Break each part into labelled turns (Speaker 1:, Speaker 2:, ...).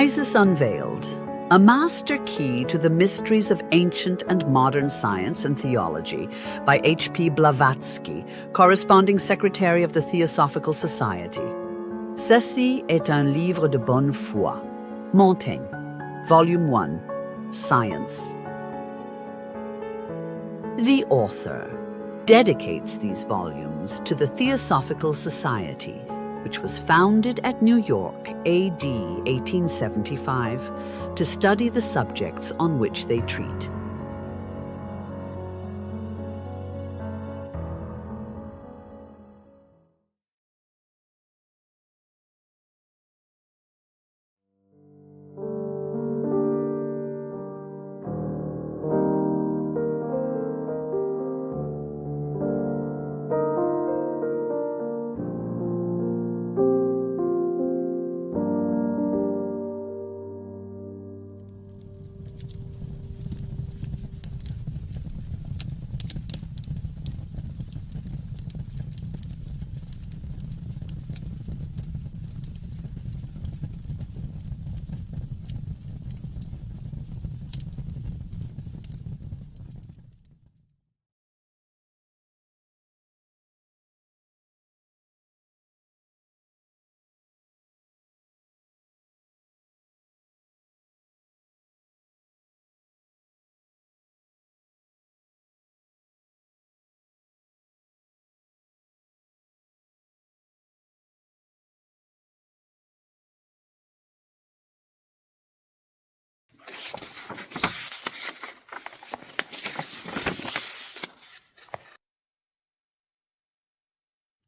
Speaker 1: Isis Unveiled, a master key to the mysteries of ancient and modern science and theology by H.P. Blavatsky, corresponding secretary of the Theosophical Society. Ceci est un livre de bonne foi. Montaigne, Volume 1, Science. The author dedicates these volumes to the Theosophical Society, which was founded at New York, A.D. 1875, to study the subjects on which they treat.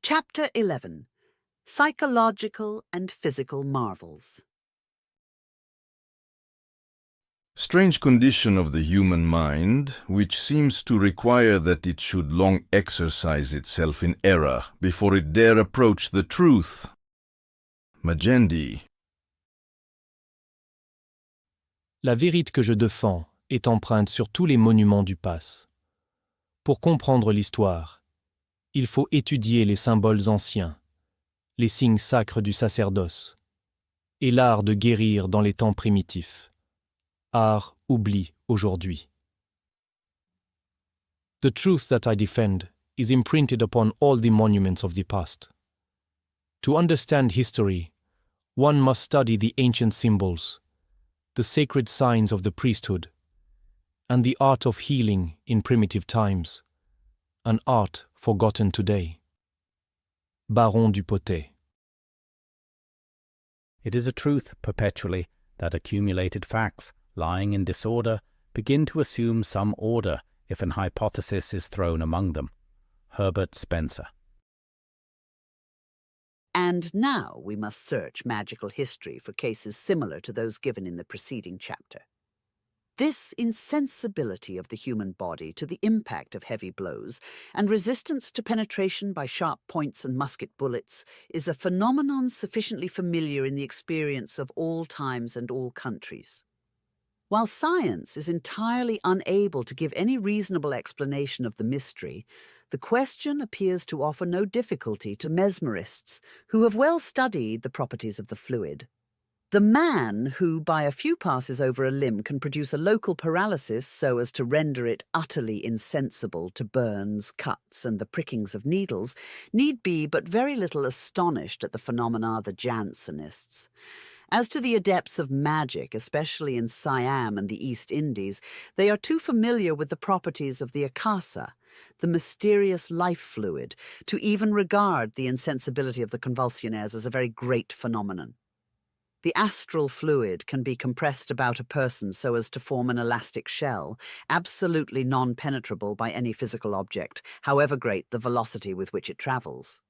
Speaker 1: Chapter 11. Psychological and Physical Marvels.
Speaker 2: Strange condition of the human mind, which seems to require that it should long exercise itself in error before it dare approach the truth. Magendie.
Speaker 3: La vérité que je défends est empreinte sur tous les monuments du passé. Pour comprendre l'histoire, il faut étudier les symboles anciens, les signes sacres du sacerdoce, et l'art de guérir dans les temps primitifs. Art oubli aujourd'hui. The truth that I defend is imprinted upon all the monuments of the past. To understand history, one must study the ancient symbols, the sacred signs of the priesthood, and the art of healing in primitive times, an art forgotten today. Baron du Potet.
Speaker 4: It is a truth perpetually that accumulated facts, lying in disorder, begin to assume some order if an hypothesis is thrown among them. Herbert Spencer.
Speaker 1: And now we must search magical history for cases similar to those given in the preceding chapter. This insensibility of the human body to the impact of heavy blows and resistance to penetration by sharp points and musket bullets is a phenomenon sufficiently familiar in the experience of all times and all countries. While science is entirely unable to give any reasonable explanation of the mystery, the question appears to offer no difficulty to mesmerists who have well studied the properties of the fluid. The man who, by a few passes over a limb, can produce a local paralysis so as to render it utterly insensible to burns, cuts, and the prickings of needles, need be but very little astonished at the phenomena of the Jansenists. As to the adepts of magic, especially in Siam and the East Indies, they are too familiar with the properties of the akasa, the mysterious life fluid, to even regard the insensibility of the convulsionaires as a very great phenomenon. The astral fluid can be compressed about a person so as to form an elastic shell, absolutely non-penetrable by any physical object, however great the velocity with which it travels.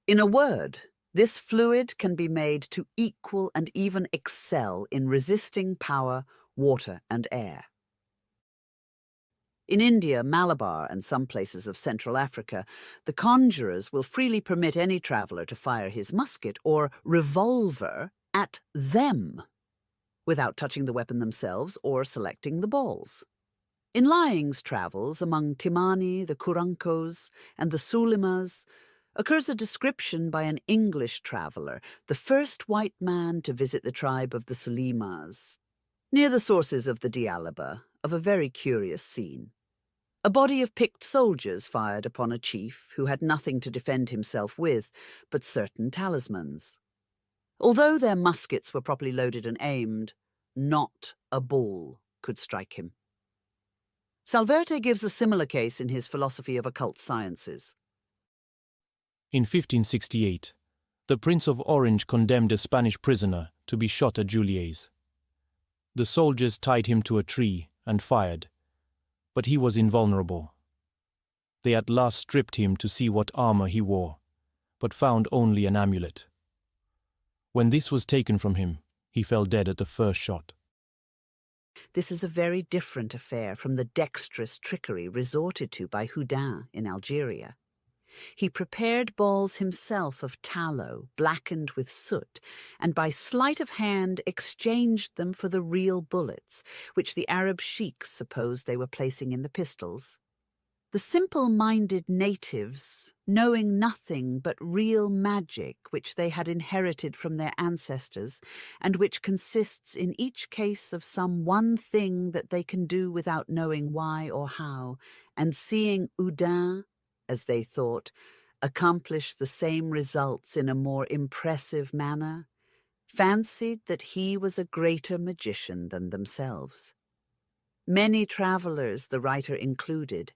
Speaker 1: In a word, this fluid can be made to equal and even excel in resisting power, water, and air. In India, Malabar, and some places of Central Africa, the conjurers will freely permit any traveller to fire his musket or revolver at them, without touching the weapon themselves or selecting the balls. In Lying's travels among Timani, the Kurankos, and the Sulimas, occurs a description by an English traveller, the first white man to visit the tribe of the Sulimas, near the sources of the Dialaba, of a very curious scene. A body of picked soldiers fired upon a chief who had nothing to defend himself with but certain talismans. Although their muskets were properly loaded and aimed, not a ball could strike him. Salverte gives a similar case in his Philosophy of Occult Sciences.
Speaker 3: In 1568, the Prince of Orange condemned a Spanish prisoner to be shot at Juliers. The soldiers tied him to a tree and fired, but he was invulnerable. They at last stripped him to see what armor he wore, but found only an amulet. When this was taken from him, he fell dead at the first shot.
Speaker 1: This is a very different affair from the dexterous trickery resorted to by Houdin in Algeria. He prepared balls himself of tallow, blackened with soot, and by sleight of hand exchanged them for the real bullets, which the Arab sheiks supposed they were placing in the pistols. The simple-minded natives, knowing nothing but real magic which they had inherited from their ancestors, and which consists in each case of some one thing that they can do without knowing why or how, and seeing Houdin, as they thought, accomplish the same results in a more impressive manner, fancied that he was a greater magician than themselves. Many travellers, the writer included,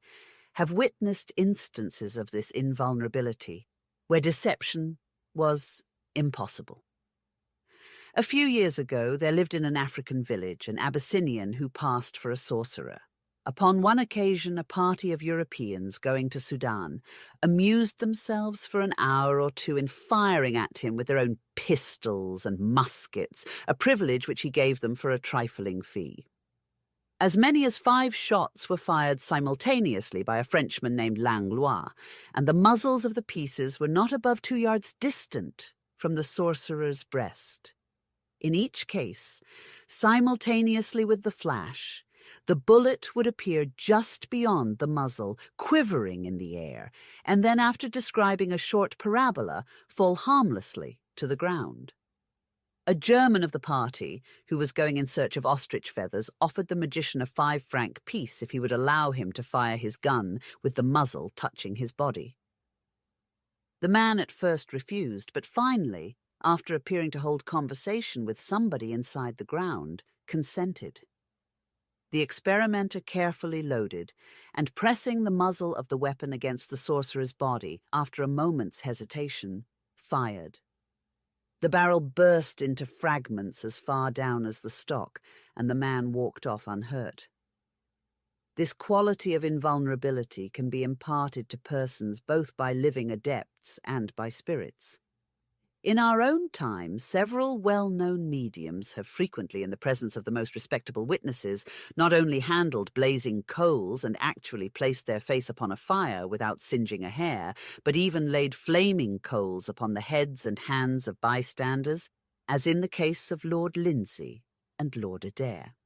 Speaker 1: have witnessed instances of this invulnerability, where deception was impossible. A few years ago, there lived in an African village an Abyssinian who passed for a sorcerer. Upon one occasion, a party of Europeans going to Sudan amused themselves for an hour or two in firing at him with their own pistols and muskets, a privilege which he gave them for a trifling fee. As many as 5 shots were fired simultaneously by a Frenchman named Langlois, and the muzzles of the pieces were not above 2 yards distant from the sorcerer's breast. In each case, simultaneously with the flash, the bullet would appear just beyond the muzzle, quivering in the air, and then, after describing a short parabola, fall harmlessly to the ground. A German of the party, who was going in search of ostrich feathers, offered the magician a 5-franc piece if he would allow him to fire his gun with the muzzle touching his body. The man at first refused, but finally, after appearing to hold conversation with somebody inside the ground, consented. The experimenter carefully loaded, and pressing the muzzle of the weapon against the sorcerer's body, after a moment's hesitation, fired. The barrel burst into fragments as far down as the stock, and the man walked off unhurt. This quality of invulnerability can be imparted to persons both by living adepts and by spirits. In our own time, several well-known mediums have frequently, in the presence of the most respectable witnesses, not only handled blazing coals and actually placed their face upon a fire without singeing a hair, but even laid flaming coals upon the heads and hands of bystanders, as in the case of Lord Lindsay and Lord Adair.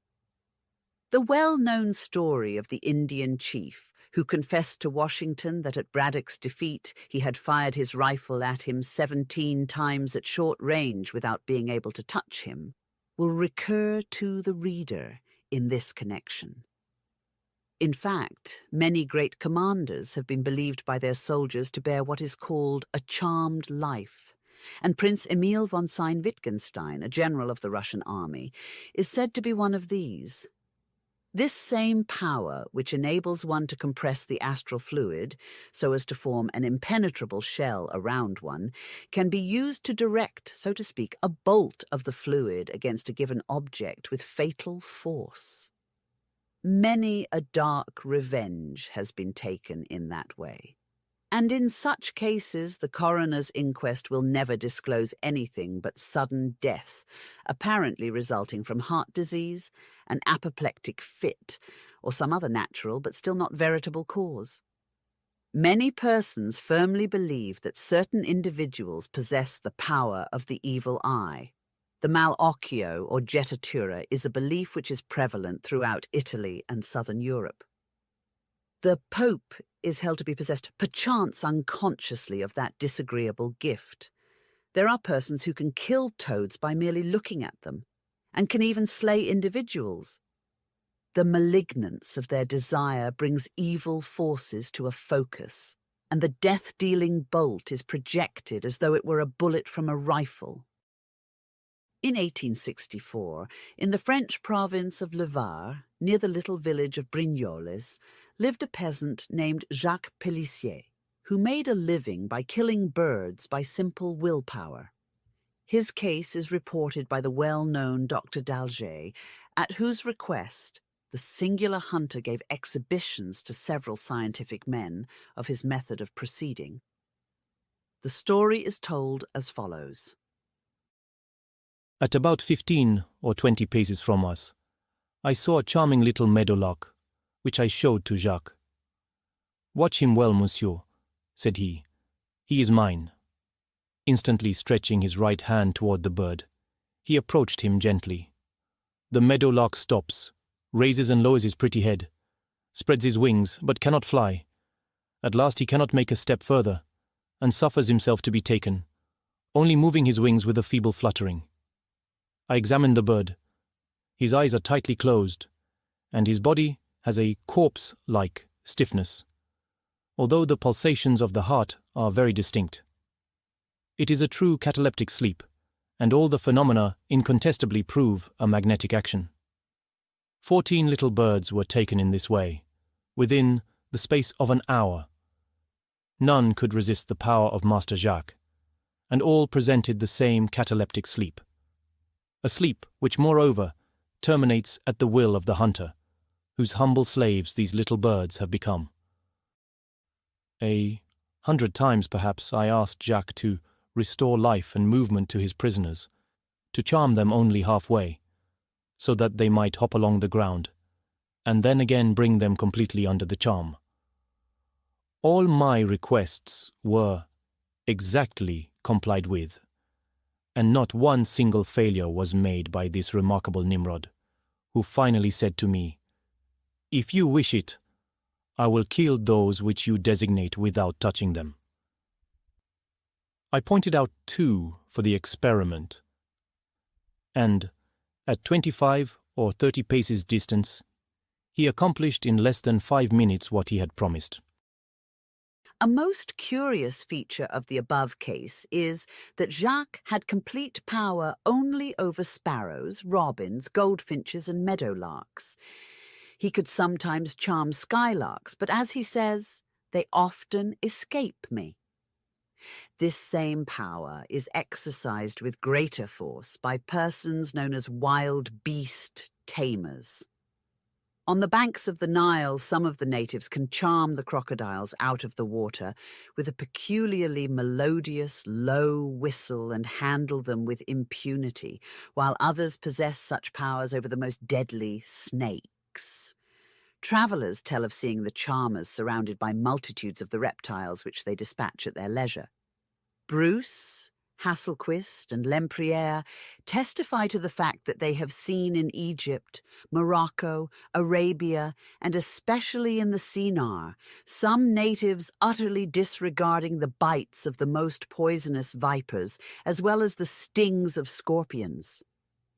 Speaker 1: The well-known story of the Indian chief who confessed to Washington that at Braddock's defeat he had fired his rifle at him 17 times at short range without being able to touch him, will recur to the reader in this connection. In fact, many great commanders have been believed by their soldiers to bear what is called a charmed life, and Prince Emil von Sayn-Wittgenstein, a general of the Russian army, is said to be one of these. This same power, which enables one to compress the astral fluid so as to form an impenetrable shell around one, can be used to direct, so to speak, a bolt of the fluid against a given object with fatal force. Many a dark revenge has been taken in that way. And in such cases, the coroner's inquest will never disclose anything but sudden death, apparently resulting from heart disease, an apoplectic fit, or some other natural but still not veritable cause. Many persons firmly believe that certain individuals possess the power of the evil eye. The malocchio or jettatura is a belief which is prevalent throughout Italy and southern Europe. The Pope is held to be possessed, perchance unconsciously, of that disagreeable gift. There are persons who can kill toads by merely looking at them, and can even slay individuals. The malignance of their desire brings evil forces to a focus, and the death-dealing bolt is projected as though it were a bullet from a rifle. In 1864, in the French province of Le Var, near the little village of Brignoles, lived a peasant named Jacques Pellissier, who made a living by killing birds by simple willpower. His case is reported by the well-known Dr. d'Alger, at whose request the singular hunter gave exhibitions to several scientific men of his method of proceeding. The story is told as follows.
Speaker 3: At about 15 or 20 paces from us, I saw a charming little meadowlark, which I showed to Jacques. "Watch him well, monsieur," said he. "He is mine." Instantly stretching his right hand toward the bird, he approached him gently. The meadowlark stops, raises and lowers his pretty head, spreads his wings, but cannot fly. At last he cannot make a step further, and suffers himself to be taken, only moving his wings with a feeble fluttering. I examined the bird. His eyes are tightly closed, and his body has a corpse-like stiffness, although the pulsations of the heart are very distinct. It is a true cataleptic sleep, and all the phenomena incontestably prove a magnetic action. 14 little birds were taken in this way, within the space of an hour. None could resist the power of Master Jacques, and all presented the same cataleptic sleep. A sleep which, moreover, terminates at the will of the hunter, whose humble slaves these little birds have become. 100 times, perhaps, I asked Jacques to restore life and movement to his prisoners, to charm them only halfway, so that they might hop along the ground, and then again bring them completely under the charm. All my requests were exactly complied with, and not one single failure was made by this remarkable Nimrod, who finally said to me, "If you wish it, I will kill those which you designate without touching them." I pointed out 2 for the experiment, and at 25 or 30 paces distance, he accomplished in less than 5 minutes what he had promised.
Speaker 1: A most curious feature of the above case is that Jacques had complete power only over sparrows, robins, goldfinches, and meadowlarks. He could sometimes charm skylarks, but as he says, they often escape me. This same power is exercised with greater force by persons known as wild beast tamers. On the banks of the Nile, some of the natives can charm the crocodiles out of the water with a peculiarly melodious, low whistle and handle them with impunity, while others possess such powers over the most deadly snakes. Travellers tell of seeing the charmers surrounded by multitudes of the reptiles which they dispatch at their leisure. Bruce, Hasselquist, and Lempriere testify to the fact that they have seen in Egypt, Morocco, Arabia, and especially in the Sennar, some natives utterly disregarding the bites of the most poisonous vipers, as well as the stings of scorpions.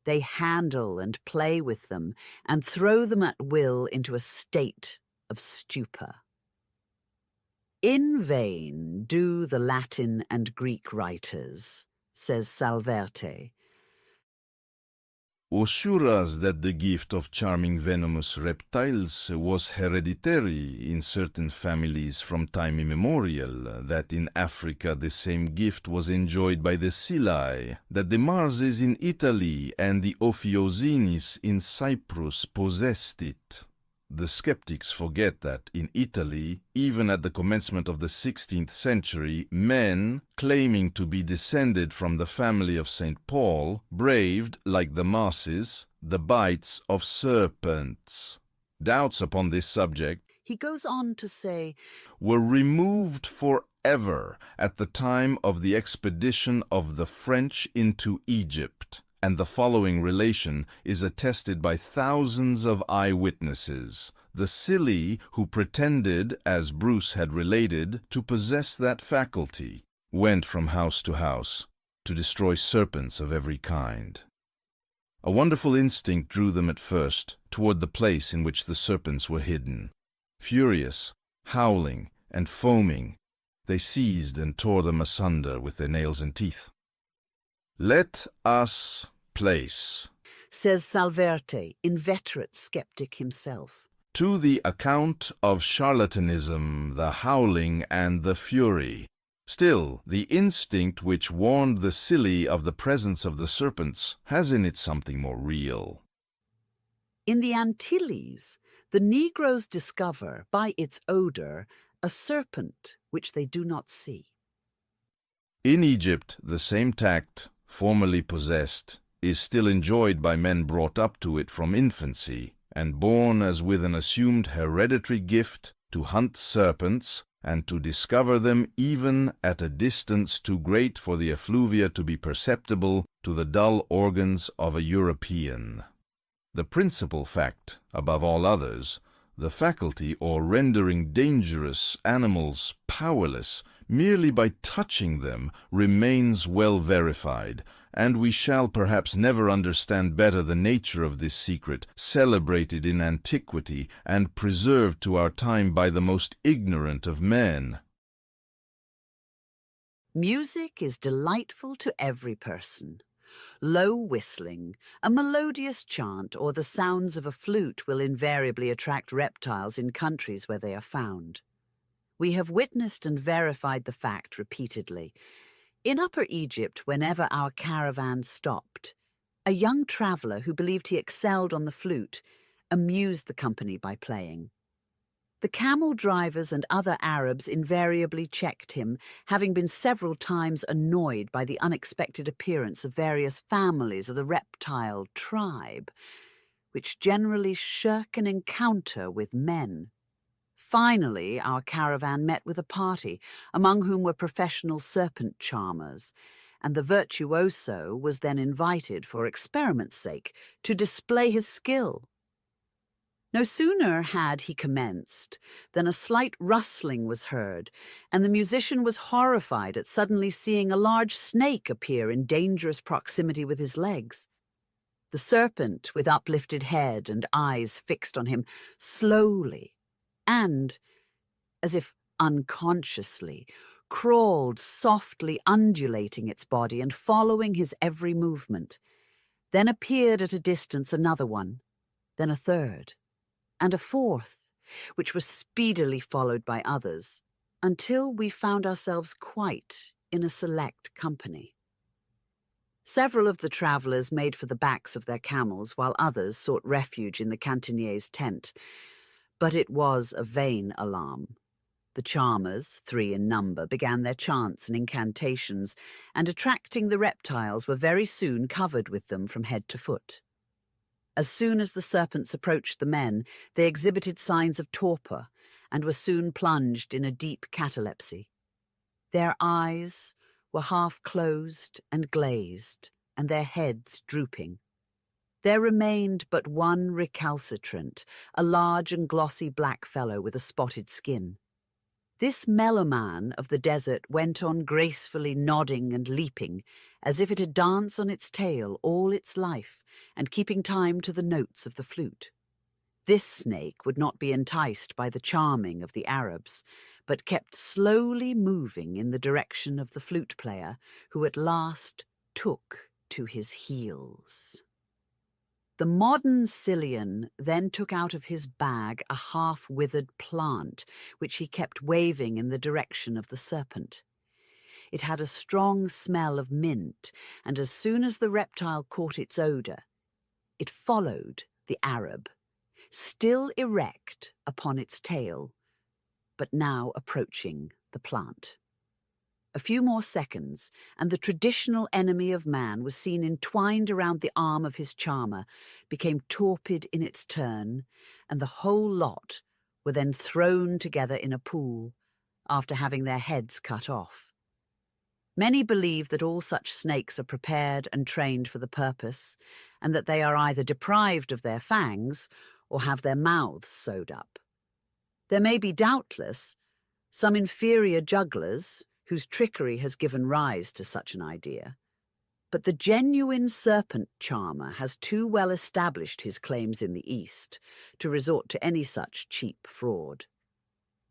Speaker 1: They handle and play with them, and throw them at will into a state of stupor. In vain do the Latin and Greek writers, says Salverte,
Speaker 2: assure us that the gift of charming venomous reptiles was hereditary in certain families from time immemorial, that in Africa the same gift was enjoyed by the Silai, that the Marses in Italy and the Ophiosinis in Cyprus possessed it. The skeptics forget that in Italy, even at the commencement of the 16th century, men, claiming to be descended from the family of St. Paul, braved, like the masses, the bites of serpents. Doubts upon this subject,
Speaker 1: he goes on to say,
Speaker 2: were removed forever at the time of the expedition of the French into Egypt. And the following relation is attested by thousands of eyewitnesses. the silly who pretended, as Bruce had related, to possess that faculty, went from house to house to destroy serpents of every kind. A wonderful instinct drew them at first toward the place in which the serpents were hidden. Furious, howling, and foaming, they seized and tore them asunder with their nails and teeth. "Let us place,"
Speaker 1: says Salverte, inveterate skeptic himself,
Speaker 2: "to the account of charlatanism the howling and the fury. Still, the instinct which warned the silly of the presence of the serpents has in it something more real."
Speaker 1: In the Antilles, the Negroes discover, by its odor, a serpent which they do not see.
Speaker 2: In Egypt, the same tact, formerly possessed, is still enjoyed by men brought up to it from infancy, and born as with an assumed hereditary gift to hunt serpents, and to discover them even at a distance too great for the effluvia to be perceptible to the dull organs of a European. The principal fact, above all others, the faculty or rendering dangerous animals powerless merely by touching them, remains well verified, and we shall perhaps never understand better the nature of this secret, celebrated in antiquity and preserved to our time by the most ignorant of men.
Speaker 1: Music is delightful to every person. Low whistling, a melodious chant, or the sounds of a flute will invariably attract reptiles in countries where they are found. We have witnessed and verified the fact repeatedly. In Upper Egypt, whenever our caravan stopped, a young traveller who believed he excelled on the flute amused the company by playing. The camel drivers and other Arabs invariably checked him, having been several times annoyed by the unexpected appearance of various families of the reptile tribe, which generally shirk an encounter with men. Finally, our caravan met with a party, among whom were professional serpent charmers, and the virtuoso was then invited, for experiment's sake, to display his skill. No sooner had he commenced than a slight rustling was heard, and the musician was horrified at suddenly seeing a large snake appear in dangerous proximity with his legs. The serpent, with uplifted head and eyes fixed on him, slowly and, as if unconsciously, crawled softly, undulating its body and following his every movement. Then appeared at a distance another one, then a third, and a fourth, which was speedily followed by others, until we found ourselves quite in a select company. Several of the travellers made for the backs of their camels, while others sought refuge in the cantonier's tent. But it was a vain alarm. The charmers, 3 in number, began their chants and incantations, and attracting the reptiles, were very soon covered with them from head to foot. As soon as the serpents approached the men, they exhibited signs of torpor, and were soon plunged in a deep catalepsy. Their eyes were half closed and glazed, and their heads drooping. There remained but one recalcitrant, a large and glossy black fellow with a spotted skin. This meloman of the desert went on gracefully nodding and leaping, as if it had danced on its tail all its life, and keeping time to the notes of the flute. This snake would not be enticed by the charming of the Arabs, but kept slowly moving in the direction of the flute player, who at last took to his heels. The modern Sicilian then took out of his bag a half-withered plant, which he kept waving in the direction of the serpent. It had a strong smell of mint, and as soon as the reptile caught its odour, it followed the Arab, still erect upon its tail, but now approaching the plant. A few more seconds, and the traditional enemy of man was seen entwined around the arm of his charmer, became torpid in its turn, and the whole lot were then thrown together in a pool, after having their heads cut off. Many believe that all such snakes are prepared and trained for the purpose, and that they are either deprived of their fangs, or have their mouths sewed up. There may be, doubtless, some inferior jugglers whose trickery has given rise to such an idea, but the genuine serpent charmer has too well established his claims in the East to resort to any such cheap fraud.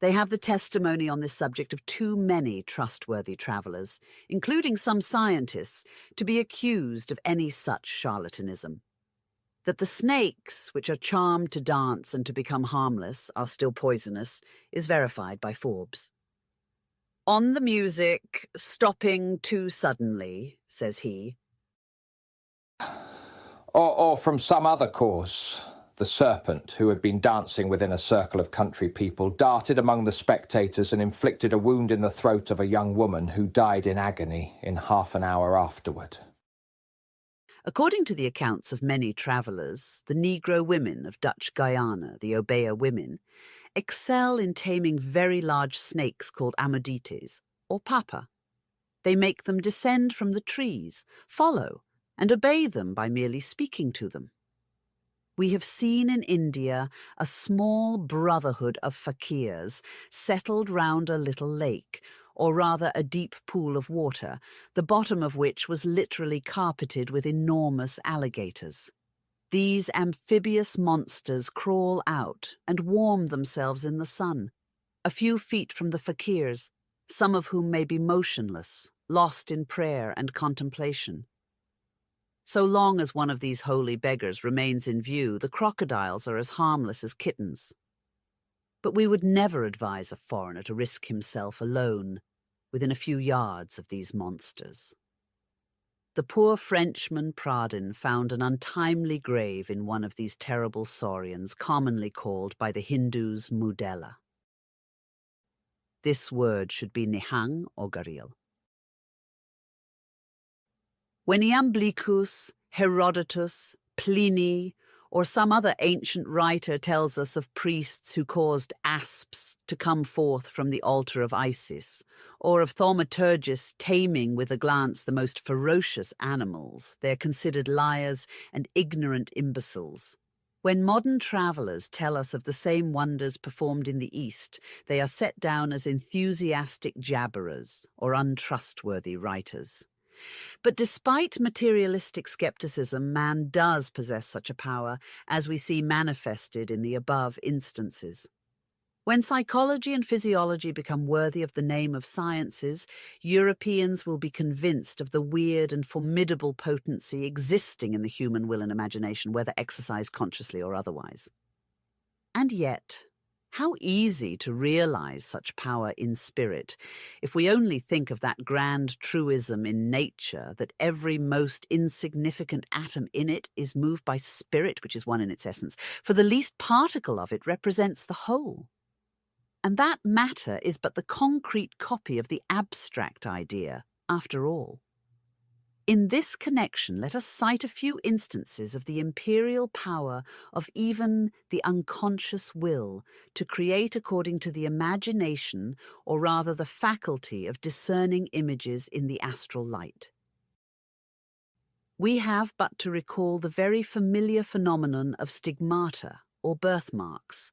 Speaker 1: They have the testimony on this subject of too many trustworthy travellers, including some scientists, to be accused of any such charlatanism. That the snakes, which are charmed to dance and to become harmless, are still poisonous, is verified by Forbes. On the music, stopping too suddenly, says he.
Speaker 5: Or from some other cause, the serpent, who had been dancing within a circle of country people, darted among the spectators and inflicted a wound in the throat of a young woman who died in agony in half an hour afterward.
Speaker 1: According to the accounts of many travellers, the Negro women of Dutch Guyana, the Obeah women, excel in taming very large snakes called amodites, or papa. They make them descend from the trees, follow, and obey them by merely speaking to them. We have seen in India a small brotherhood of fakirs settled round a little lake, or rather a deep pool of water, the bottom of which was literally carpeted with enormous alligators. These amphibious monsters crawl out and warm themselves in the sun, a few feet from the fakirs, some of whom may be motionless, lost in prayer and contemplation. So long as one of these holy beggars remains in view, the crocodiles are as harmless as kittens. But we would never advise a foreigner to risk himself alone within a few yards of these monsters. The poor Frenchman Pradin found an untimely grave in one of these terrible saurians, commonly called by the Hindus mudella. This word should be nihang or garil. When Iamblichus, Herodotus, Pliny, or some other ancient writer tells us of priests who caused asps to come forth from the altar of Isis, or of thaumaturgists taming with a glance the most ferocious animals, they are considered liars and ignorant imbeciles. When modern travellers tell us of the same wonders performed in the East, they are set down as enthusiastic jabberers or untrustworthy writers. But despite materialistic skepticism, man does possess such a power, as we see manifested in the above instances. When psychology and physiology become worthy of the name of sciences, Europeans will be convinced of the weird and formidable potency existing in the human will and imagination, whether exercised consciously or otherwise. And yet, how easy to realize such power in spirit, if we only think of that grand truism in nature that every most insignificant atom in it is moved by spirit, which is one in its essence, for the least particle of it represents the whole. And that matter is but the concrete copy of the abstract idea, after all. In this connection, let us cite a few instances of the imperial power of even the unconscious will to create according to the imagination, or rather the faculty of discerning images in the astral light. We have but to recall the very familiar phenomenon of stigmata, or birthmarks,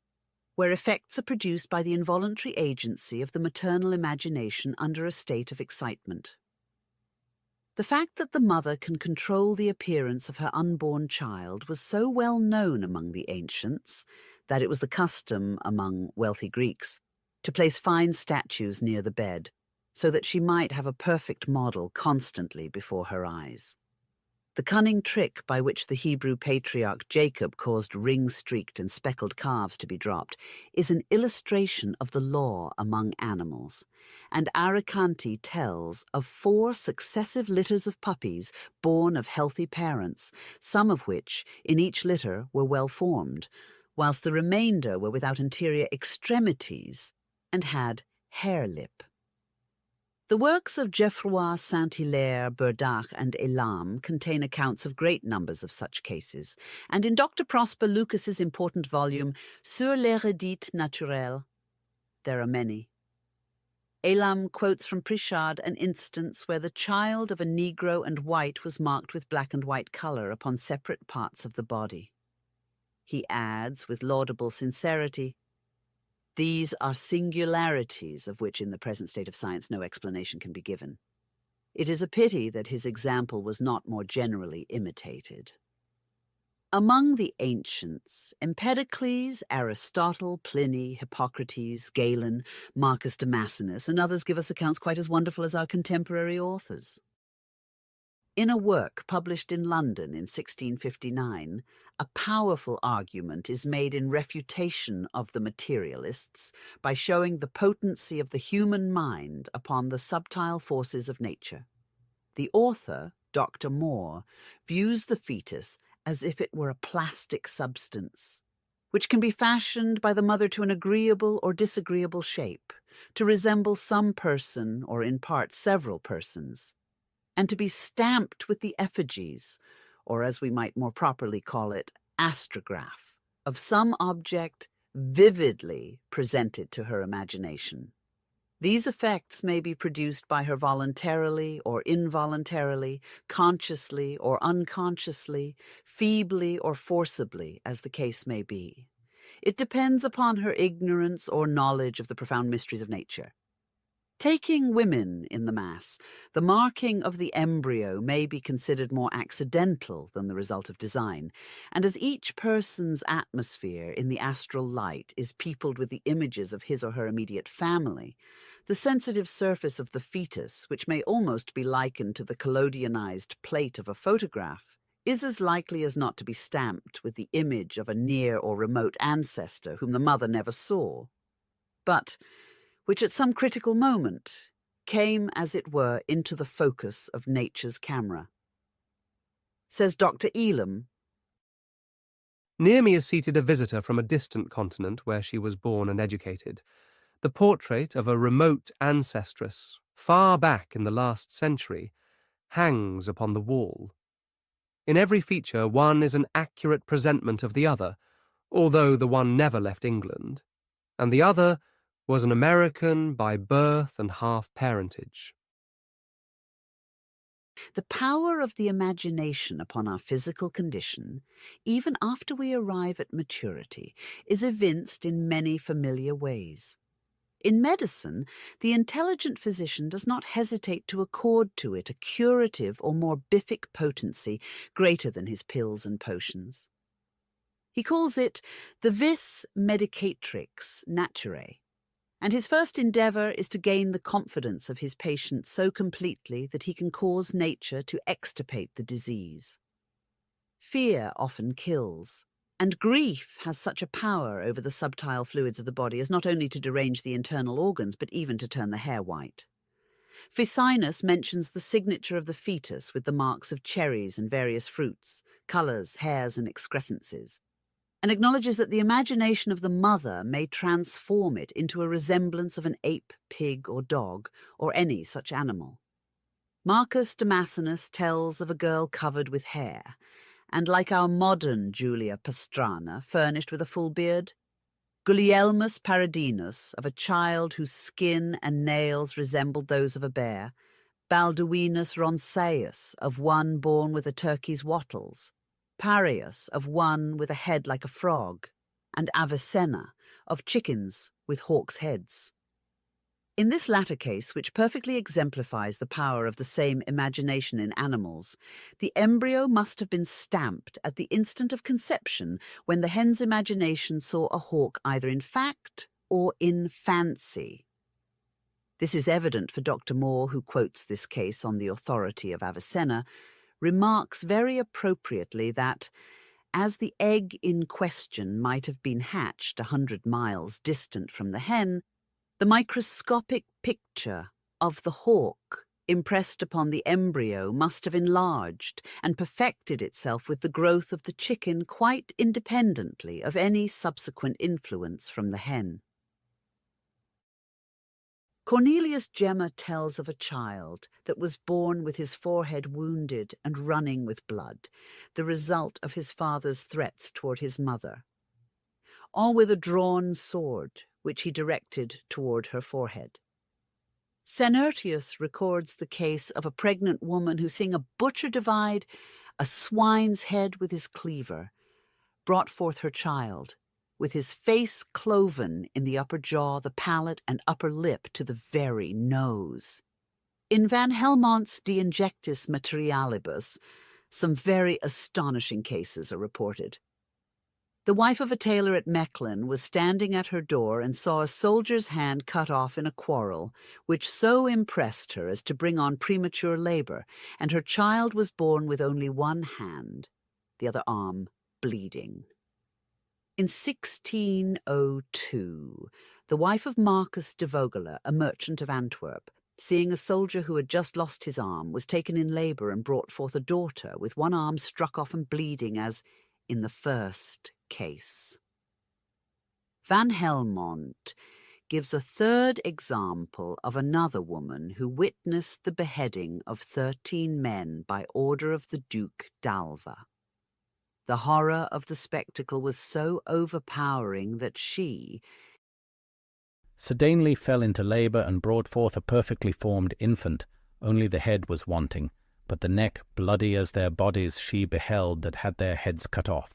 Speaker 1: where effects are produced by the involuntary agency of the maternal imagination under a state of excitement. The fact that the mother can control the appearance of her unborn child was so well known among the ancients that it was the custom among wealthy Greeks to place fine statues near the bed so that she might have a perfect model constantly before her eyes. The cunning trick by which the Hebrew patriarch Jacob caused ring-streaked and speckled calves to be dropped is an illustration of the law among animals, and Arikanti tells of 4 successive litters of puppies born of healthy parents, some of which in each litter were well formed, whilst the remainder were without anterior extremities and had hair lip. The works of Geoffroy Saint-Hilaire, Burdach, and Elam contain accounts of great numbers of such cases, and in Dr. Prosper Lucas's important volume Sur l'hérédité naturelle, there are many. Elam quotes from Prichard an instance where the child of a Negro and white was marked with black and white colour upon separate parts of the body. He adds with laudable sincerity, "These are singularities of which in the present state of science no explanation can be given. It is a pity that his example was not more generally imitated." Among the ancients, Empedocles, Aristotle, Pliny, Hippocrates, Galen, Marcus Damascenus, and others give us accounts quite as wonderful as our contemporary authors. In a work published in London in 1659, a powerful argument is made in refutation of the materialists by showing the potency of the human mind upon the subtile forces of nature. The author, Dr. Moore, views the fetus as if it were a plastic substance, which can be fashioned by the mother to an agreeable or disagreeable shape, to resemble some person or in part several persons, and to be stamped with the effigies, or as we might more properly call it, astrograph, of some object vividly presented to her imagination. These effects may be produced by her voluntarily or involuntarily, consciously or unconsciously, feebly or forcibly, as the case may be. It depends upon her ignorance or knowledge of the profound mysteries of nature. Taking women in the mass, the marking of the embryo may be considered more accidental than the result of design, and as each person's atmosphere in the astral light is peopled with the images of his or her immediate family, the sensitive surface of the fetus, which may almost be likened to the collodionized plate of a photograph, is as likely as not to be stamped with the image of a near or remote ancestor whom the mother never saw, but which at some critical moment came, as it were, into the focus of nature's camera. Says Dr. Elam,
Speaker 6: "Near me is seated a visitor from a distant continent where she was born and educated. The portrait of a remote ancestress, far back in the last century, hangs upon the wall. In every feature one is an accurate presentment of the other, although the one never left England, and the other was an American by birth and half-parentage."
Speaker 1: the power of the imagination upon our physical condition, even after we arrive at maturity, is evinced in many familiar ways. In medicine, the intelligent physician does not hesitate to accord to it a curative or morbific potency greater than his pills and potions. He calls it the vis medicatrix naturae, and his first endeavour is to gain the confidence of his patient so completely that he can cause nature to extirpate the disease. Fear often kills, and grief has such a power over the subtile fluids of the body as not only to derange the internal organs, but even to turn the hair white. Ficinus mentions the signature of the fetus with the marks of cherries and various fruits, colours, hairs, and excrescences, and acknowledges that the imagination of the mother may transform it into a resemblance of an ape, pig, or dog, or any such animal. Marcus Damascenus tells of a girl covered with hair, and like our modern Julia Pastrana, furnished with a full beard, Gulielmus Paradinus, of a child whose skin and nails resembled those of a bear, Balduinus Ronsaeus, of one born with a turkey's wattles, Parius, of one with a head like a frog, and Avicenna, of chickens with hawks' heads. In this latter case, which perfectly exemplifies the power of the same imagination in animals, the embryo must have been stamped at the instant of conception when the hen's imagination saw a hawk either in fact or in fancy. This is evident, for Dr. Moore, who quotes this case on the authority of Avicenna, remarks very appropriately that, as the egg in question might have been hatched 100 miles distant from the hen, the microscopic picture of the hawk impressed upon the embryo must have enlarged and perfected itself with the growth of the chicken quite independently of any subsequent influence from the hen. Cornelius Gemma tells of a child that was born with his forehead wounded and running with blood, the result of his father's threats toward his mother, or with a drawn sword, which he directed toward her forehead. Sennertius records the case of a pregnant woman who, seeing a butcher divide a swine's head with his cleaver, brought forth her child, with his face cloven in the upper jaw, the palate, and upper lip to the very nose. In Van Helmont's De Injectis Materialibus, some very astonishing cases are reported. The wife of a tailor at Mechlin was standing at her door and saw a soldier's hand cut off in a quarrel, which so impressed her as to bring on premature labor, and her child was born with only one hand, the other arm bleeding. In 1602, the wife of Marcus de Vogele, a merchant of Antwerp, seeing a soldier who had just lost his arm, was taken in labor and brought forth a daughter with one arm struck off and bleeding as in the first case. Van Helmont gives a third example of another woman who witnessed the beheading of 13 men by order of the Duke d'Alva. The horror of the spectacle was so overpowering that she
Speaker 4: sedanely fell into labour and brought forth a perfectly formed infant. Only the head was wanting, but the neck bloody as their bodies she beheld that had their heads cut off.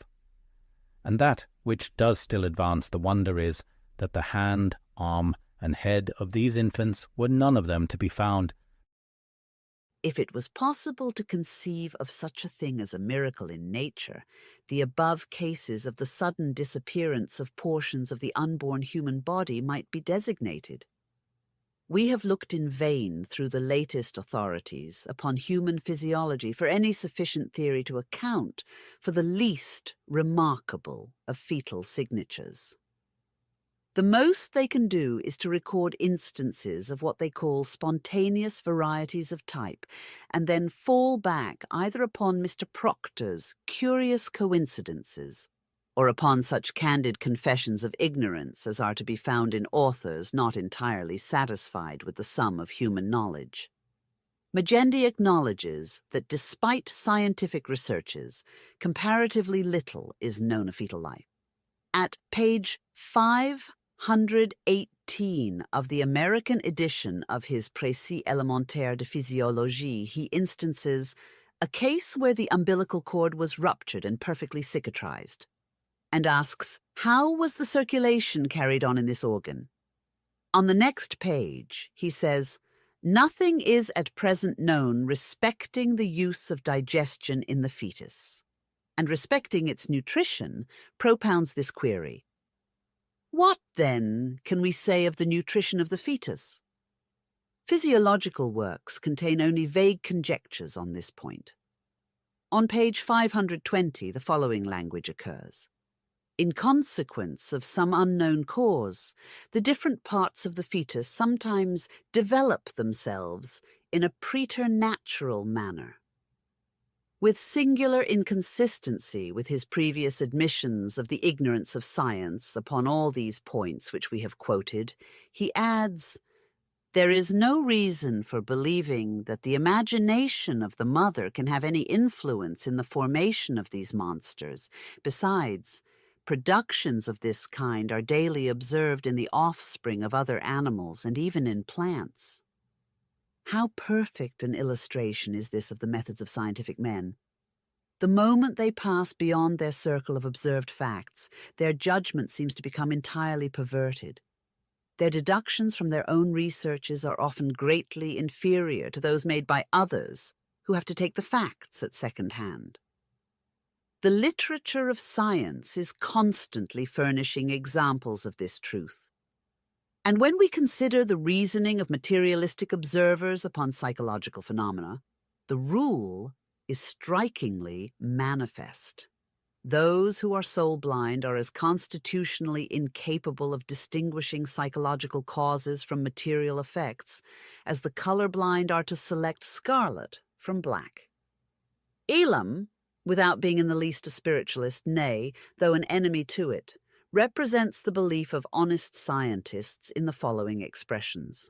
Speaker 4: And that which does still advance the wonder is, that the hand, arm, and head of these infants were none of them to be found.
Speaker 1: If it was possible to conceive of such a thing as a miracle in nature, the above cases of the sudden disappearance of portions of the unborn human body might be designated. We have looked in vain through the latest authorities upon human physiology for any sufficient theory to account for the least remarkable of fetal signatures. The most they can do is to record instances of what they call spontaneous varieties of type, and then fall back either upon Mr. Proctor's curious coincidences, or upon such candid confessions of ignorance as are to be found in authors not entirely satisfied with the sum of human knowledge. Magendie acknowledges that despite scientific researches, comparatively little is known of fetal life. At page 518 of the American edition of his Précis élémentaire de physiologie, he instances a case where the umbilical cord was ruptured and perfectly cicatrized, and asks, how was the circulation carried on in this organ? On the next page, he says, nothing is at present known respecting the use of digestion in the fetus, and respecting its nutrition, propounds this query. What, then, can we say of the nutrition of the fetus? Physiological works contain only vague conjectures on this point. On page 520, the following language occurs. In consequence of some unknown cause, the different parts of the fetus sometimes develop themselves in a preternatural manner. With singular inconsistency with his previous admissions of the ignorance of science upon all these points which we have quoted, he adds, there is no reason for believing that the imagination of the mother can have any influence in the formation of these monsters. Besides, productions of this kind are daily observed in the offspring of other animals and even in plants. How perfect an illustration is this of the methods of scientific men! The moment they pass beyond their circle of observed facts, their judgment seems to become entirely perverted. Their deductions from their own researches are often greatly inferior to those made by others who have to take the facts at second hand. The literature of science is constantly furnishing examples of this truth. And when we consider the reasoning of materialistic observers upon psychological phenomena, the rule is strikingly manifest. Those who are soul-blind are as constitutionally incapable of distinguishing psychological causes from material effects as the colorblind are to select scarlet from black. Elam, without being in the least a spiritualist, nay, though an enemy to it, represents the belief of honest scientists in the following expressions.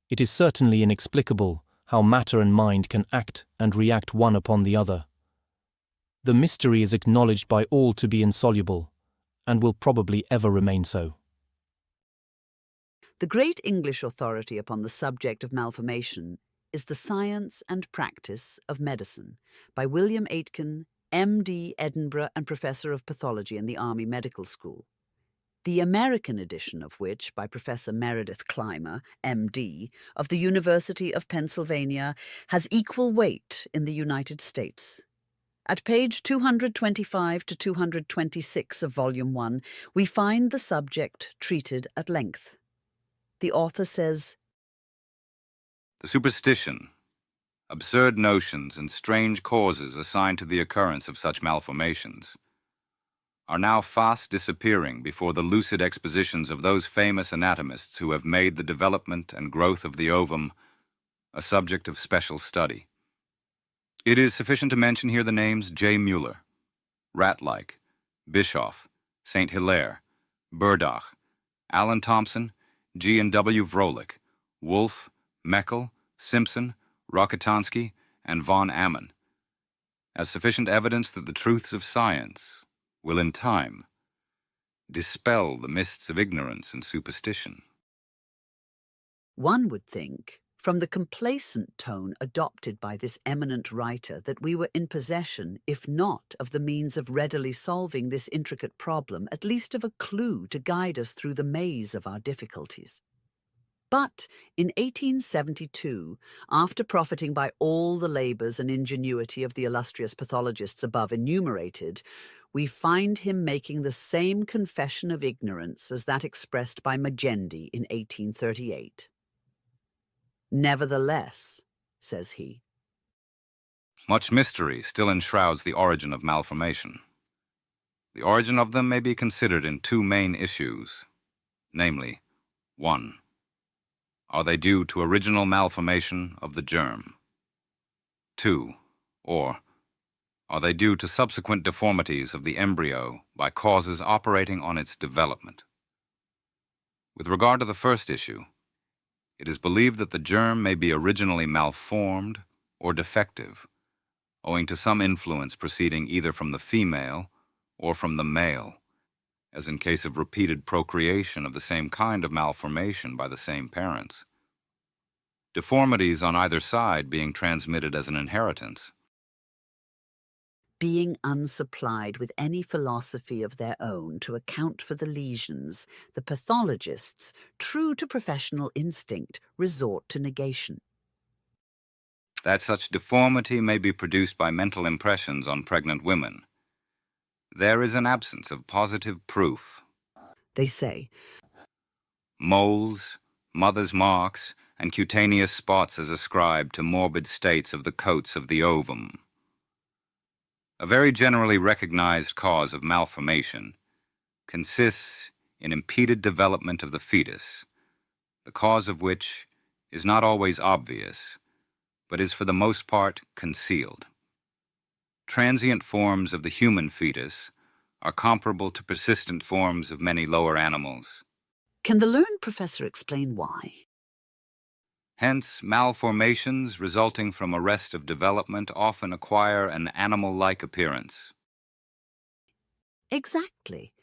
Speaker 3: It is certainly inexplicable how matter and mind can act and react one upon the other. The mystery is acknowledged by all to be insoluble, and will probably ever remain so.
Speaker 1: The great English authority upon the subject of malformation is The Science and Practice of Medicine by William Aitken, MD, Edinburgh, and Professor of Pathology in the Army Medical School. The American edition of which, by Professor Meredith Clymer, MD, of the University of Pennsylvania, has equal weight in the United States. At page 225 to 226 of Volume 1, we find the subject treated at length. The author says,
Speaker 7: The superstition, absurd notions, and strange causes assigned to the occurrence of such malformations are now fast disappearing before the lucid expositions of those famous anatomists who have made the development and growth of the ovum a subject of special study. It is sufficient to mention here the names J. Mueller, Ratlike, Bischoff, St. Hilaire, Burdach, Alan Thompson, G. and W. Vrolik, Wolf, Meckel, Simpson, Rokitansky, and von Ammon, as sufficient evidence that the truths of science will in time dispel the mists of ignorance and superstition.
Speaker 1: One would think, from the complacent tone adopted by this eminent writer, that we were in possession, if not of the means of readily solving this intricate problem, at least of a clue to guide us through the maze of our difficulties. But in 1872, after profiting by all the labours and ingenuity of the illustrious pathologists above enumerated, we find him making the same confession of ignorance as that expressed by Magendie in 1838. Nevertheless, says he,
Speaker 7: Much mystery still enshrouds the origin of malformation. The origin of them may be considered in two main issues, namely, 1. Are they due to original malformation of the germ? 2. Or, are they due to subsequent deformities of the embryo by causes operating on its development? With regard to the first issue, it is believed that the germ may be originally malformed or defective, owing to some influence proceeding either from the female or from the male, as in case of repeated procreation of the same kind of malformation by the same parents. Deformities on either side being transmitted as an inheritance.
Speaker 1: being unsupplied with any philosophy of their own to account for the lesions, the pathologists, true to professional instinct, resort to negation.
Speaker 7: That such deformity may be produced by mental impressions on pregnant women. There is an absence of positive proof.
Speaker 1: They say,
Speaker 7: Moles, mother's marks, and cutaneous spots as ascribed to morbid states of the coats of the ovum. A very generally recognized cause of malformation consists in impeded development of the fetus, the cause of which is not always obvious, but is for the most part concealed. Transient forms of the human fetus are comparable to persistent forms of many lower animals.
Speaker 1: can the learned professor explain why?
Speaker 7: Hence, malformations resulting from arrest of development often acquire an animal-like appearance.
Speaker 1: Exactly.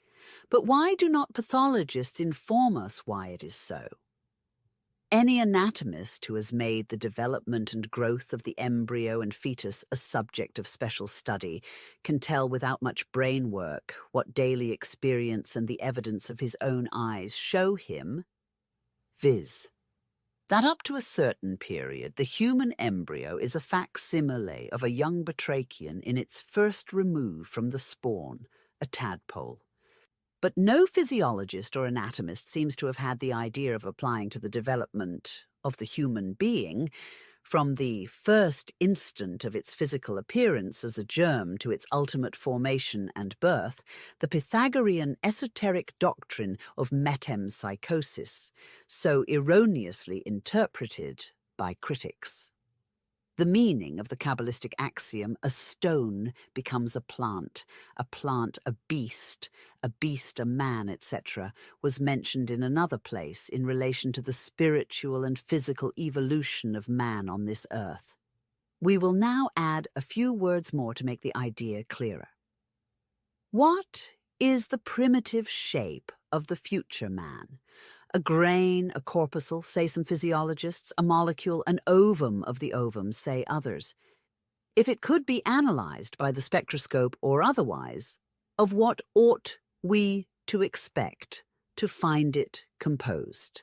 Speaker 1: But why do not pathologists inform us why it is so? Any anatomist who has made the development and growth of the embryo and fetus a subject of special study can tell without much brain work what daily experience and the evidence of his own eyes show him, viz. that up to a certain period the human embryo is a facsimile of a young batrachian in its first remove from the spawn, a tadpole. But no physiologist or anatomist seems to have had the idea of applying to the development of the human being, from the first instant of its physical appearance as a germ to its ultimate formation and birth, the Pythagorean esoteric doctrine of metempsychosis, so erroneously interpreted by critics. The meaning of the Kabbalistic axiom, a stone becomes a plant a beast a man, etc., was mentioned in another place in relation to the spiritual and physical evolution of man on this earth. We will now add a few words more to make the idea clearer. What is the primitive shape of the future man? A grain, a corpuscle, say some physiologists, a molecule, an ovum of the ovum, say others. if it could be analyzed by the spectroscope or otherwise, of what ought we to expect to find it composed?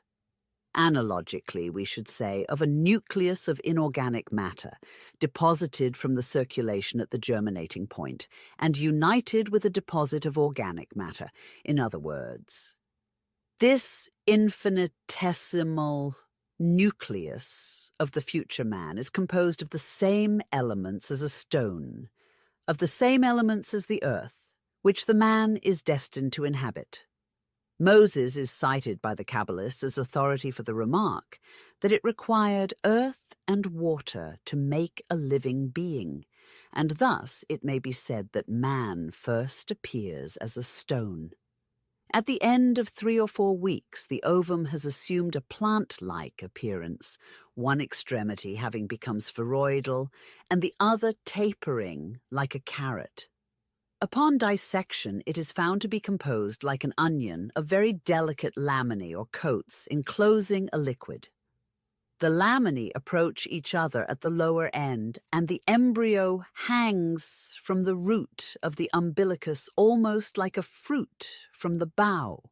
Speaker 1: Analogically, we should say, of a nucleus of inorganic matter, deposited from the circulation at the germinating point, and united with a deposit of organic matter. In other words, this infinitesimal nucleus of the future man is composed of the same elements as a stone, of the same elements as the earth, which the man is destined to inhabit. Moses is cited by the Kabbalists as authority for the remark that it required earth and water to make a living being, and thus it may be said that man first appears as a stone. At the end of 3 or 4 weeks, the ovum has assumed a plant-like appearance, one extremity having become spheroidal and the other tapering like a carrot. Upon dissection, it is found to be composed like an onion of very delicate laminae or coats enclosing a liquid. The laminae approach each other at the lower end, and the embryo hangs from the root of the umbilicus almost like a fruit from the bough.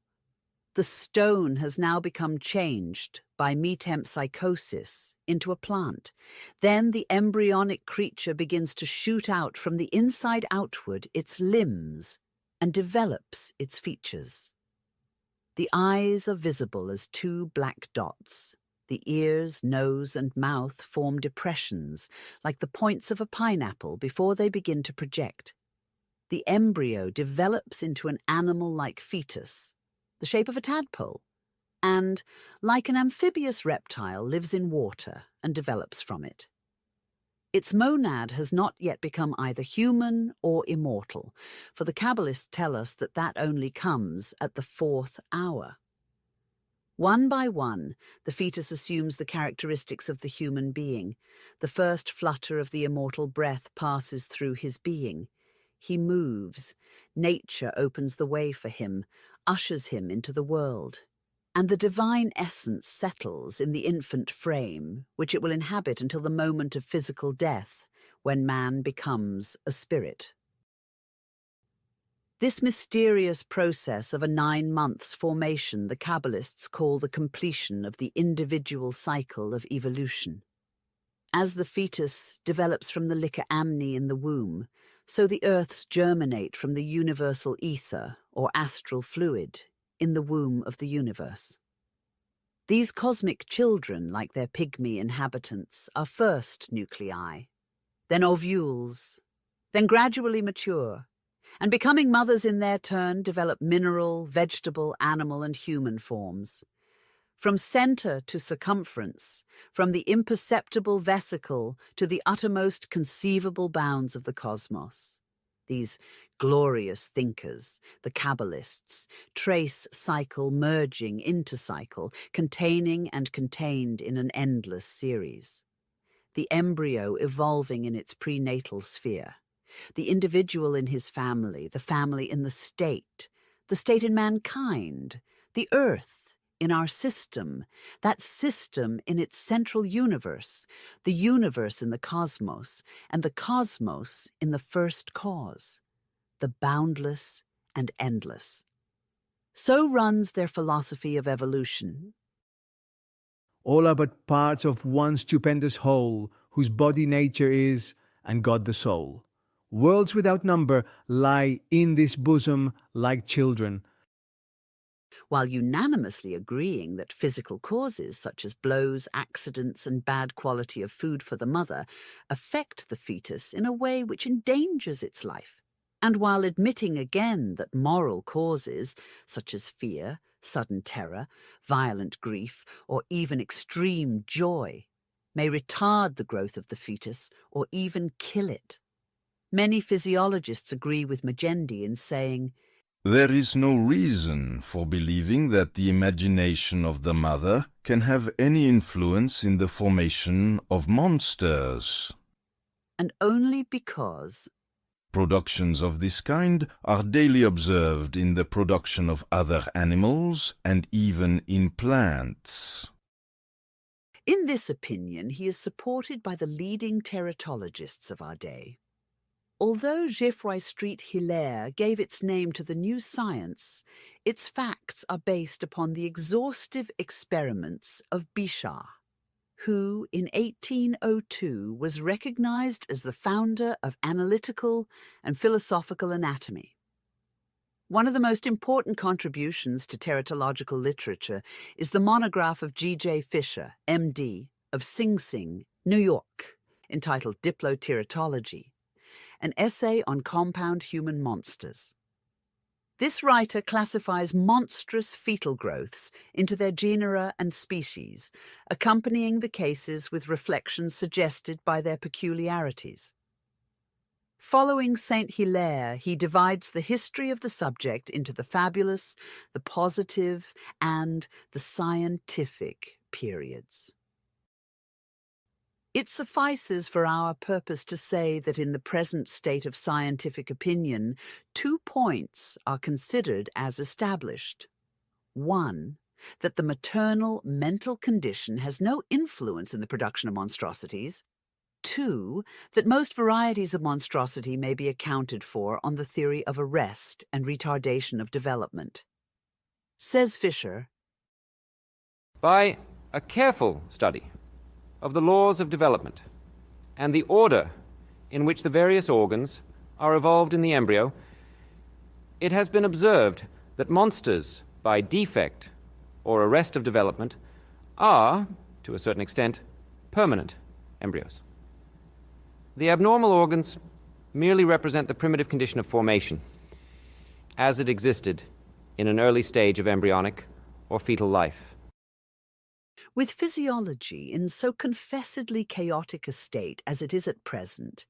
Speaker 1: The stone has now become changed by metempsychosis into a plant. Then the embryonic creature begins to shoot out from the inside outward its limbs and develops its features. The eyes are visible as 2 black dots. The ears, nose, and mouth form depressions like the points of a pineapple before they begin to project. The embryo develops into an animal-like fetus, the shape of a tadpole, and, like an amphibious reptile, lives in water and develops from it. Its monad has not yet become either human or immortal, for the Kabbalists tell us that that only comes at the 4th hour. One by one, the fetus assumes the characteristics of the human being. The first flutter of the immortal breath passes through his being. He moves. Nature opens the way for him, ushers him into the world. And the divine essence settles in the infant frame, which it will inhabit until the moment of physical death, when man becomes a spirit. This mysterious process of a 9 months formation the Kabbalists call the completion of the individual cycle of evolution. As the fetus develops from the liquor amni in the womb, so the earths germinate from the universal ether, or astral fluid, in the womb of the universe. These cosmic children, like their pygmy inhabitants, are first nuclei, then ovules, then gradually mature, and becoming mothers in their turn develop mineral, vegetable, animal, and human forms. From center to circumference, from the imperceptible vesicle to the uttermost conceivable bounds of the cosmos. These glorious thinkers, the Kabbalists, trace cycle merging into cycle, containing and contained in an endless series. The embryo evolving in its prenatal sphere, the individual in his family, the family in the state in mankind, the earth in our system, that system in its central universe, the universe in the cosmos, and the cosmos in the first cause, the boundless and endless. So runs their philosophy of evolution.
Speaker 8: All are but parts of one stupendous whole, whose body nature is, and God the soul. Worlds without number lie in this bosom like children.
Speaker 1: While unanimously agreeing that physical causes such as blows, accidents, and bad quality of food for the mother affect the fetus in a way which endangers its life, and while admitting again that moral causes such as fear, sudden terror, violent grief, or even extreme joy may retard the growth of the fetus or even kill it. Many physiologists agree with Magendie in saying,
Speaker 2: There is no reason for believing that the imagination of the mother can have any influence in the formation of monsters.
Speaker 1: And only because
Speaker 2: Productions of this kind are daily observed in the production of other animals and even in plants.
Speaker 1: In this opinion, he is supported by the leading teratologists of our day. Although Geoffroy Street Hilaire gave its name to the new science, its facts are based upon the exhaustive experiments of Bichat, who in 1802 was recognized as the founder of analytical and philosophical anatomy. One of the most important contributions to teratological literature is the monograph of G.J. Fisher, M.D., of Sing Sing, New York, entitled Diploteratology, an essay on compound human monsters. This writer classifies monstrous fetal growths into their genera and species, accompanying the cases with reflections suggested by their peculiarities. Following Saint Hilaire, he divides the history of the subject into the fabulous, the positive, and the scientific periods. It suffices for our purpose to say that in the present state of scientific opinion, 2 points are considered as established. 1, that the maternal mental condition has no influence in the production of monstrosities. 2, that most varieties of monstrosity may be accounted for on the theory of arrest and retardation of development. Says Fisher,
Speaker 9: by a careful study of the laws of development and the order in which the various organs are evolved in the embryo, it has been observed that monsters by defect or arrest of development are, to a certain extent, permanent embryos. The abnormal organs merely represent the primitive condition of formation as it existed in an early stage of embryonic or fetal life.
Speaker 1: with physiology in so confessedly chaotic a state as it is at present,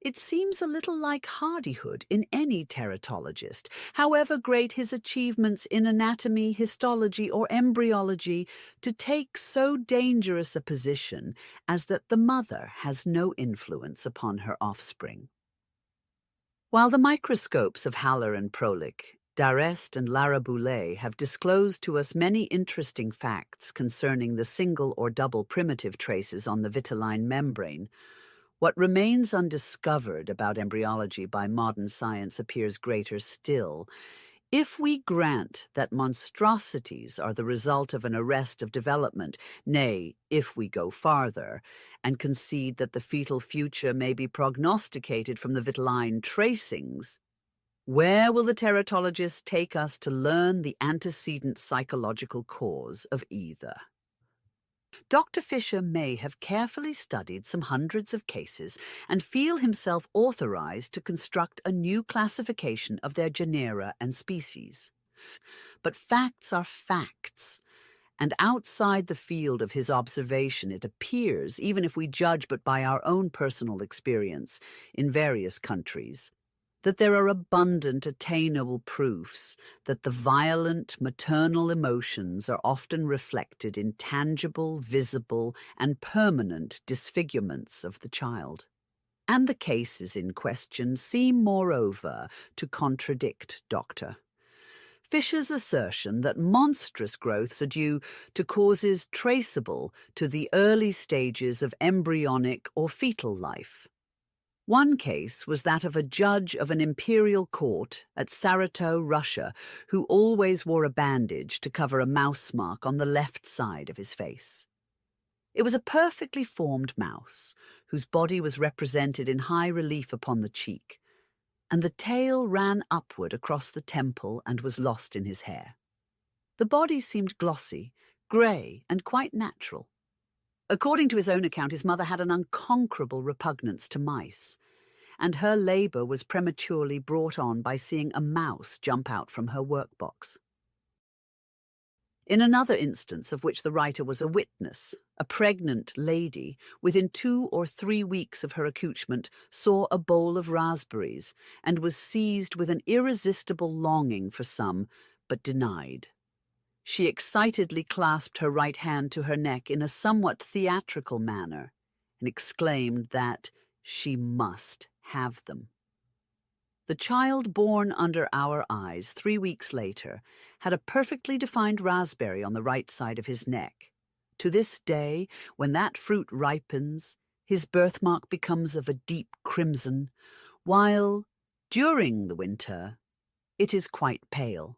Speaker 1: it seems a little like hardihood in any teratologist, however great his achievements in anatomy, histology, or embryology, to take so dangerous a position as that the mother has no influence upon her offspring. While the microscopes of Haller and Prolich, Darest and Laraboulet have disclosed to us many interesting facts concerning the single or double primitive traces on the vitelline membrane, what remains undiscovered about embryology by modern science appears greater still. If we grant that monstrosities are the result of an arrest of development, nay, if we go farther, and concede that the fetal future may be prognosticated from the vitelline tracings, where will the teratologist take us to learn the antecedent psychological cause of either? Dr. Fisher may have carefully studied some hundreds of cases and feel himself authorized to construct a new classification of their genera and species. But facts are facts, and outside the field of his observation it appears, even if we judge but by our own personal experience in various countries, that there are abundant attainable proofs that the violent maternal emotions are often reflected in tangible, visible, and permanent disfigurements of the child. And the cases in question seem, moreover, to contradict Dr. Fisher's assertion that monstrous growths are due to causes traceable to the early stages of embryonic or fetal life. One case was that of a judge of an imperial court at Saratov, Russia, who always wore a bandage to cover a mouse mark on the left side of his face. It was a perfectly formed mouse, whose body was represented in high relief upon the cheek, and the tail ran upward across the temple and was lost in his hair. The body seemed glossy, grey, and quite natural. According to his own account, his mother had an unconquerable repugnance to mice, and her labour was prematurely brought on by seeing a mouse jump out from her workbox. In another instance, of which the writer was a witness, a pregnant lady, within 2 or 3 weeks of her accouchement, saw a bowl of raspberries and was seized with an irresistible longing for some, but denied. She excitedly clasped her right hand to her neck in a somewhat theatrical manner and exclaimed that she must have them. The child born under our eyes 3 weeks later had a perfectly defined raspberry on the right side of his neck, To this day, when that fruit ripens, his birthmark becomes of a deep crimson, while, during the winter, it is quite pale.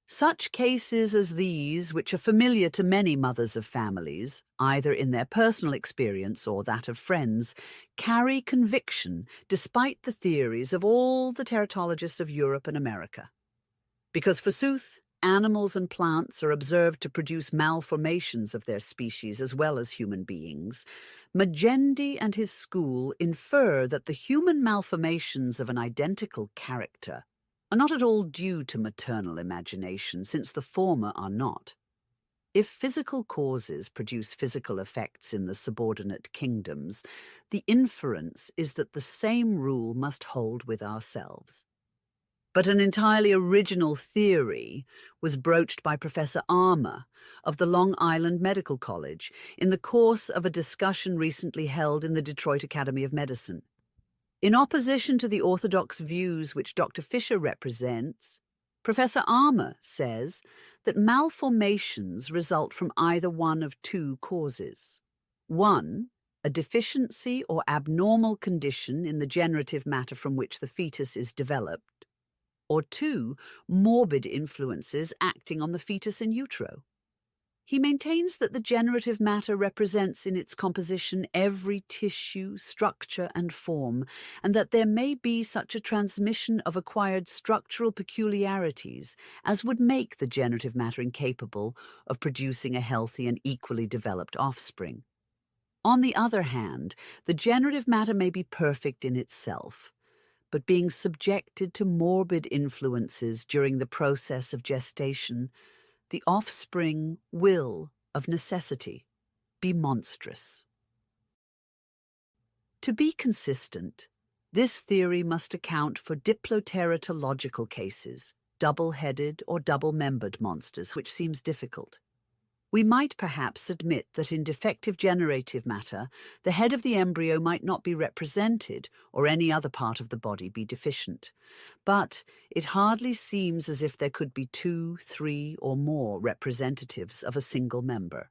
Speaker 1: Such cases as these, which are familiar to many mothers of families, either in their personal experience or that of friends, carry conviction despite the theories of all the teratologists of Europe and America. Because, forsooth, animals and plants are observed to produce malformations of their species as well as human beings, Magendie and his school infer that the human malformations of an identical character are not at all due to maternal imagination, since the former are not. If physical causes produce physical effects in the subordinate kingdoms, the inference is that the same rule must hold with ourselves. But an entirely original theory was broached by Professor Armour of the Long Island Medical College in the course of a discussion recently held in the Detroit Academy of Medicine. In opposition to the orthodox views which Dr. Fisher represents, Professor Armour says that malformations result from either one of two causes. One, a deficiency or abnormal condition in the generative matter from which the fetus is developed, or two, morbid influences acting on the fetus in utero. He maintains that the generative matter represents in its composition every tissue, structure, and form, and that there may be such a transmission of acquired structural peculiarities as would make the generative matter incapable of producing a healthy and equally developed offspring. On the other hand, the generative matter may be perfect in itself, but being subjected to morbid influences during the process of gestation, the offspring will, of necessity, be monstrous. To be consistent, this theory must account for diploteratological cases, double-headed or double-membered monsters, which seems difficult. We might perhaps admit that in defective generative matter, the head of the embryo might not be represented or any other part of the body be deficient. But it hardly seems as if there could be 2, 3, or more representatives of a single member.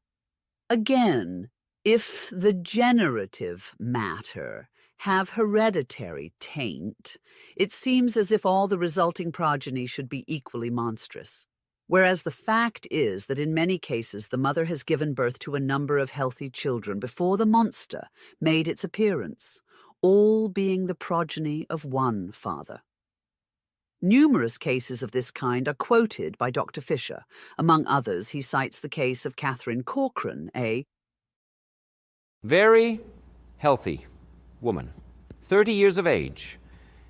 Speaker 1: Again, if the generative matter have hereditary taint, it seems as if all the resulting progeny should be equally monstrous. Whereas the fact is that in many cases the mother has given birth to a number of healthy children before the monster made its appearance, all being the progeny of one father. Numerous cases of this kind are quoted by Dr. Fisher. Among others, he cites the case of Catherine Corcoran, a
Speaker 9: very healthy woman, 30 years of age,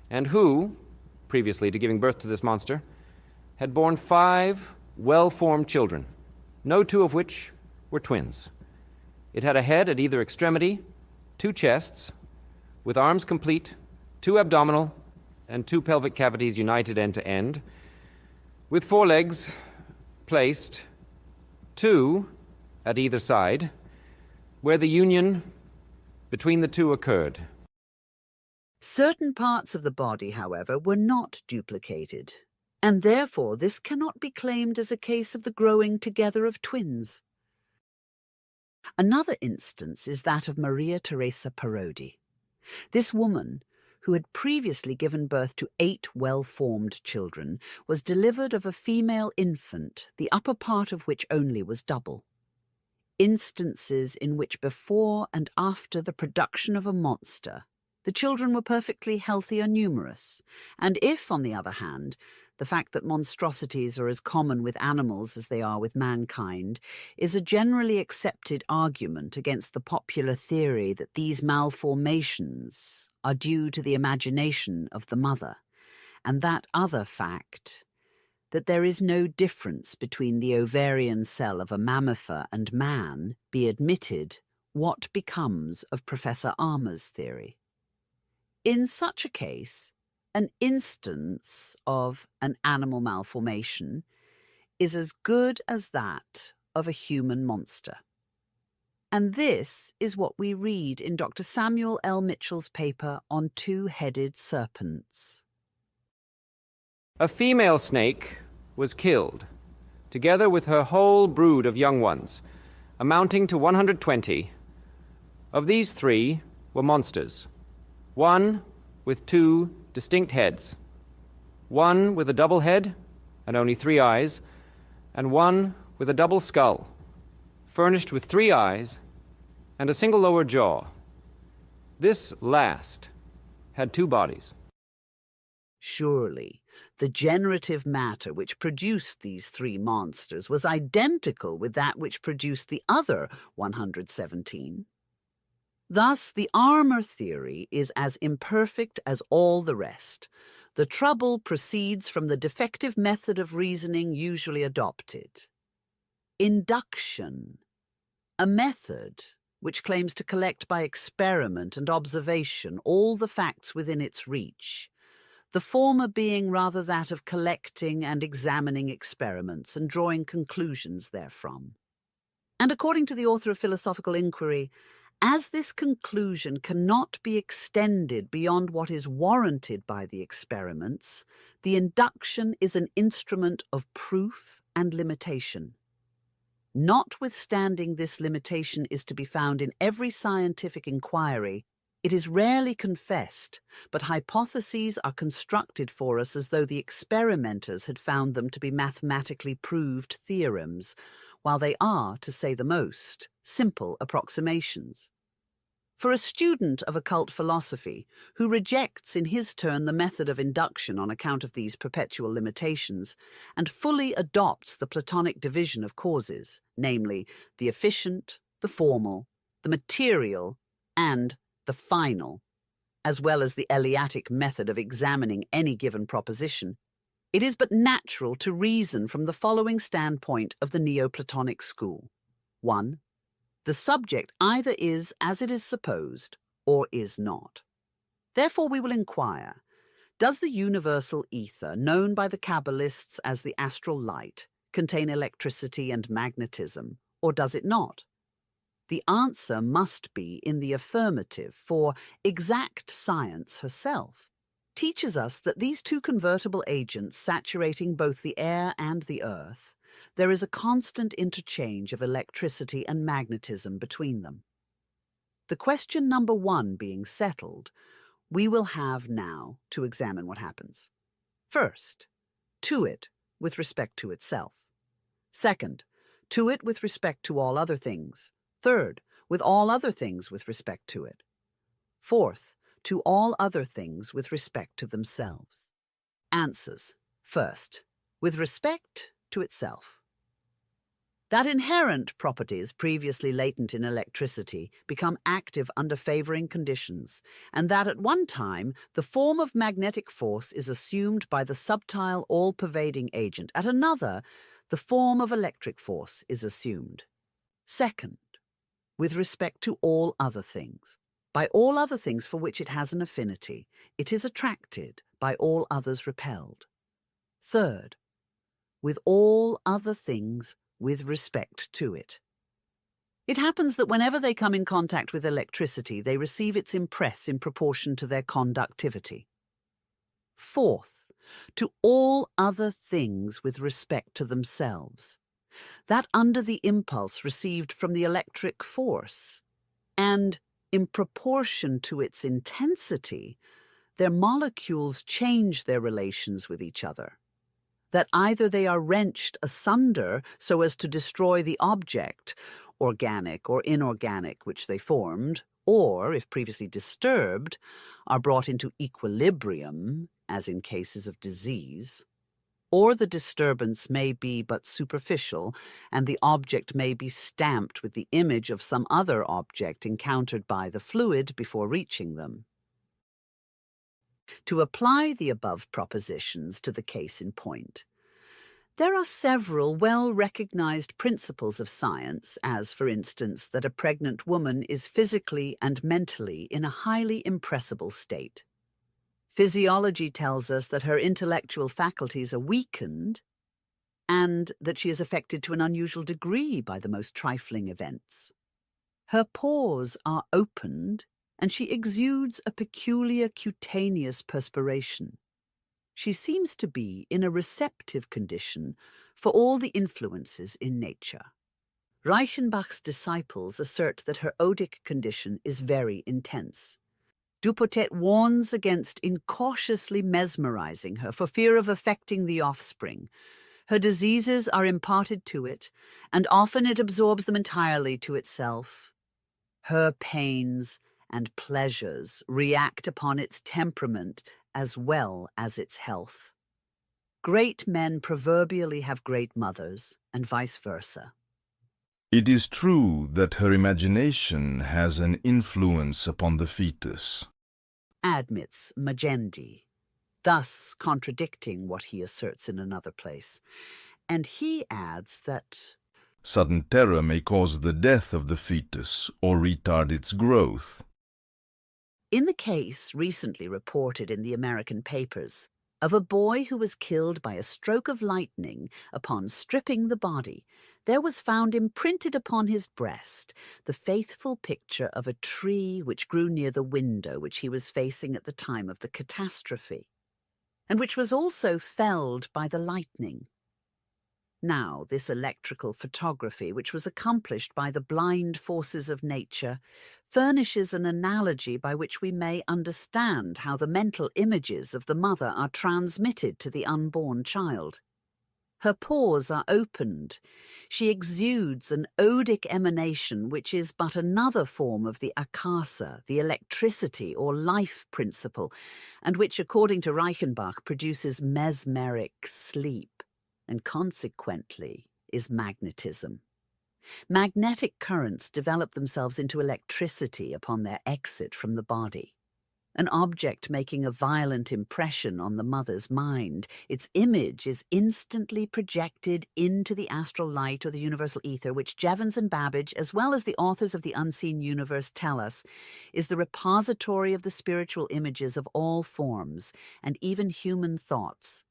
Speaker 9: and who, previously to giving birth to this monster, had borne 5 well-formed children, no 2 of which were twins. It had a head at either extremity, 2 chests, with arms complete, 2 abdominal, and 2 pelvic cavities united end to end, with 4 legs placed, 2 at either side, where the union between the 2 occurred.
Speaker 1: Certain parts of the body, however, were not duplicated, and therefore this cannot be claimed as a case of the growing together of twins. Another instance is that of Maria Teresa Parodi. This woman, who had previously given birth to 8 well-formed children, was delivered of a female infant, the upper part of which only was double. Instances in which before and after the production of a monster, the children were perfectly healthy are numerous, and if, on the other hand, the fact that monstrosities are as common with animals as they are with mankind is a generally accepted argument against the popular theory that these malformations are due to the imagination of the mother, and that other fact, that there is no difference between the ovarian cell of a mammifer and man, be admitted, what becomes of Professor Armour's theory? In such a case, an instance of an animal malformation is as good as that of a human monster. And this is what we read in Dr. Samuel L. Mitchell's paper on 2-headed serpents.
Speaker 9: A female snake was killed, together with her whole brood of young ones, amounting to 120. Of these 3 were monsters, one with 2 distinct heads, one with a double head and only 3 eyes, and one with a double skull, furnished with 3 eyes and a single lower jaw. This last had 2 bodies.
Speaker 1: Surely, the generative matter which produced these 3 monsters was identical with that which produced the other 117. Thus, the armor theory is as imperfect as all the rest. The trouble proceeds from the defective method of reasoning usually adopted. Induction, a method which claims to collect by experiment and observation all the facts within its reach, the former being rather that of collecting and examining experiments and drawing conclusions therefrom. And according to the author of Philosophical Inquiry, as this conclusion cannot be extended beyond what is warranted by the experiments, the induction is an instrument of proof and limitation. Notwithstanding this limitation is to be found in every scientific inquiry, it is rarely confessed, but hypotheses are constructed for us as though the experimenters had found them to be mathematically proved theorems, while they are, to say the most, simple approximations. For a student of occult philosophy, who rejects in his turn the method of induction on account of these perpetual limitations, and fully adopts the Platonic division of causes, namely, the efficient, the formal, the material, and the final, as well as the Eleatic method of examining any given proposition, it is but natural to reason from the following standpoint of the Neoplatonic school. 1. The subject either is as it is supposed or is not. Therefore we will inquire, does the universal ether, known by the Kabbalists as the astral light, contain electricity and magnetism, or does it not? The answer must be in the affirmative, for exact science herself teaches us that these 2 convertible agents saturating both the air and the earth, there is a constant interchange of electricity and magnetism between them. The question number 1 being settled, we will have now to examine what happens. First, to it with respect to itself. Second, to it with respect to all other things. Third, with all other things with respect to it. Fourth, to all other things with respect to themselves. Answers. First, with respect to itself. That inherent properties previously latent in electricity become active under favoring conditions, and that at one time the form of magnetic force is assumed by the subtile all-pervading agent, at another the form of electric force is assumed. Second, with respect to all other things. By all other things for which it has an affinity, it is attracted, by all others repelled. Third, with all other things with respect to it. It happens that whenever they come in contact with electricity, they receive its impress in proportion to their conductivity. Fourth, to all other things with respect to themselves. That under the impulse received from the electric force, and in proportion to its intensity, their molecules change their relations with each other. That either they are wrenched asunder so as to destroy the object, organic or inorganic, which they formed, or, if previously disturbed, are brought into equilibrium, as in cases of disease, or the disturbance may be but superficial, and the object may be stamped with the image of some other object encountered by the fluid before reaching them. To apply the above propositions to the case in point, there are several well-recognized principles of science, as, for instance, that a pregnant woman is physically and mentally in a highly impressible state. Physiology tells us that her intellectual faculties are weakened and that she is affected to an unusual degree by the most trifling events. Her pores are opened and she exudes a peculiar cutaneous perspiration. She seems to be in a receptive condition for all the influences in nature. Reichenbach's disciples assert that her odic condition is very intense. Dupotet warns against incautiously mesmerizing her for fear of affecting the offspring. Her diseases are imparted to it, and often it absorbs them entirely to itself. Her pains and pleasures react upon its temperament as well as its health. Great men proverbially have great mothers, and vice versa.
Speaker 2: It is true that her imagination has an influence upon the fetus,
Speaker 1: Admits Magendie, thus contradicting what he asserts in another place. And he adds that
Speaker 2: sudden terror may cause the death of the fetus or retard its growth.
Speaker 1: in the case recently reported in the American papers of a boy who was killed by a stroke of lightning upon stripping the body, there was found imprinted upon his breast the faithful picture of a tree which grew near the window which he was facing at the time of the catastrophe, and which was also felled by the lightning. Now, this electrical photography, which was accomplished by the blind forces of nature, furnishes an analogy by which we may understand how the mental images of the mother are transmitted to the unborn child. Her pores are opened. She exudes an odic emanation which is but another form of the akasa, the electricity or life principle, and which, according to Reichenbach, produces mesmeric sleep, and consequently is magnetism. Magnetic currents develop themselves into electricity upon their exit from the body. An object making a violent impression on the mother's mind, its image is instantly projected into the astral light or the universal ether, which Jevons and Babbage, as well as the authors of The Unseen Universe, tell us is the repository of the spiritual images of all forms and even human thoughts.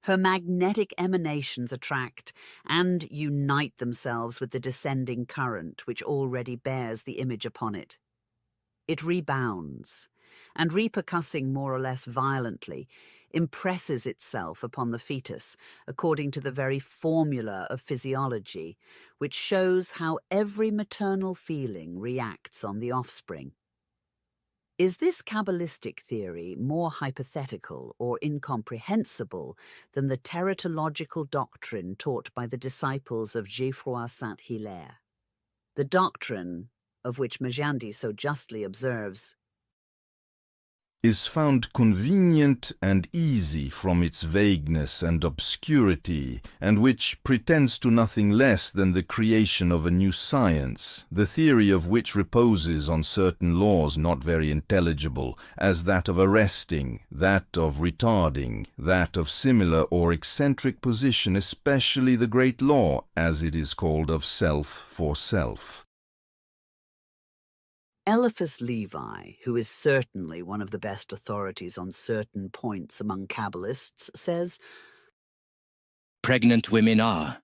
Speaker 1: Her magnetic emanations attract and unite themselves with the descending current, which already bears the image upon it. It rebounds, and repercussing more or less violently, impresses itself upon the fetus, according to the very formula of physiology, which shows how every maternal feeling reacts on the offspring. Is this Kabbalistic theory more hypothetical or incomprehensible than the teratological doctrine taught by the disciples of Geoffroy Saint-Hilaire? The doctrine, of which Magendie so justly observes,
Speaker 2: is found convenient and easy from its vagueness and obscurity, and which pretends to nothing less than the creation of a new science, the theory of which reposes on certain laws not very intelligible, as that of arresting, that of retarding, that of similar or eccentric position, especially the great law, as it is called, of self for self.
Speaker 1: Eliphas Levi, who is certainly one of the best authorities on certain points among Kabbalists, says,
Speaker 10: Pregnant women are,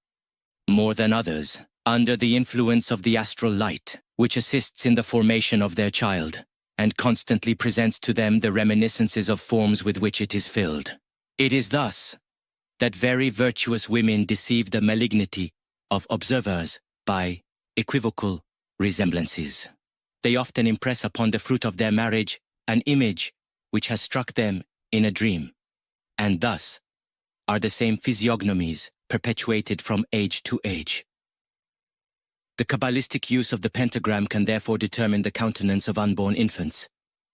Speaker 10: more than others, under the influence of the astral light, which assists in the formation of their child, and constantly presents to them the reminiscences of forms with which it is filled. It is thus that very virtuous women deceive the malignity of observers by equivocal resemblances. They often impress upon the fruit of their marriage an image which has struck them in a dream, and thus are the same physiognomies perpetuated from age to age. The Kabbalistic use of the pentagram can therefore determine the countenance of unborn infants,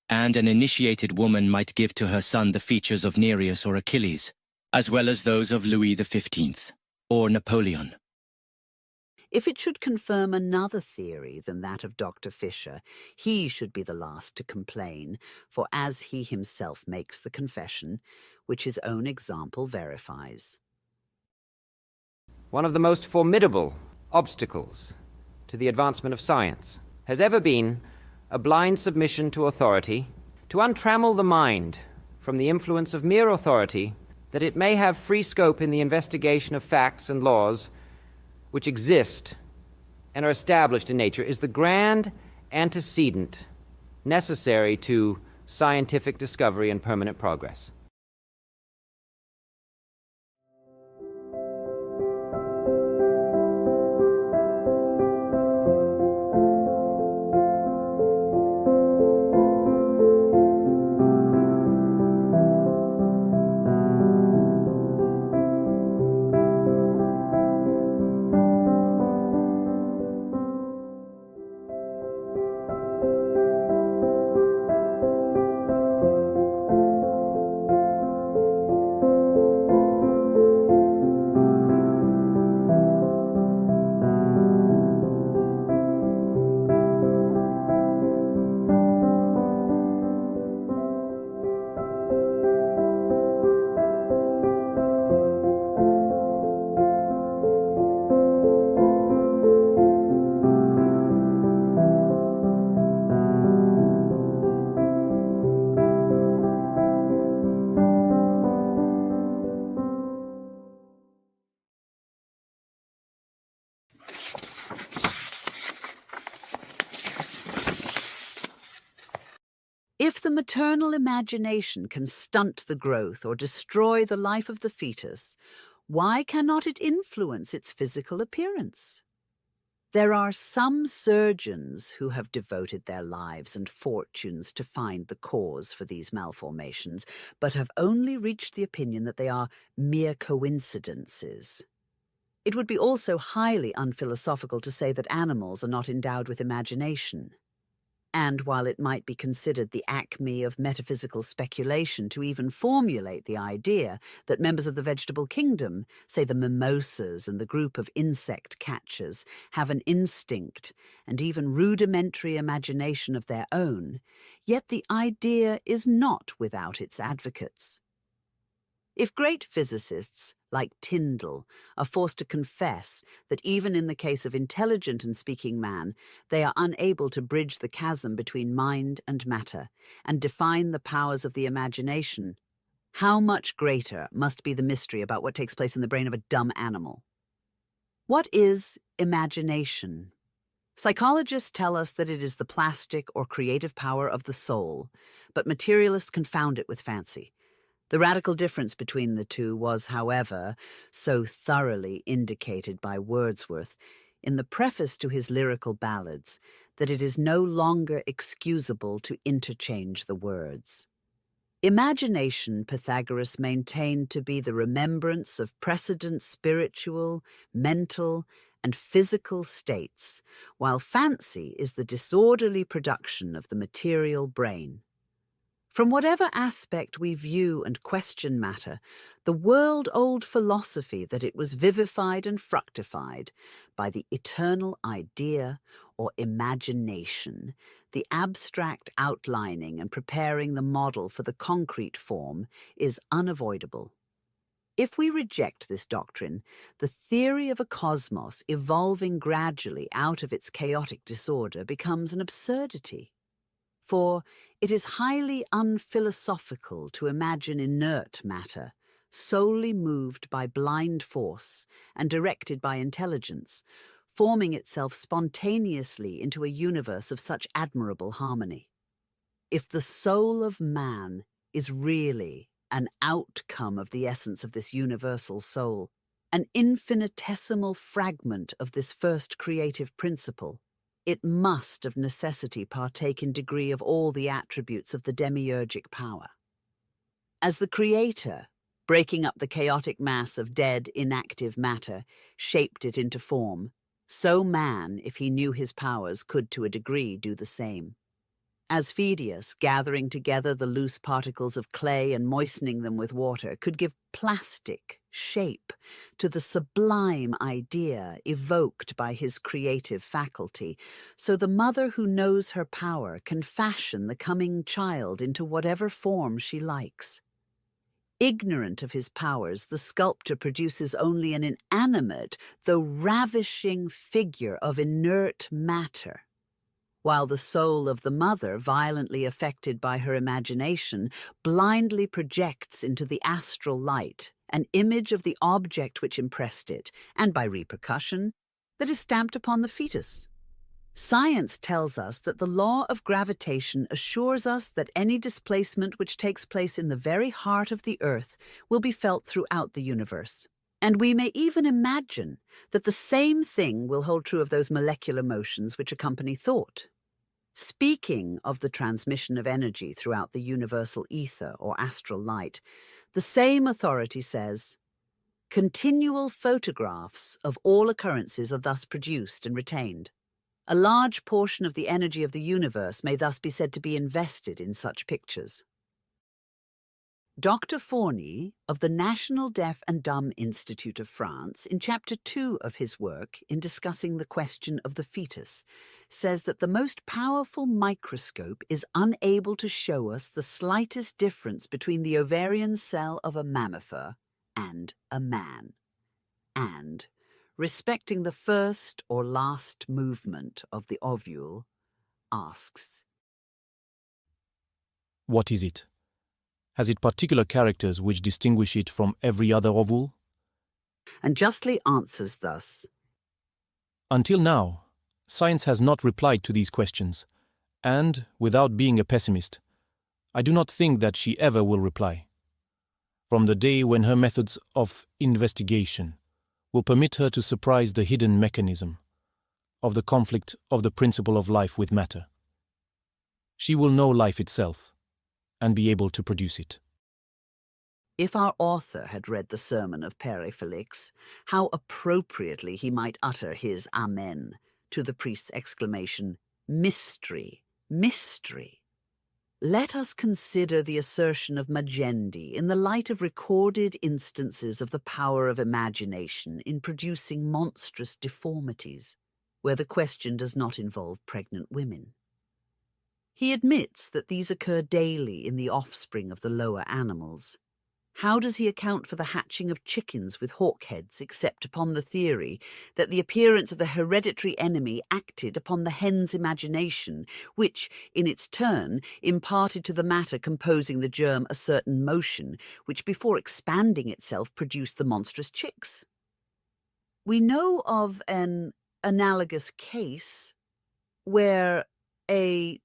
Speaker 10: and an initiated woman might give to her son the features of Nereus or Achilles, as well as those of Louis XV or Napoleon.
Speaker 1: if it should confirm another theory than that of Dr. Fisher, he should be the last to complain, for as he himself makes the confession, which his own example verifies.
Speaker 9: One of the most formidable obstacles to the advancement of science has ever been a blind submission to authority, to untrammel the mind from the influence of mere authority, that it may have free scope in the investigation of facts and laws which exist and are established in nature, is the grand antecedent necessary to scientific discovery and permanent progress.
Speaker 1: the maternal imagination can stunt the growth or destroy the life of the fetus, why cannot it influence its physical appearance? There are some surgeons who have devoted their lives and fortunes to find the cause for these malformations, but have only reached the opinion that they are mere coincidences. It would be also highly unphilosophical to say that animals are not endowed with imagination. And while it might be considered the acme of metaphysical speculation to even formulate the idea that members of the vegetable kingdom, say the mimosas and the group of insect catchers, have an instinct and even rudimentary imagination of their own, yet the idea is not without its advocates. If great physicists, like Tyndall, are forced to confess that even in the case of intelligent and speaking man, they are unable to bridge the chasm between mind and matter, and define the powers of the imagination, how much greater must be the mystery about what takes place in the brain of a dumb animal? What is imagination? Psychologists tell us that it is the plastic or creative power of the soul, but materialists confound it with fancy. The radical difference between the two was, however, so thoroughly indicated by Wordsworth in the preface to his lyrical ballads that it is no longer excusable to interchange the words. Imagination, Pythagoras maintained to be the remembrance of precedent spiritual, mental, and physical states, while fancy is the disorderly production of the material brain. From whatever aspect we view and question matter, the world-old philosophy that it was vivified and fructified by the eternal idea or imagination, the abstract outlining and preparing the model for the concrete form, is unavoidable. If we reject this doctrine, the theory of a cosmos evolving gradually out of its chaotic disorder becomes an absurdity. For it is highly unphilosophical to imagine inert matter, solely moved by blind force and directed by intelligence, forming itself spontaneously into a universe of such admirable harmony. If the soul of man is really an outcome of the essence of this universal soul, an infinitesimal fragment of this first creative principle, it must of necessity partake in degree of all the attributes of the demiurgic power. As the Creator, breaking up the chaotic mass of dead, inactive matter, shaped it into form, so man, if he knew his powers, could to a degree do the same. As Phidias, gathering together the loose particles of clay and moistening them with water, could give plastic shape to the sublime idea evoked by his creative faculty, so the mother who knows her power can fashion the coming child into whatever form she likes. Ignorant of his powers, the sculptor produces only an inanimate, though ravishing figure of inert matter, while the soul of the mother, violently affected by her imagination, blindly projects into the astral light an image of the object which impressed it, and by repercussion, that is stamped upon the fetus. Science tells us that the law of gravitation assures us that any displacement which takes place in the very heart of the earth will be felt throughout the universe. And we may even imagine that the same thing will hold true of those molecular motions which accompany thought. Speaking of the transmission of energy throughout the universal ether or astral light, the same authority says, "Continual photographs of all occurrences are thus produced and retained. A large portion of the energy of the universe may thus be said to be invested in such pictures." Dr. Forney of the National Deaf and Dumb Institute of France, in Chapter 2 of his work, in discussing the question of the fetus, says that the most powerful microscope is unable to show us the slightest difference between the ovarian cell of a mammifer and a man. And, respecting the first or last movement of the ovule, asks,
Speaker 3: What is it? Has it particular characters which distinguish it from every other ovule?
Speaker 1: And justly answers thus,
Speaker 3: Until now, science has not replied to these questions, and, without being a pessimist, I do not think that she ever will reply. From the day when her methods of investigation will permit her to surprise the hidden mechanism of the conflict of the principle of life with matter, she will know life itself and be able to produce it.
Speaker 1: If our author had read the sermon of Père Félix, how appropriately he might utter his Amen to the priest's exclamation, "Mystery, mystery." Let us consider the assertion of Magendie in the light of recorded instances of the power of imagination in producing monstrous deformities, where the question does not involve pregnant women. He admits that these occur daily in the offspring of the lower animals. How does he account for the hatching of chickens with hawk heads, except upon the theory that the appearance of the hereditary enemy acted upon the hen's imagination, which, in its turn, imparted to the matter composing the germ a certain motion, which before expanding itself produced the monstrous chicks? We know of an analogous case where a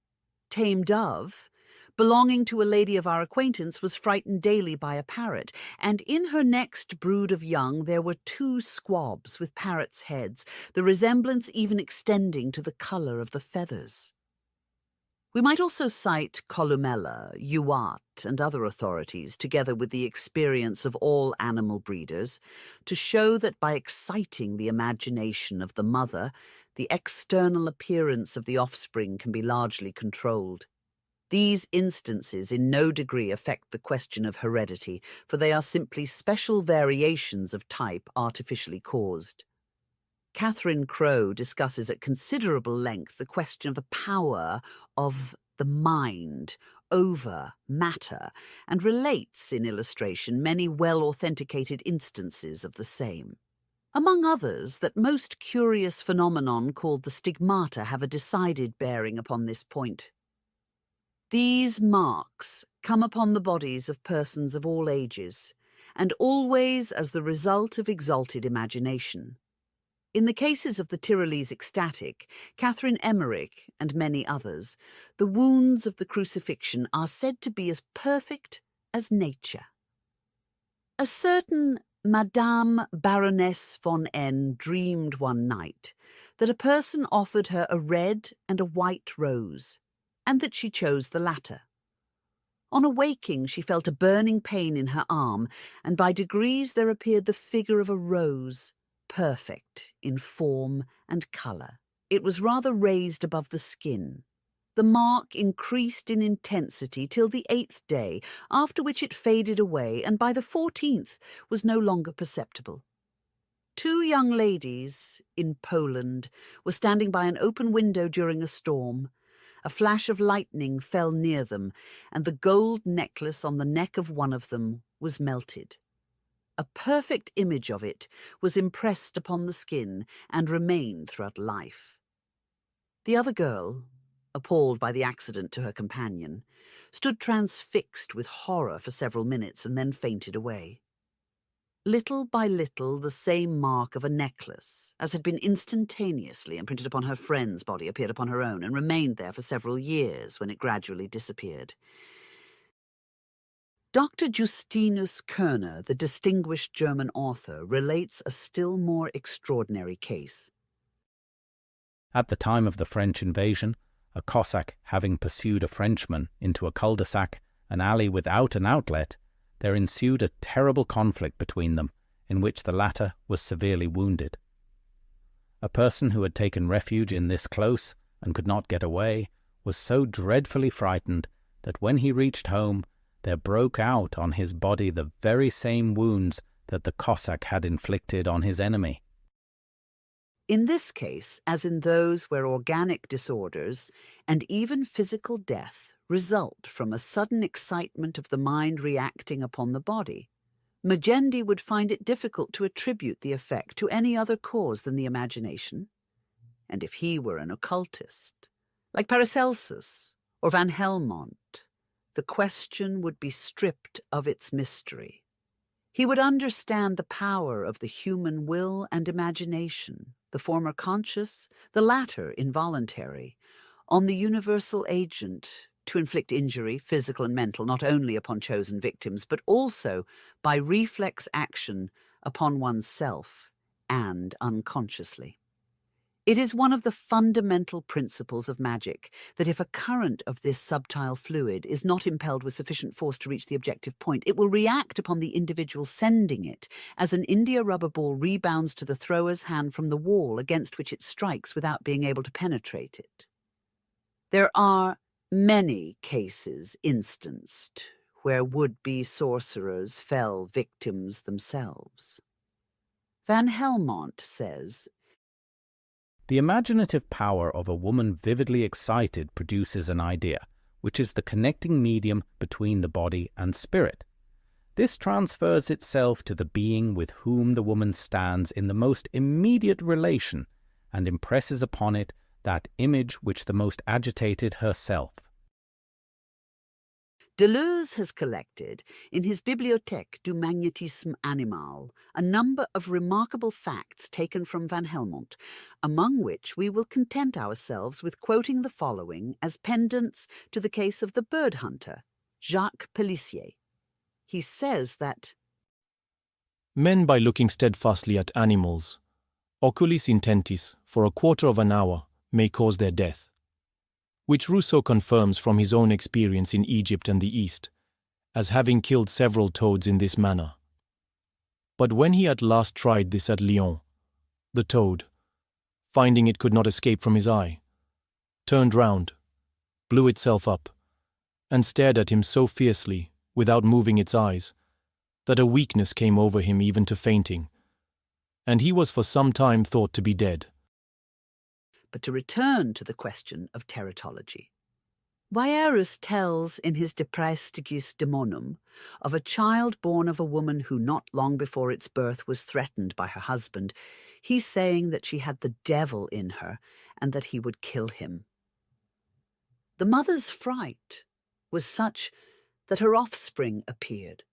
Speaker 1: tame dove belonging to a lady of our acquaintance was frightened daily by a parrot, and in her next brood of young there were 2 squabs with parrots' heads, the resemblance even extending to the colour of the feathers. We might also cite Columella, Youatt, and other authorities, together with the experience of all animal breeders, to show that by exciting the imagination of the mother, the external appearance of the offspring can be largely controlled. These instances in no degree affect the question of heredity, for they are simply special variations of type artificially caused. Catherine Crowe discusses at considerable length the question of the power of the mind over matter, and relates in illustration many well-authenticated instances of the same. Among others, that most curious phenomenon called the stigmata have a decided bearing upon this point. These marks come upon the bodies of persons of all ages, and always as the result of exalted imagination. In the cases of the Tyrolese ecstatic, Catherine Emmerich, and many others, the wounds of the crucifixion are said to be as perfect as nature. A certain Madame Baroness von N. dreamed one night that a person offered her a red and a white rose, and that she chose the latter. On awaking, she felt a burning pain in her arm, and by degrees there appeared the figure of a rose, perfect in form and colour. It was rather raised above the skin. The mark increased in intensity till the 8th day, after which it faded away, and by the 14th was no longer perceptible. 2 young ladies in Poland were standing by an open window during a storm. A flash of lightning fell near them, and the gold necklace on the neck of one of them was melted. A perfect image of it was impressed upon the skin and remained throughout life. The other girl, appalled by the accident to her companion, stood transfixed with horror for several minutes and then fainted away. Little by little, the same mark of a necklace, as had been instantaneously imprinted upon her friend's body, appeared upon her own, and remained there for several years, when it gradually disappeared. Dr. Justinus Kerner, the distinguished German author, relates a still more extraordinary case.
Speaker 4: At the time of the French invasion, a Cossack having pursued a Frenchman into a cul-de-sac, an alley without an outlet, there ensued a terrible conflict between them, in which the latter was severely wounded. A person who had taken refuge in this close and could not get away was so dreadfully frightened that when he reached home there broke out on his body the very same wounds that the Cossack had inflicted on his enemy.
Speaker 1: In this case, as in those where organic disorders and even physical death result from a sudden excitement of the mind reacting upon the body, Magendie would find it difficult to attribute the effect to any other cause than the imagination. And if he were an occultist, like Paracelsus or Van Helmont, the question would be stripped of its mystery. He would understand the power of the human will and imagination, the former conscious, the latter involuntary, on the universal agent to inflict injury, physical and mental, not only upon chosen victims, but also by reflex action upon oneself and unconsciously. It is one of the fundamental principles of magic that if a current of this subtile fluid is not impelled with sufficient force to reach the objective point, it will react upon the individual sending it, as an India rubber ball rebounds to the thrower's hand from the wall against which it strikes without being able to penetrate it. There are many cases instanced where would-be sorcerers fell victims themselves. Van Helmont says,
Speaker 4: "The imaginative power of a woman vividly excited produces an idea, which is the connecting medium between the body and spirit. This transfers itself to the being with whom the woman stands in the most immediate relation, and impresses upon it that image which the most agitated herself."
Speaker 1: Deleuze has collected, in his Bibliothèque du magnétisme animal, a number of remarkable facts taken from Van Helmont, among which we will content ourselves with quoting the following as pendants to the case of the bird hunter, Jacques Pellissier. He says that
Speaker 3: Men, by looking steadfastly at animals, oculis intentis, for a quarter of an hour, may cause their death, which Rousseau confirms from his own experience in Egypt and the East, as having killed several toads in this manner. But when he at last tried this at Lyons, the toad, finding it could not escape from his eye, turned round, blew itself up, and stared at him so fiercely, without moving its eyes, that a weakness came over him even to fainting, and he was for some time thought to be dead.
Speaker 1: But to return to the question of teratology. Wierus tells in his De Praestigiis Daemonum of a child born of a woman who not long before its birth was threatened by her husband, he saying that she had the devil in her and that he would kill him. The mother's fright was such that her offspring appeared.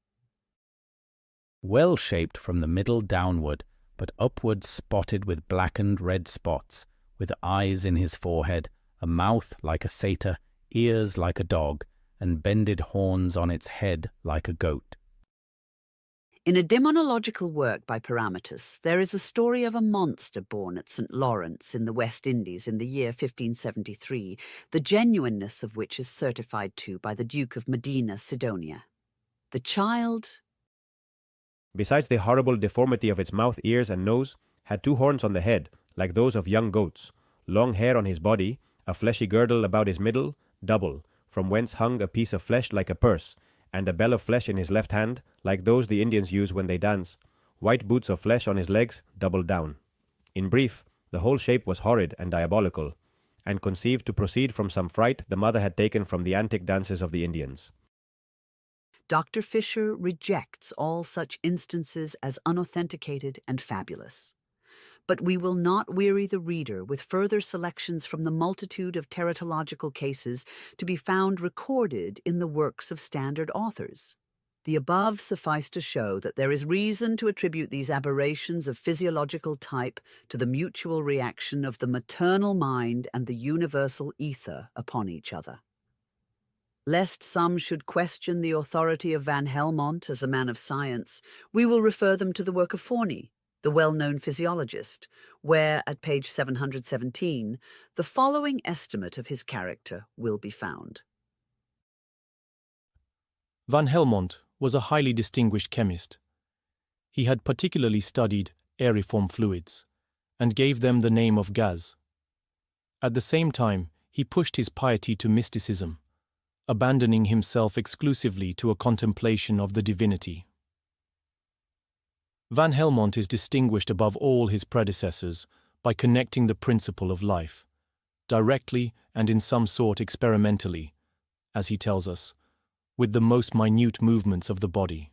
Speaker 4: Well-shaped from the middle downward, but upward spotted with blackened red spots, with eyes in his forehead, a mouth like a satyr, ears like a dog, and bended horns on its head like a goat.
Speaker 1: In a demonological work by Parametus, there is a story of a monster born at St. Lawrence in the West Indies in the year 1573, the genuineness of which is certified to by the Duke of Medina Sidonia. The child,
Speaker 11: besides the horrible deformity of its mouth, ears, and nose, had 2 horns on the head, like those of young goats, long hair on his body, a fleshy girdle about his middle, double, from whence hung a piece of flesh like a purse, and a bell of flesh in his left hand, like those the Indians use when they dance, white boots of flesh on his legs, doubled down. In brief, the whole shape was horrid and diabolical, and conceived to proceed from some fright the mother had taken from the antic dances of the Indians.
Speaker 1: Dr. Fisher rejects all such instances as unauthenticated and fabulous. But we will not weary the reader with further selections from the multitude of teratological cases to be found recorded in the works of standard authors. The above suffice to show that there is reason to attribute these aberrations of physiological type to the mutual reaction of the maternal mind and the universal ether upon each other. Lest some should question the authority of Van Helmont as a man of science, we will refer them to the work of Forney, the well-known physiologist, where, at page 717, the following estimate of his character will be found.
Speaker 3: Van Helmont was a highly distinguished chemist. He had particularly studied aeriform fluids, and gave them the name of gas. At the same time, he pushed his piety to mysticism, abandoning himself exclusively to a contemplation of the divinity. Van Helmont is distinguished above all his predecessors by connecting the principle of life, directly and in some sort experimentally, as he tells us, with the most minute movements of the body.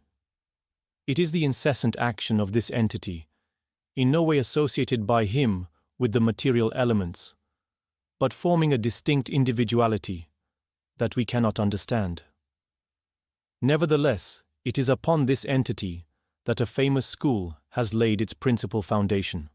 Speaker 3: It is the incessant action of this entity, in no way associated by him with the material elements, but forming a distinct individuality, that we cannot understand. Nevertheless, it is upon this entity that a famous school has laid its principal foundation.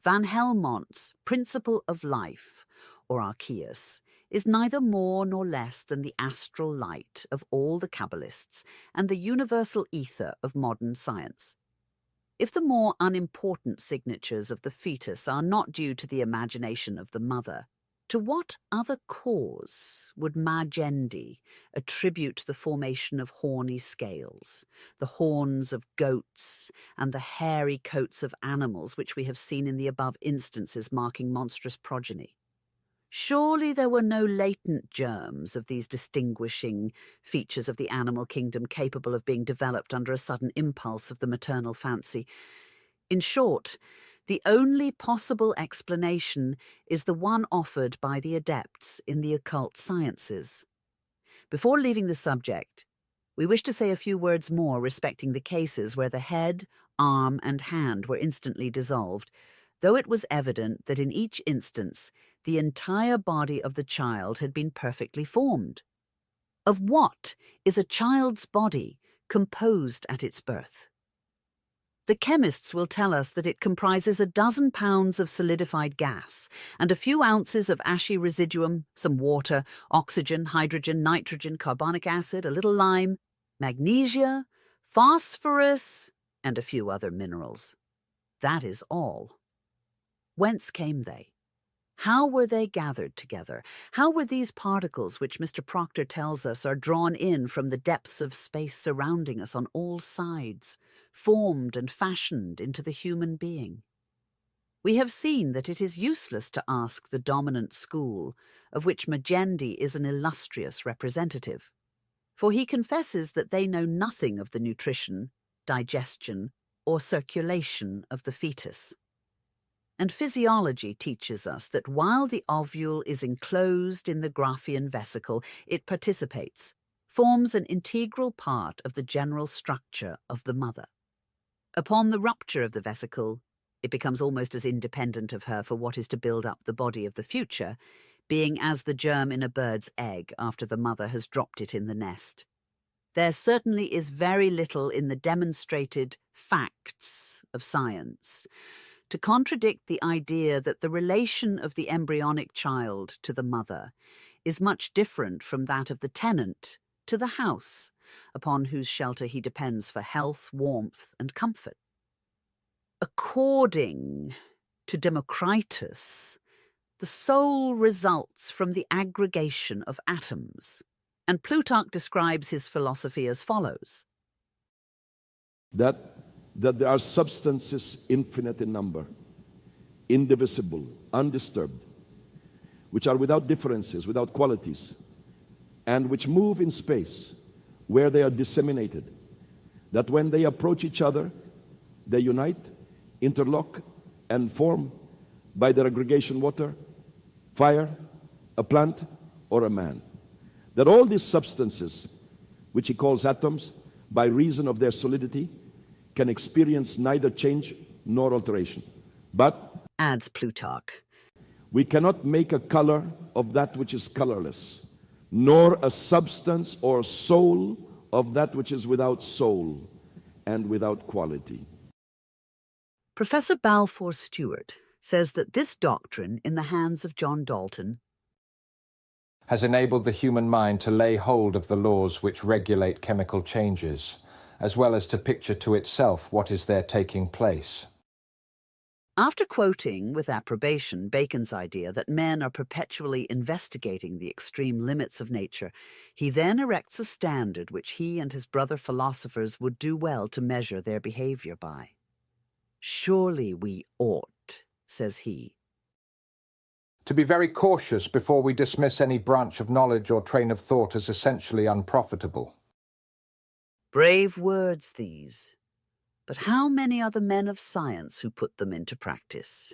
Speaker 1: Van Helmont's Principle of Life, or Archeus, is neither more nor less than the astral light of all the Kabbalists and the universal ether of modern science. If the more unimportant signatures of the fetus are not due to the imagination of the mother, to what other cause would Majendi attribute the formation of horny scales, the horns of goats, and the hairy coats of animals which we have seen in the above instances marking monstrous progeny? Surely there were no latent germs of these distinguishing features of the animal kingdom capable of being developed under a sudden impulse of the maternal fancy. In short, the only possible explanation is the one offered by the adepts in the occult sciences. Before leaving the subject, we wish to say a few words more respecting the cases where the head, arm, and hand were instantly dissolved, though it was evident that in each instance the entire body of the child had been perfectly formed. Of what is a child's body composed at its birth? The chemists will tell us that it comprises 12 pounds of solidified gas and a few ounces of ashy residuum, some water, oxygen, hydrogen, nitrogen, carbonic acid, a little lime, magnesia, phosphorus, and a few other minerals. That is all. Whence came they? How were they gathered together? How were these particles, which Mr. Proctor tells us are drawn in from the depths of space surrounding us on all sides, formed and fashioned into the human being? We have seen that it is useless to ask the dominant school, of which Majendi is an illustrious representative, for he confesses that they know nothing of the nutrition, digestion, or circulation of the fetus. And physiology teaches us that while the ovule is enclosed in the Graafian vesicle, it participates, forms an integral part of the general structure of the mother. Upon the rupture of the vesicle, it becomes almost as independent of her for what is to build up the body of the future, being as the germ in a bird's egg after the mother has dropped it in the nest. There certainly is very little in the demonstrated facts of science to contradict the idea that the relation of the embryonic child to the mother is much different from that of the tenant to the house, upon whose shelter he depends for health, warmth, and comfort. According to Democritus, the soul results from the aggregation of atoms, and Plutarch describes his philosophy as follows.
Speaker 12: That there are substances infinite in number, indivisible, undisturbed, which are without differences, without qualities, and which move in space where they are disseminated, that when they approach each other, they unite, interlock, and form by their aggregation water, fire, a plant, or a man. That all these substances, which he calls atoms, by reason of their solidity, can experience neither change nor alteration. But,
Speaker 1: adds Plutarch,
Speaker 12: we cannot make a color of that which is colorless, nor a substance or soul of that which is without soul and without quality.
Speaker 1: Professor Balfour Stewart says that this doctrine, in the hands of John Dalton,
Speaker 5: has enabled the human mind to lay hold of the laws which regulate chemical changes, as well as to picture to itself what is there taking place.
Speaker 1: After quoting with approbation Bacon's idea that men are perpetually investigating the extreme limits of nature, he then erects a standard which he and his brother philosophers would do well to measure their behavior by. Surely we ought, says he,
Speaker 5: to be very cautious before we dismiss any branch of knowledge or train of thought as essentially unprofitable.
Speaker 1: Brave words these, but how many are the men of science who put them into practice?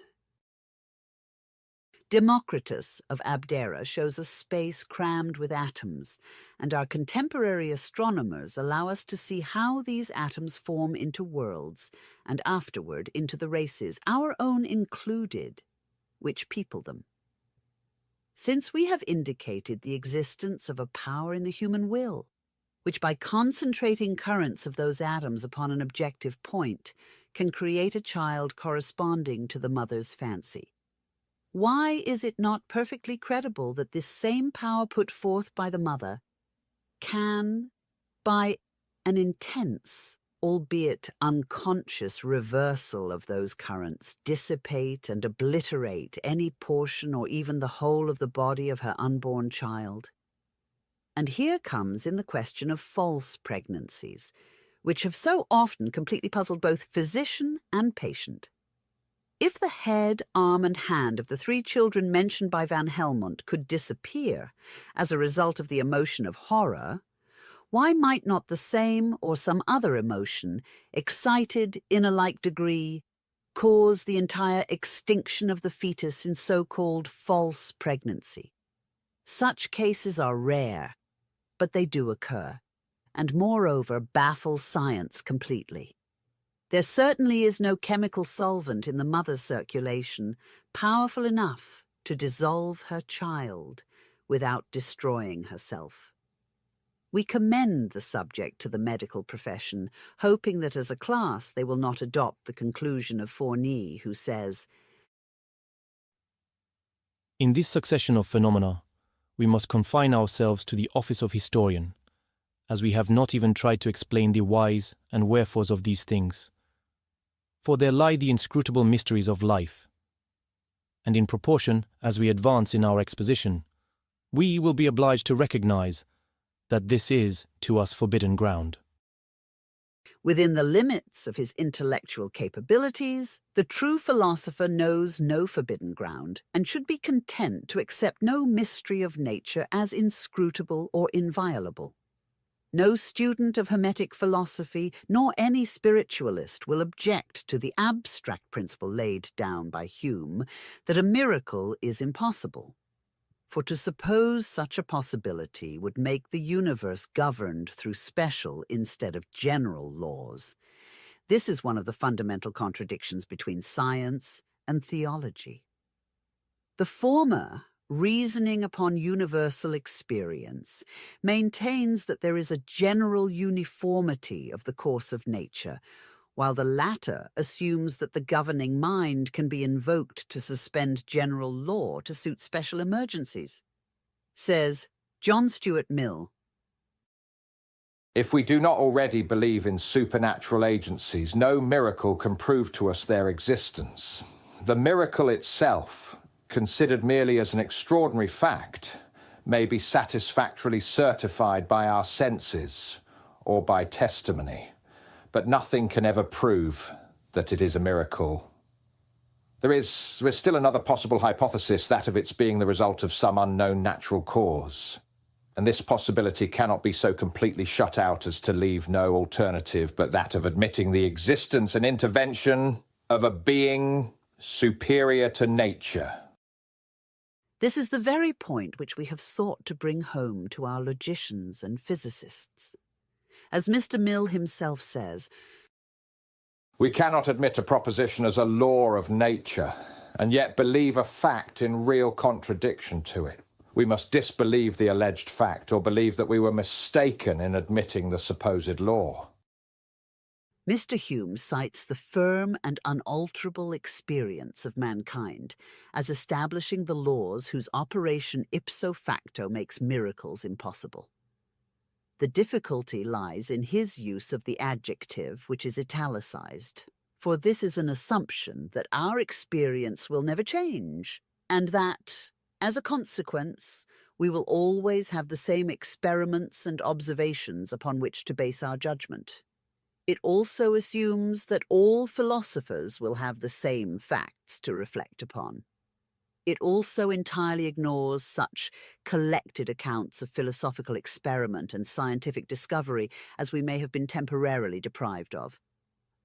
Speaker 1: Democritus of Abdera shows a space crammed with atoms, and our contemporary astronomers allow us to see how these atoms form into worlds, and afterward into the races, our own included, which people them. Since we have indicated the existence of a power in the human will, which by concentrating currents of those atoms upon an objective point can create a child corresponding to the mother's fancy, why is it not perfectly credible that this same power put forth by the mother can, by an intense, albeit unconscious reversal of those currents, dissipate and obliterate any portion or even the whole of the body of her unborn child? And here comes in the question of false pregnancies, which have so often completely puzzled both physician and patient. If the head, arm, and hand of the 3 children mentioned by Van Helmont could disappear as a result of the emotion of horror, why might not the same or some other emotion, excited in a like degree, cause the entire extinction of the fetus in so-called false pregnancy? Such cases are rare, but they do occur, and moreover baffle science completely. There certainly is no chemical solvent in the mother's circulation powerful enough to dissolve her child without destroying herself. We commend the subject to the medical profession, hoping that as a class they will not adopt the conclusion of Fournier, who says,
Speaker 3: In this succession of phenomena, we must confine ourselves to the office of historian, as we have not even tried to explain the whys and wherefores of these things. For there lie the inscrutable mysteries of life, and in proportion as we advance in our exposition, we will be obliged to recognize that this is to us forbidden ground.
Speaker 1: Within the limits of his intellectual capabilities, the true philosopher knows no forbidden ground and should be content to accept no mystery of nature as inscrutable or inviolable. No student of Hermetic philosophy, nor any spiritualist, will object to the abstract principle laid down by Hume that a miracle is impossible. For to suppose such a possibility would make the universe governed through special instead of general laws. This is one of the fundamental contradictions between science and theology. The former, reasoning upon universal experience, maintains that there is a general uniformity of the course of nature, while the latter assumes that the governing mind can be invoked to suspend general law to suit special emergencies. Says John Stuart Mill,
Speaker 5: If we do not already believe in supernatural agencies, no miracle can prove to us their existence. The miracle itself, considered merely as an extraordinary fact, may be satisfactorily certified by our senses or by testimony, but nothing can ever prove that it is a miracle. There is still another possible hypothesis, that of its being the result of some unknown natural cause. And this possibility cannot be so completely shut out as to leave no alternative but that of admitting the existence and intervention of a being superior to nature.
Speaker 1: this is the very point which we have sought to bring home to our logicians and physicists. As Mr. Mill himself says,
Speaker 5: We cannot admit a proposition as a law of nature, and yet believe a fact in real contradiction to it. We must disbelieve the alleged fact, or believe that we were mistaken in admitting the supposed law.
Speaker 1: Mr. Hume cites the firm and unalterable experience of mankind as establishing the laws whose operation ipso facto makes miracles impossible. The difficulty lies in his use of the adjective, which is italicized, for this is an assumption that our experience will never change, and that, as a consequence, we will always have the same experiments and observations upon which to base our judgment. It also assumes that all philosophers will have the same facts to reflect upon. It also entirely ignores such collected accounts of philosophical experiment and scientific discovery as we may have been temporarily deprived of.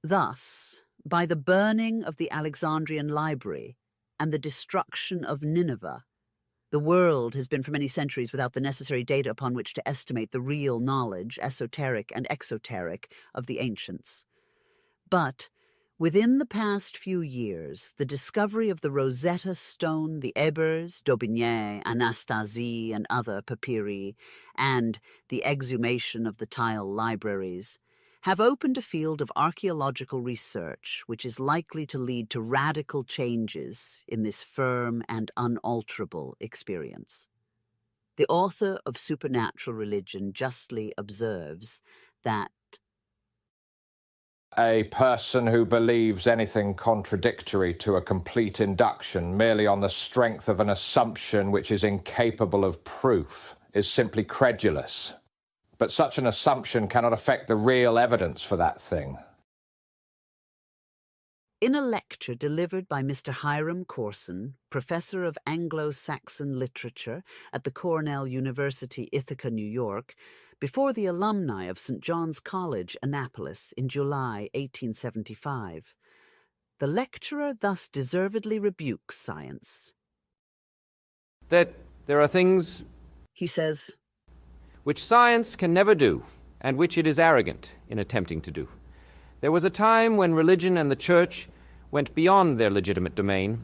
Speaker 1: Thus, by the burning of the Alexandrian library and the destruction of Nineveh, the world has been for many centuries without the necessary data upon which to estimate the real knowledge, esoteric and exoteric, of the ancients. But within the past few years, the discovery of the Rosetta Stone, the Ebers, Daubigny, Anastasie, and other papyri, and the exhumation of the tile libraries, have opened a field of archaeological research which is likely to lead to radical changes in this firm and unalterable experience. The author of Supernatural Religion justly observes that
Speaker 5: a person who believes anything contradictory to a complete induction merely on the strength of an assumption which is incapable of proof is simply credulous. But such an assumption cannot affect the real evidence for that thing.
Speaker 1: in a lecture delivered by Mr. Hiram Corson, professor of Anglo-Saxon literature at the Cornell University, Ithaca, New York, before the alumni of St. John's College, Annapolis, in July 1875. The lecturer thus deservedly rebukes science.
Speaker 9: That there are things,
Speaker 1: he says,
Speaker 9: which science can never do, and which it is arrogant in attempting to do. There was a time when religion and the church went beyond their legitimate domain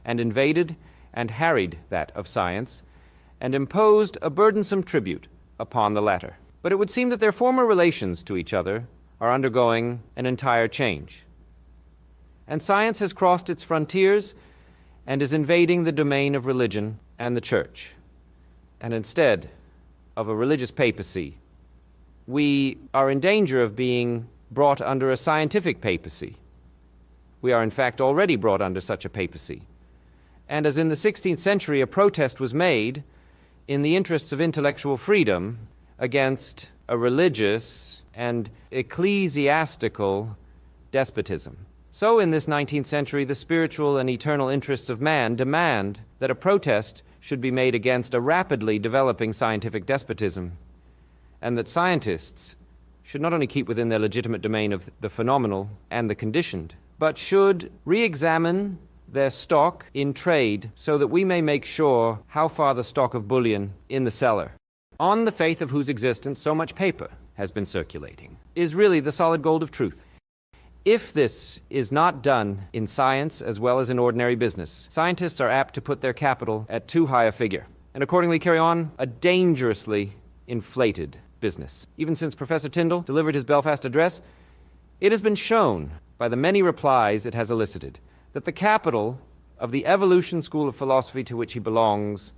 Speaker 9: and invaded and harried that of science and imposed a burdensome tribute upon the latter. But it would seem that their former relations to each other are undergoing an entire change. And science has crossed its frontiers and is invading the domain of religion and the church. And instead of a religious papacy, we are in danger of being brought under a scientific papacy. We are in fact already brought under such a papacy. And as in the 16th century a protest was made in the interests of intellectual freedom against a religious and ecclesiastical despotism, so in this 19th century the spiritual and eternal interests of man demand that a protest should be made against a rapidly developing scientific despotism, and that scientists should not only keep within their legitimate domain of the phenomenal and the conditioned, but should re-examine their stock in trade so that we may make sure how far the stock of bullion in the cellar, on the faith of whose existence so much paper has been circulating, is really the solid gold of truth. If this is not done in science as well as in ordinary business, scientists are apt to put their capital at too high a figure, and accordingly carry on a dangerously inflated business. Even since Professor Tyndall delivered his Belfast address, it has been shown by the many replies it has elicited that the capital of the evolution school of philosophy to which he belongs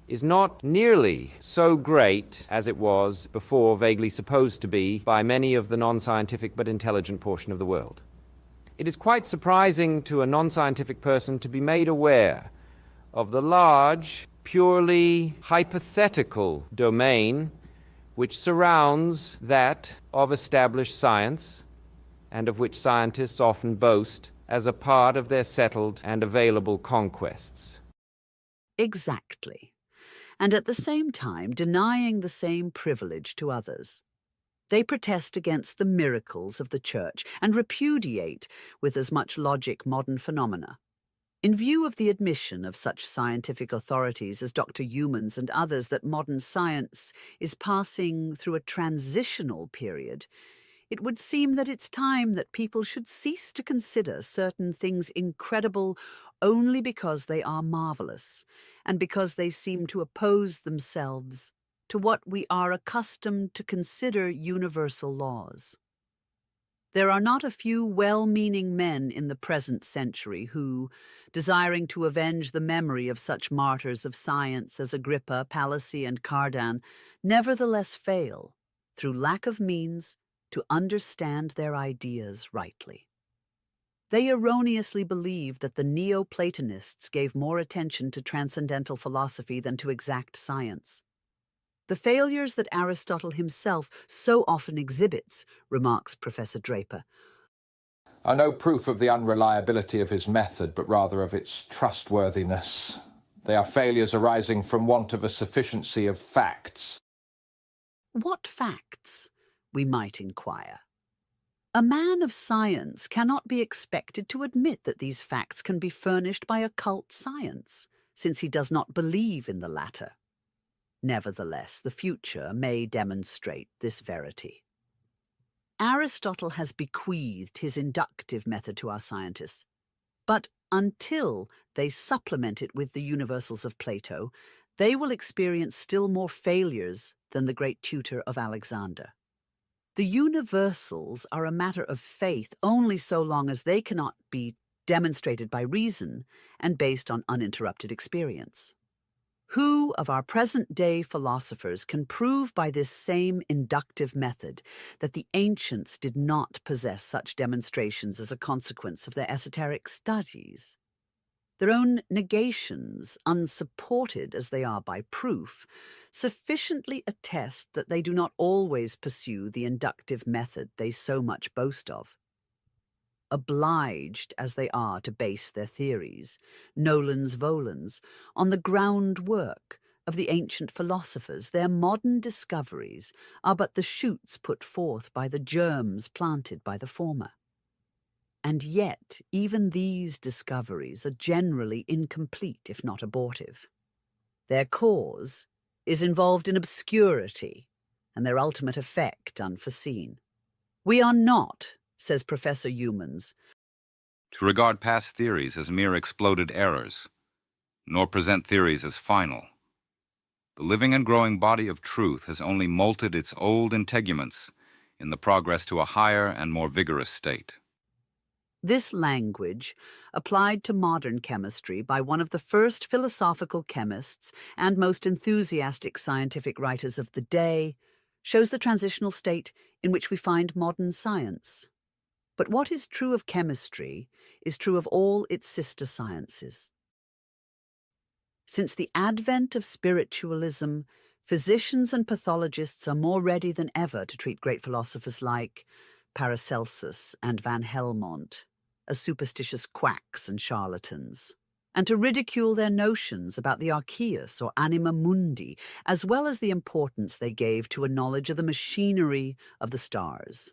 Speaker 9: is not nearly so great as it was before vaguely supposed to be by many of the non-scientific but intelligent portion of the world. It is quite surprising to a non-scientific person to be made aware of the large, purely hypothetical domain which surrounds that of established science, and of which scientists often boast as a part of their settled and available conquests.
Speaker 1: Exactly. And at the same time denying the same privilege to others. They protest against the miracles of the Church and repudiate, with as much logic, modern phenomena. In view of the admission of such scientific authorities as Dr. Humans and others that modern science is passing through a transitional period, it would seem that it's time that people should cease to consider certain things incredible only because they are marvelous, and because they seem to oppose themselves to what we are accustomed to consider universal laws. There are not a few well-meaning men in the present century who, desiring to avenge the memory of such martyrs of science as Agrippa, Palissy, and Cardan, nevertheless fail, through lack of means, to understand their ideas rightly. They erroneously believe that the Neoplatonists gave more attention to transcendental philosophy than to exact science. The failures that Aristotle himself so often exhibits, remarks Professor Draper,
Speaker 5: are no proof of the unreliability of his method, but rather of its trustworthiness. They are failures arising from want of a sufficiency of facts.
Speaker 1: What facts? We might inquire. A man of science cannot be expected to admit that these facts can be furnished by occult science, since he does not believe in the latter. Nevertheless, the future may demonstrate this verity. Aristotle has bequeathed his inductive method to our scientists, but until they supplement it with the universals of Plato, they will experience still more failures than the great tutor of Alexander. The universals are a matter of faith only so long as they cannot be demonstrated by reason and based on uninterrupted experience. Who of our present-day philosophers can prove by this same inductive method that the ancients did not possess such demonstrations as a consequence of their esoteric studies? Their own negations, unsupported as they are by proof, sufficiently attest that they do not always pursue the inductive method they so much boast of. Obliged as they are to base their theories, nolens volens, on the groundwork of the ancient philosophers, their modern discoveries are but the shoots put forth by the germs planted by the former. And yet, even these discoveries are generally incomplete, if not abortive. Their cause is involved in obscurity, and their ultimate effect unforeseen. We are not, says Professor Humans,
Speaker 7: to regard past theories as mere exploded errors, nor present theories as final. The living and growing body of truth has only molted its old integuments in the progress to a higher and more vigorous state.
Speaker 1: This language, applied to modern chemistry by one of the first philosophical chemists and most enthusiastic scientific writers of the day, shows the transitional state in which we find modern science. But what is true of chemistry is true of all its sister sciences. Since the advent of spiritualism, physicians and pathologists are more ready than ever to treat great philosophers like Paracelsus and Van Helmont as superstitious quacks and charlatans, and to ridicule their notions about the archeus or anima mundi, as well as the importance they gave to a knowledge of the machinery of the stars.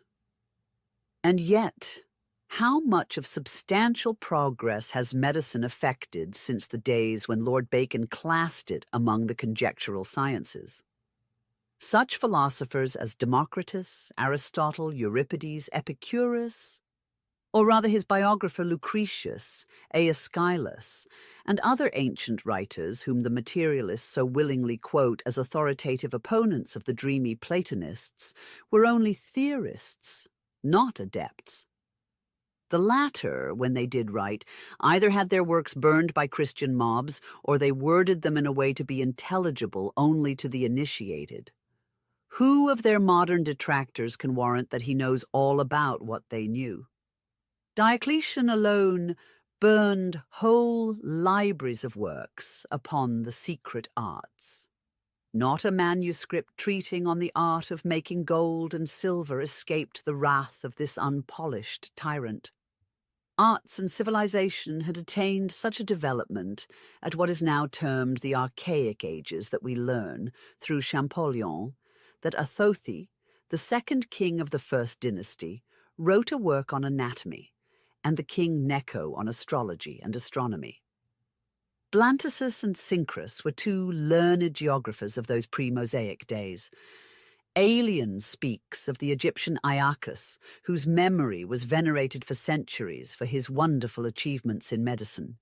Speaker 1: And yet, how much of substantial progress has medicine effected since the days when Lord Bacon classed it among the conjectural sciences? Such philosophers as Democritus, Aristotle, Euripides, Epicurus, or rather his biographer Lucretius, Aeschylus, and other ancient writers whom the materialists so willingly quote as authoritative opponents of the dreamy Platonists, were only theorists, not adepts. The latter, when they did write, either had their works burned by Christian mobs, or they worded them in a way to be intelligible only to the initiated. Who of their modern detractors can warrant that he knows all about what they knew? Diocletian alone burned whole libraries of works upon the secret arts. Not a manuscript treating on the art of making gold and silver escaped the wrath of this unpolished tyrant. Arts and civilization had attained such a development at what is now termed the archaic ages that we learn through Champollion that Athothi, the second king of the first dynasty, wrote a work on anatomy, and the king Necho on astrology and astronomy. Blantisus and Synchros were two learned geographers of those pre-Mosaic days. Aelian speaks of the Egyptian Iacchus, whose memory was venerated for centuries for his wonderful achievements in medicine.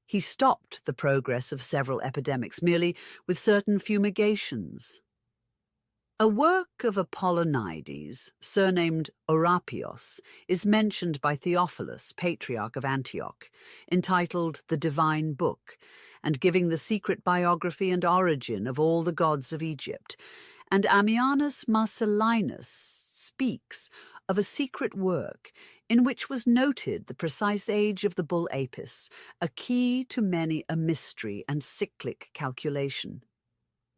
Speaker 1: He stopped the progress of several epidemics merely with certain fumigations. A work of Apollonides, surnamed Orapios, is mentioned by Theophilus, Patriarch of Antioch, entitled The Divine Book, and giving the secret biography and origin of all the gods of Egypt, and Ammianus Marcellinus speaks of a secret work in which was noted the precise age of the bull Apis, a key to many a mystery and cyclic calculation.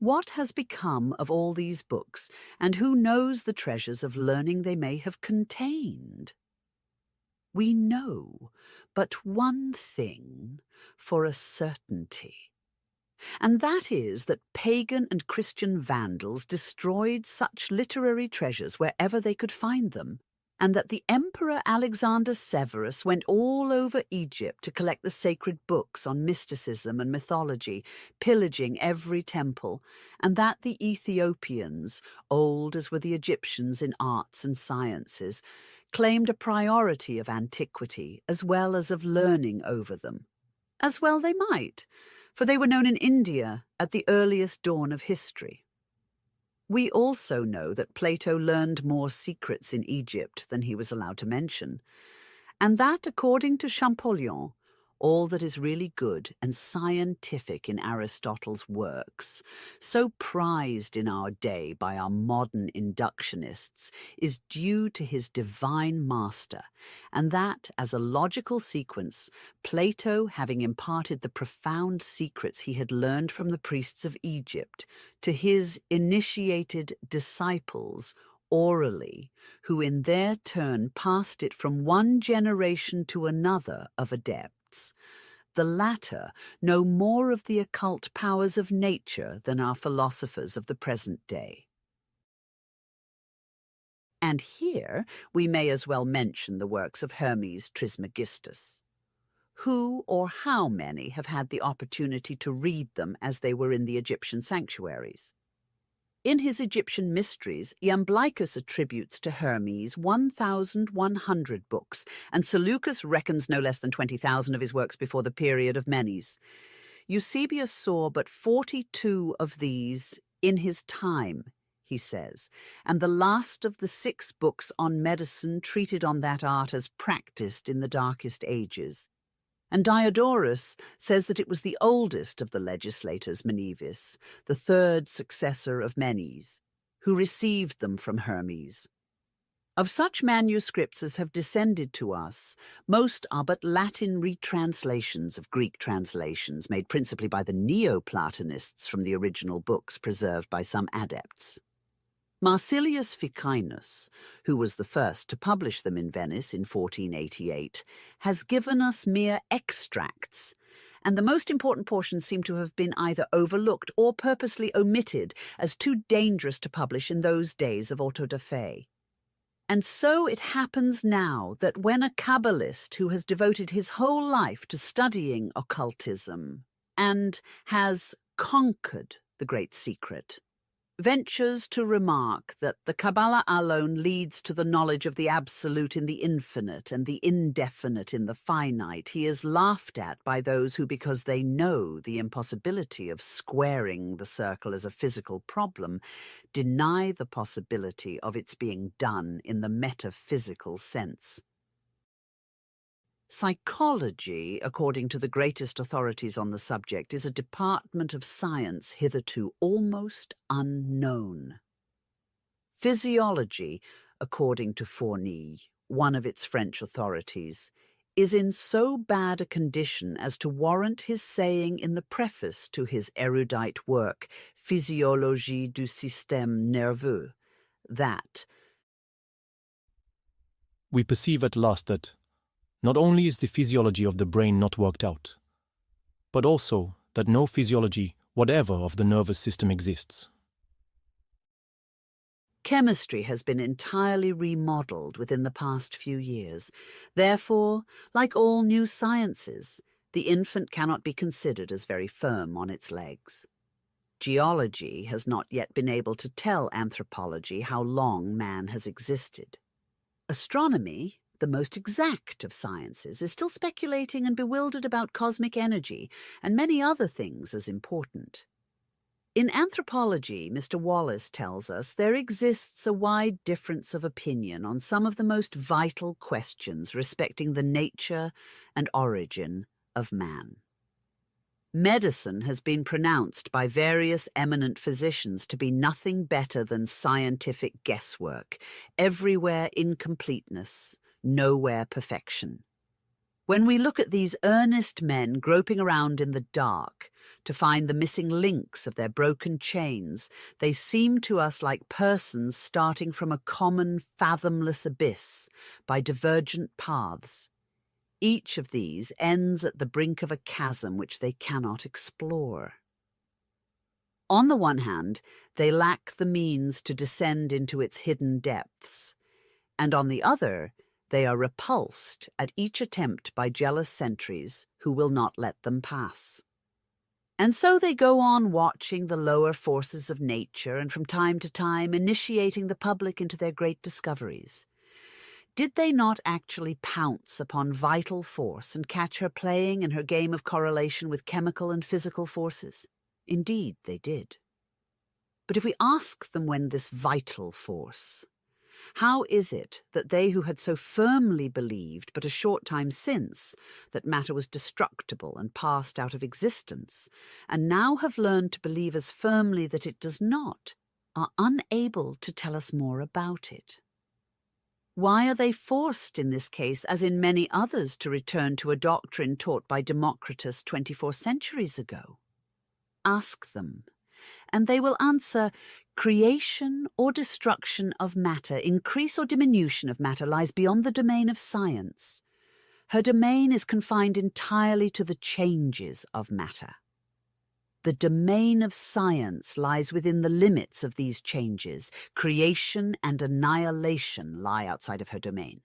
Speaker 1: What has become of all these books, and who knows the treasures of learning they may have contained? We know but one thing for a certainty, and that is that pagan and Christian vandals destroyed such literary treasures wherever they could find them, and that the Emperor Alexander Severus went all over Egypt to collect the sacred books on mysticism and mythology, pillaging every temple, and that the Ethiopians, old as were the Egyptians in arts and sciences, claimed a priority of antiquity as well as of learning over them. As well they might, for they were known in India at the earliest dawn of history. We also know that Plato learned more secrets in Egypt than he was allowed to mention, and that, according to Champollion, all that is really good and scientific in Aristotle's works, so prized in our day by our modern inductionists, is due to his divine master, and that, as a logical sequence, Plato, having imparted the profound secrets he had learned from the priests of Egypt to his initiated disciples orally, who in their turn passed it from one generation to another of adepts, the latter know more of the occult powers of nature than our philosophers of the present day. And here we may as well mention the works of Hermes Trismegistus. Who or how many have had the opportunity to read them as they were in the Egyptian sanctuaries? In his Egyptian Mysteries, Iamblichus attributes to Hermes 1,100 books, and Seleucus reckons no less than 20,000 of his works before the period of Menes. Eusebius saw but 42 of these in his time, he says, and the last of the 6 books on medicine treated on that art as practiced in the darkest ages. And Diodorus says that it was the oldest of the legislators Menevis, the 3rd successor of Menes, who received them from Hermes. Of such manuscripts as have descended to us, most are but Latin retranslations of Greek translations made principally by the Neoplatonists from the original books preserved by some adepts. Marsilius Ficinus, who was the first to publish them in Venice in 1488, has given us mere extracts, and the most important portions seem to have been either overlooked or purposely omitted as too dangerous to publish in those days of auto-da-fe. And so it happens now that when a Kabbalist who has devoted his whole life to studying occultism and has conquered the great secret, ventures to remark that the Kabbalah alone leads to the knowledge of the absolute in the infinite and the indefinite in the finite, he is laughed at by those who, because they know the impossibility of squaring the circle as a physical problem, deny the possibility of its being done in the metaphysical sense. Psychology, according to the greatest authorities on the subject, is a department of science hitherto almost unknown. Physiology, according to Fourny, one of its French authorities, is in so bad a condition as to warrant his saying in the preface to his erudite work, Physiologie du système nerveux, that
Speaker 3: we perceive at last that not only is the physiology of the brain not worked out, but also that no physiology whatever of the nervous system exists.
Speaker 1: Chemistry has been entirely remodeled within the past few years. Therefore, like all new sciences, the infant cannot be considered as very firm on its legs. Geology has not yet been able to tell anthropology how long man has existed. Astronomy, the most exact of sciences, is still speculating and bewildered about cosmic energy and many other things as important. In anthropology, Mr. Wallace tells us there exists a wide difference of opinion on some of the most vital questions respecting the nature and origin of man. Medicine has been pronounced by various eminent physicians to be nothing better than scientific guesswork, everywhere incompleteness, nowhere perfection. When we look at these earnest men groping around in the dark to find the missing links of their broken chains, they seem to us like persons starting from a common fathomless abyss by divergent paths. Each of these ends at the brink of a chasm which they cannot explore. On the one hand, they lack the means to descend into its hidden depths, and on the other, they are repulsed at each attempt by jealous sentries who will not let them pass. And so they go on watching the lower forces of nature and from time to time initiating the public into their great discoveries. Did they not actually pounce upon vital force and catch her playing in her game of correlation with chemical and physical forces? Indeed, they did. But if we ask them when this vital force, how is it that they who had so firmly believed but a short time since that matter was destructible and passed out of existence, and now have learned to believe as firmly that it does not, are unable to tell us more about it? Why are they forced in this case, as in many others, to return to a doctrine taught by Democritus 24 centuries ago? Ask them, and they will answer, creation or destruction of matter, increase or diminution of matter lies beyond the domain of science. Her domain is confined entirely to the changes of matter. The domain of science lies within the limits of these changes. Creation and annihilation lie outside of her domain.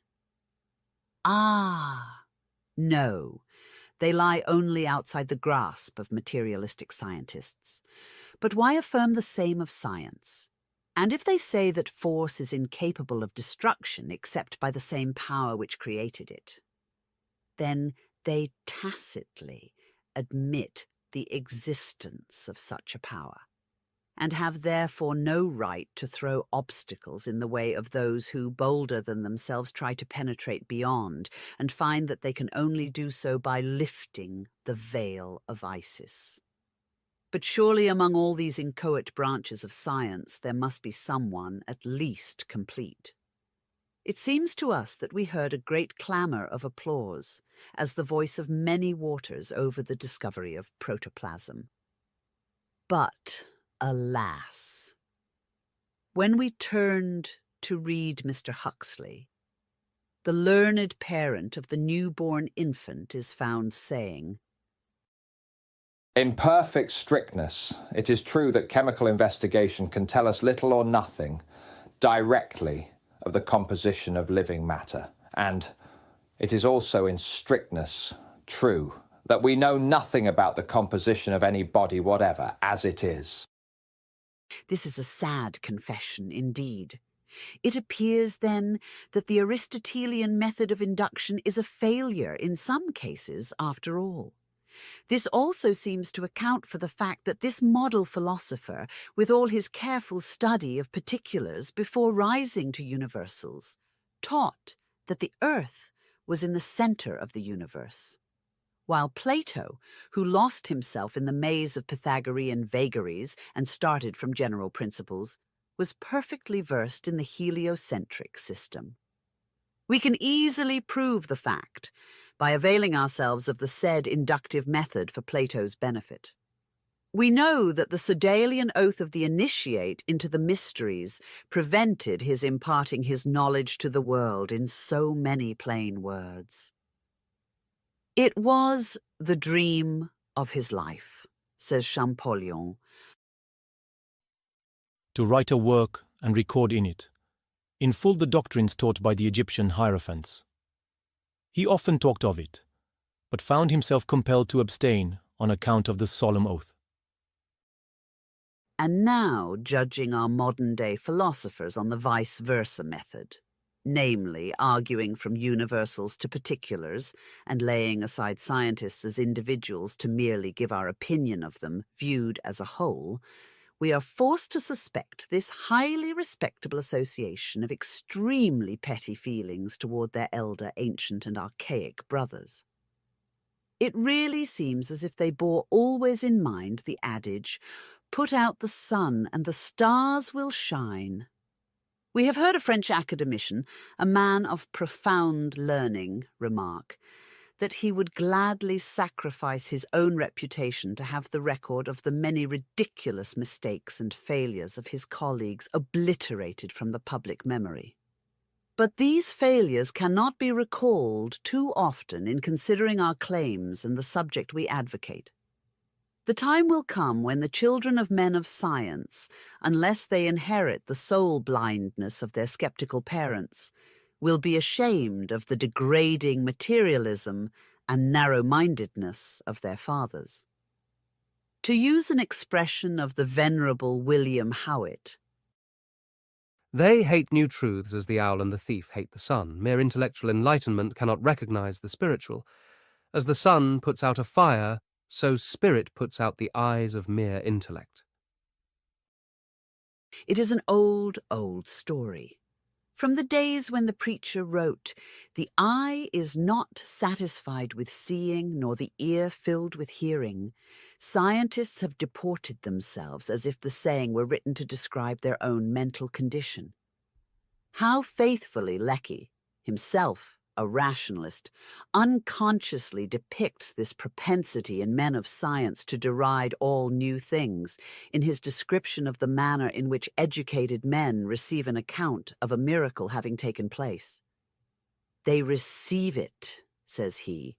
Speaker 1: Ah, no, they lie only outside the grasp of materialistic scientists. But why affirm the same of science? And if they say that force is incapable of destruction except by the same power which created it, then they tacitly admit the existence of such a power, and have therefore no right to throw obstacles in the way of those who, bolder than themselves, try to penetrate beyond, and find that they can only do so by lifting the veil of Isis. But surely among all these inchoate branches of science there must be someone at least complete. It seems to us that we heard a great clamour of applause as the voice of many waters over the discovery of protoplasm. But, alas, when we turned to read Mr. Huxley, the learned parent of the newborn infant is found saying,
Speaker 5: In perfect strictness, it is true that chemical investigation can tell us little or nothing directly of the composition of living matter, and it is also in strictness true that we know nothing about the composition of any body whatever as it is.
Speaker 1: This is a sad confession indeed. It appears, then, that the Aristotelian method of induction is a failure in some cases after all. This also seems to account for the fact that this model philosopher, with all his careful study of particulars before rising to universals, taught that the earth was in the centre of the universe, while Plato, who lost himself in the maze of Pythagorean vagaries and started from general principles, was perfectly versed in the heliocentric system. We can easily prove the fact by availing ourselves of the said inductive method for Plato's benefit. We know that the Sodalian oath of the initiate into the mysteries prevented his imparting his knowledge to the world in so many plain words. It was the dream of his life, says Champollion,
Speaker 3: to write a work and record in it, in full the doctrines taught by the Egyptian hierophants. He often talked of it, but found himself compelled to abstain on account of the solemn oath.
Speaker 1: And now judging our modern-day philosophers on the vice versa method, namely arguing from universals to particulars and laying aside scientists as individuals to merely give our opinion of them viewed as a whole, we are forced to suspect this highly respectable association of extremely petty feelings toward their elder, ancient and archaic brothers. It really seems as if they bore always in mind the adage, "Put out the sun and the stars will shine." We have heard a French academician, a man of profound learning, remark that he would gladly sacrifice his own reputation to have the record of the many ridiculous mistakes and failures of his colleagues obliterated from the public memory. But these failures cannot be recalled too often in considering our claims and the subject we advocate. The time will come when the children of men of science, unless they inherit the soul blindness of their skeptical parents, will be ashamed of the degrading materialism and narrow-mindedness of their fathers. To use an expression of the venerable William Howitt,
Speaker 6: They hate new truths as the owl and the thief hate the sun. Mere intellectual enlightenment cannot recognize the spiritual. As the sun puts out a fire, so spirit puts out the eyes of mere intellect.
Speaker 1: It is an old, old story. From the days when the preacher wrote, "The eye is not satisfied with seeing, nor the ear filled with hearing," scientists have deported themselves as if the saying were written to describe their own mental condition. How faithfully Lecky, himself a rationalist, unconsciously depicts this propensity in men of science to deride all new things in his description of the manner in which educated men receive an account of a miracle having taken place. "They receive it," says he,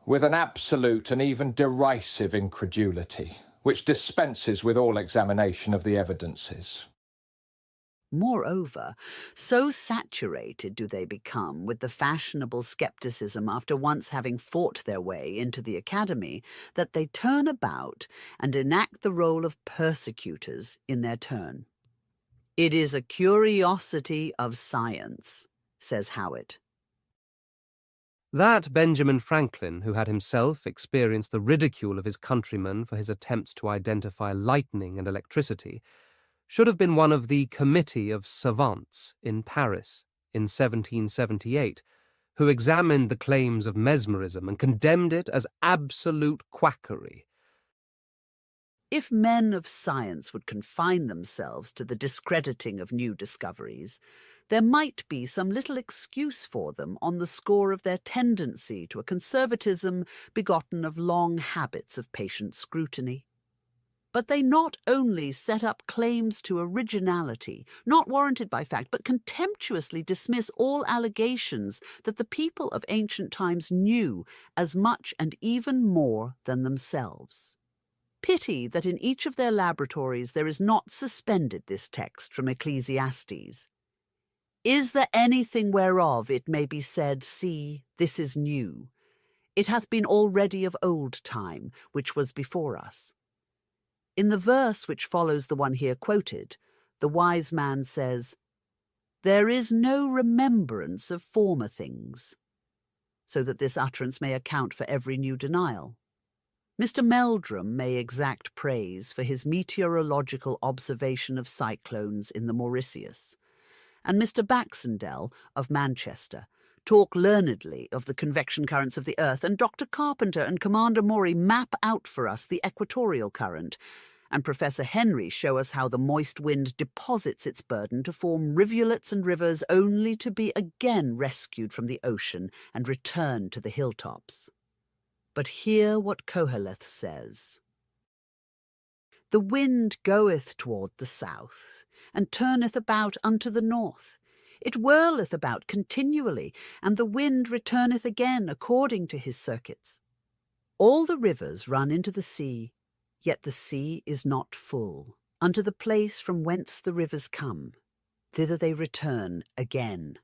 Speaker 5: with an absolute and even derisive incredulity, which dispenses with all examination of the evidences.
Speaker 1: Moreover, so saturated do they become with the fashionable skepticism after once having fought their way into the academy that they turn about and enact the role of persecutors in their turn. "It is a curiosity of science," says Howitt.
Speaker 6: That Benjamin Franklin, who had himself experienced the ridicule of his countrymen for his attempts to identify lightning and electricity, should have been one of the committee of savants in Paris in 1778, who examined the claims of mesmerism and condemned it as absolute quackery.
Speaker 1: If men of science would confine themselves to the discrediting of new discoveries, there might be some little excuse for them on the score of their tendency to a conservatism begotten of long habits of patient scrutiny. But they not only set up claims to originality, not warranted by fact, but contemptuously dismiss all allegations that the people of ancient times knew as much and even more than themselves. Pity that in each of their laboratories there is not suspended this text from Ecclesiastes. "Is there anything whereof it may be said, See, this is new? It hath been already of old time, which was before us." In the verse which follows the one here quoted, the wise man says, "There is no remembrance of former things," so that this utterance may account for every new denial. Mr. Meldrum may exact praise for his meteorological observation of cyclones in the Mauritius, and Mr. Baxendale of Manchester talk learnedly of the convection currents of the earth, and Dr. Carpenter and Commander Maury map out for us the equatorial current, and Professor Henry show us how the moist wind deposits its burden to form rivulets and rivers only to be again rescued from the ocean and return to the hilltops. But hear what Koheleth says. "The wind goeth toward the south, and turneth about unto the north. It whirleth about continually, and the wind returneth again according to his circuits. All the rivers run into the sea, yet the sea is not full. Unto the place from whence the rivers come, thither they return again."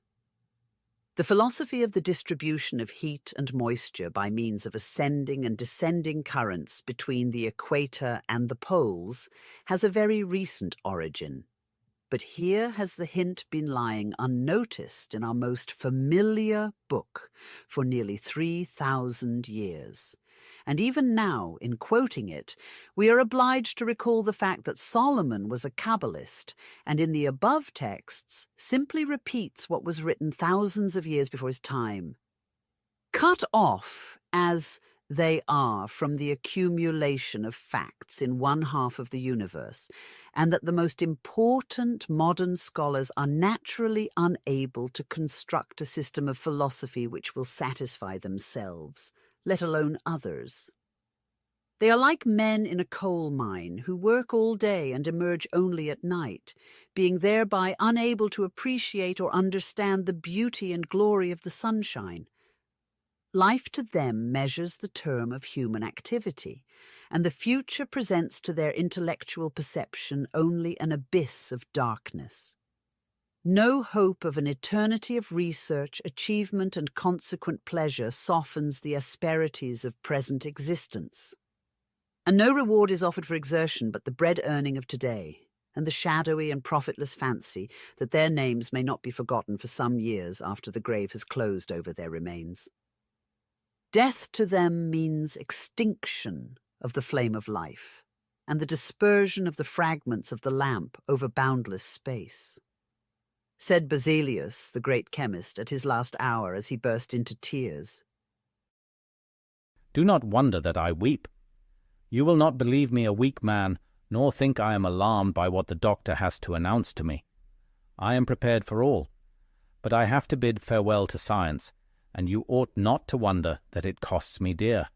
Speaker 1: The philosophy of the distribution of heat and moisture by means of ascending and descending currents between the equator and the poles has a very recent origin. But here has the hint been lying unnoticed in our most familiar book for nearly 3,000 years. And even now, in quoting it, we are obliged to recall the fact that Solomon was a Kabbalist, and in the above texts simply repeats what was written thousands of years before his time. Cut off, as they are, from the accumulation of facts in one half of the universe, and that the most important modern scholars are naturally unable to construct a system of philosophy which will satisfy themselves, let alone others. They are like men in a coal mine who work all day and emerge only at night, being thereby unable to appreciate or understand the beauty and glory of the sunshine. Life to them measures the term of human activity, and the future presents to their intellectual perception only an abyss of darkness. No hope of an eternity of research, achievement, and consequent pleasure softens the asperities of present existence. And no reward is offered for exertion but the bread-earning of today, and the shadowy and profitless fancy that their names may not be forgotten for some years after the grave has closed over their remains. Death to them means extinction of the flame of life. and the dispersion of the fragments of the lamp over boundless space. Said Basilius, the great chemist, at his last hour as he burst into tears,
Speaker 4: "Do not wonder that I weep. You will not believe me a weak man, nor think I am alarmed by what the doctor has to announce to me. I am prepared for all, but I have to bid farewell to science, and you ought not to wonder that it costs me dear."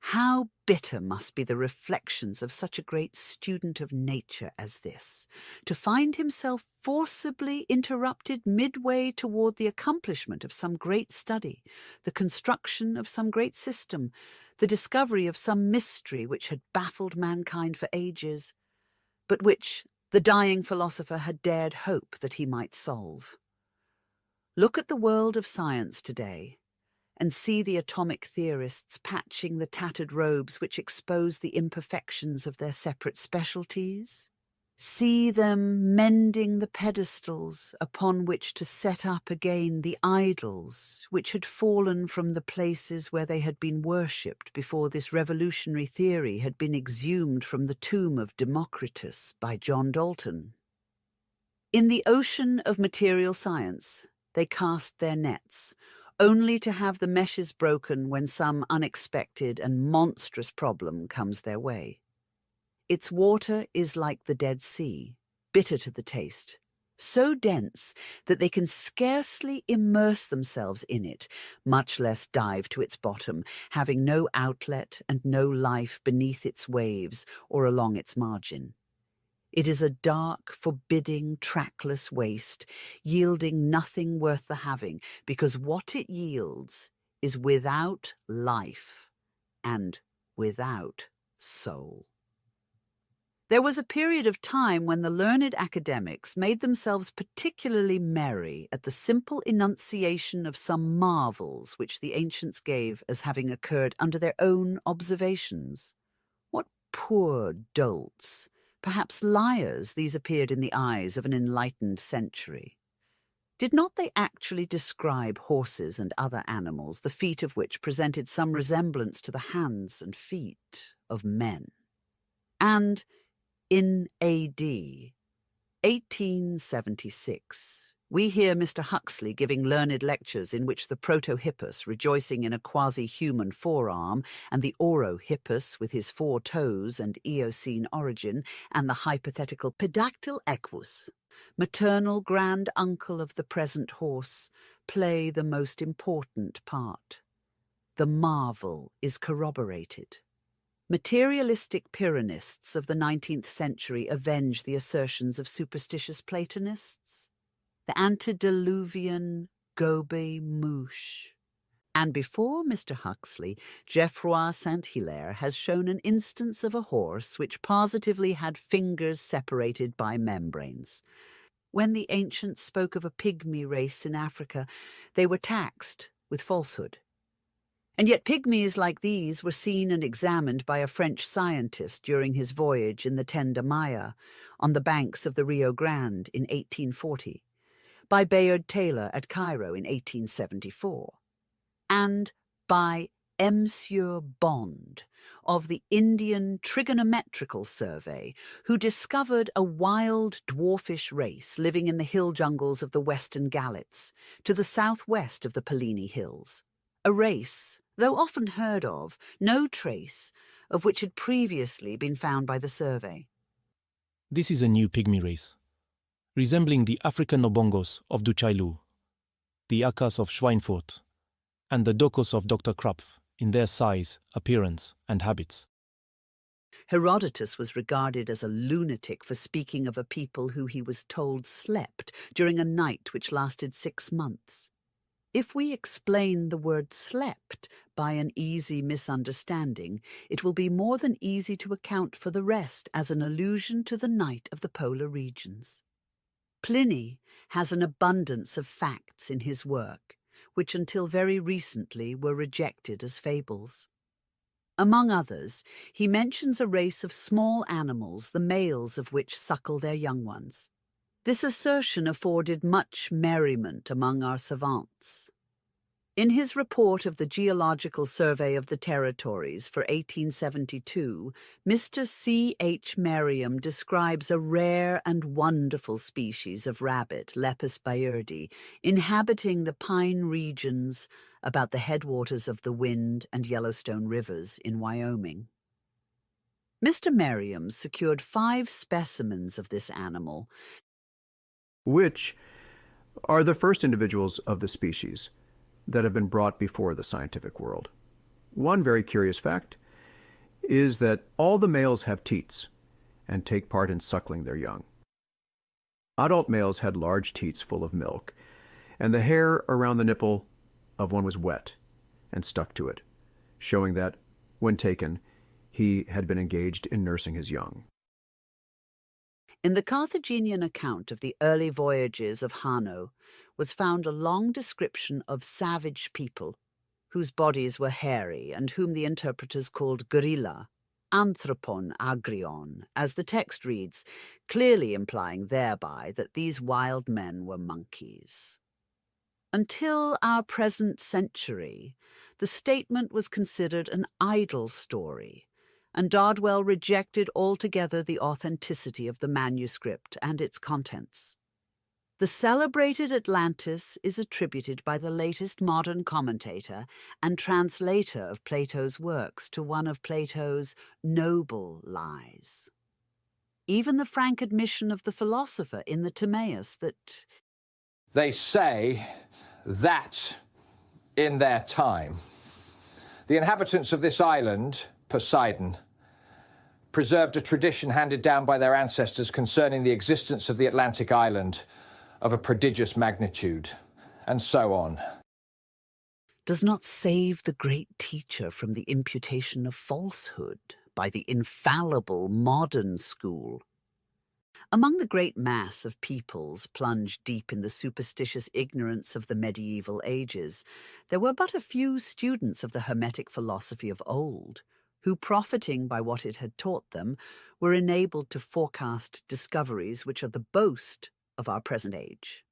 Speaker 1: How bitter must be the reflections of such a great student of nature as this, to find himself forcibly interrupted midway toward the accomplishment of some great study, the construction of some great system, the discovery of some mystery which had baffled mankind for ages, but which the dying philosopher had dared hope that he might solve. Look at the world of science today, and see the atomic theorists patching the tattered robes which expose the imperfections of their separate specialties. See them mending the pedestals upon which to set up again the idols which had fallen from the places where they had been worshipped before this revolutionary theory had been exhumed from the tomb of Democritus by John Dalton. In the ocean of material science, they cast their nets, only to have the meshes broken when some unexpected and monstrous problem comes their way. Its water is like the Dead Sea, bitter to the taste, so dense that they can scarcely immerse themselves in it, much less dive to its bottom, having no outlet and no life beneath its waves or along its margin. It is a dark, forbidding, trackless waste, yielding nothing worth the having, because what it yields is without life and without soul. There was a period of time when the learned academics made themselves particularly merry at the simple enunciation of some marvels which the ancients gave as having occurred under their own observations. What poor dolts! Perhaps liars these appeared in the eyes of an enlightened century. Did not they actually describe horses and other animals, the feet of which presented some resemblance to the hands and feet of men? And in A.D. 1876, we hear Mr. Huxley giving learned lectures in which the proto-hippus, rejoicing in a quasi-human forearm, and the oro-hippus with his 4 toes and Eocene origin, and the hypothetical pedactyl equus, maternal grand uncle of the present horse, play the most important part. The marvel is corroborated. Materialistic Pyrrhonists of the 19th century avenge the assertions of superstitious Platonists. The antediluvian Gobe Mouche. And before Mr. Huxley, Geoffroy Saint-Hilaire has shown an instance of a horse which positively had fingers separated by membranes. When the ancients spoke of a pygmy race in Africa, they were taxed with falsehood. And yet pygmies like these were seen and examined by a French scientist during his voyage in the Tenda Maya on the banks of the Rio Grande in 1840, by Bayard Taylor at Cairo in 1874, and by Monsieur Bond of the Indian Trigonometrical Survey, who discovered a wild dwarfish race living in the hill jungles of the Western Ghats to the southwest of the Pelini Hills, a race, though often heard of, no trace of which had previously been found by the survey.
Speaker 3: This is a new pygmy race, resembling the African Obongos of Duchailu, the Akas of Schweinfurt, and the Dokos of Dr. Krapf in their size, appearance, and habits.
Speaker 1: Herodotus was regarded as a lunatic for speaking of a people who he was told slept during a night which lasted 6 months. If we explain the word slept by an easy misunderstanding, it will be more than easy to account for the rest as an allusion to the night of the polar regions. Pliny has an abundance of facts in his work, which until very recently were rejected as fables. Among others, he mentions a race of small animals, the males of which suckle their young ones. This assertion afforded much merriment among our savants. In his report of the Geological Survey of the Territories for 1872, Mr. C. H. Merriam describes a rare and wonderful species of rabbit, Lepus bairdi, inhabiting the pine regions about the headwaters of the Wind and Yellowstone rivers in Wyoming. Mr. Merriam secured 5 specimens of this animal,
Speaker 13: which are the first individuals of the species that have been brought before the scientific world. One very curious fact is that all the males have teats and take part in suckling their young. Adult males had large teats full of milk, and the hair around the nipple of one was wet and stuck to it, showing that, when taken, he had been engaged in nursing his young.
Speaker 1: In the Carthaginian account of the early voyages of Hanno was found a long description of savage people, whose bodies were hairy and whom the interpreters called gorilla, anthropon agrion, as the text reads, clearly implying thereby that these wild men were monkeys. Until our present century, the statement was considered an idle story, and Dodwell rejected altogether the authenticity of the manuscript and its contents. The celebrated Atlantis is attributed by the latest modern commentator and translator of Plato's works to one of Plato's noble lies. Even the frank admission of the philosopher in the Timaeus that
Speaker 5: They say that in their time, the inhabitants of this island, Poseidon, preserved a tradition handed down by their ancestors concerning the existence of the Atlantic island of a prodigious magnitude, and so on,
Speaker 1: does not save the great teacher from the imputation of falsehood by the infallible modern school. Among the great mass of peoples plunged deep in the superstitious ignorance of the medieval ages, there were but a few students of the Hermetic philosophy of old, who, profiting by what it had taught them, were enabled to forecast discoveries which are the boast of our present age.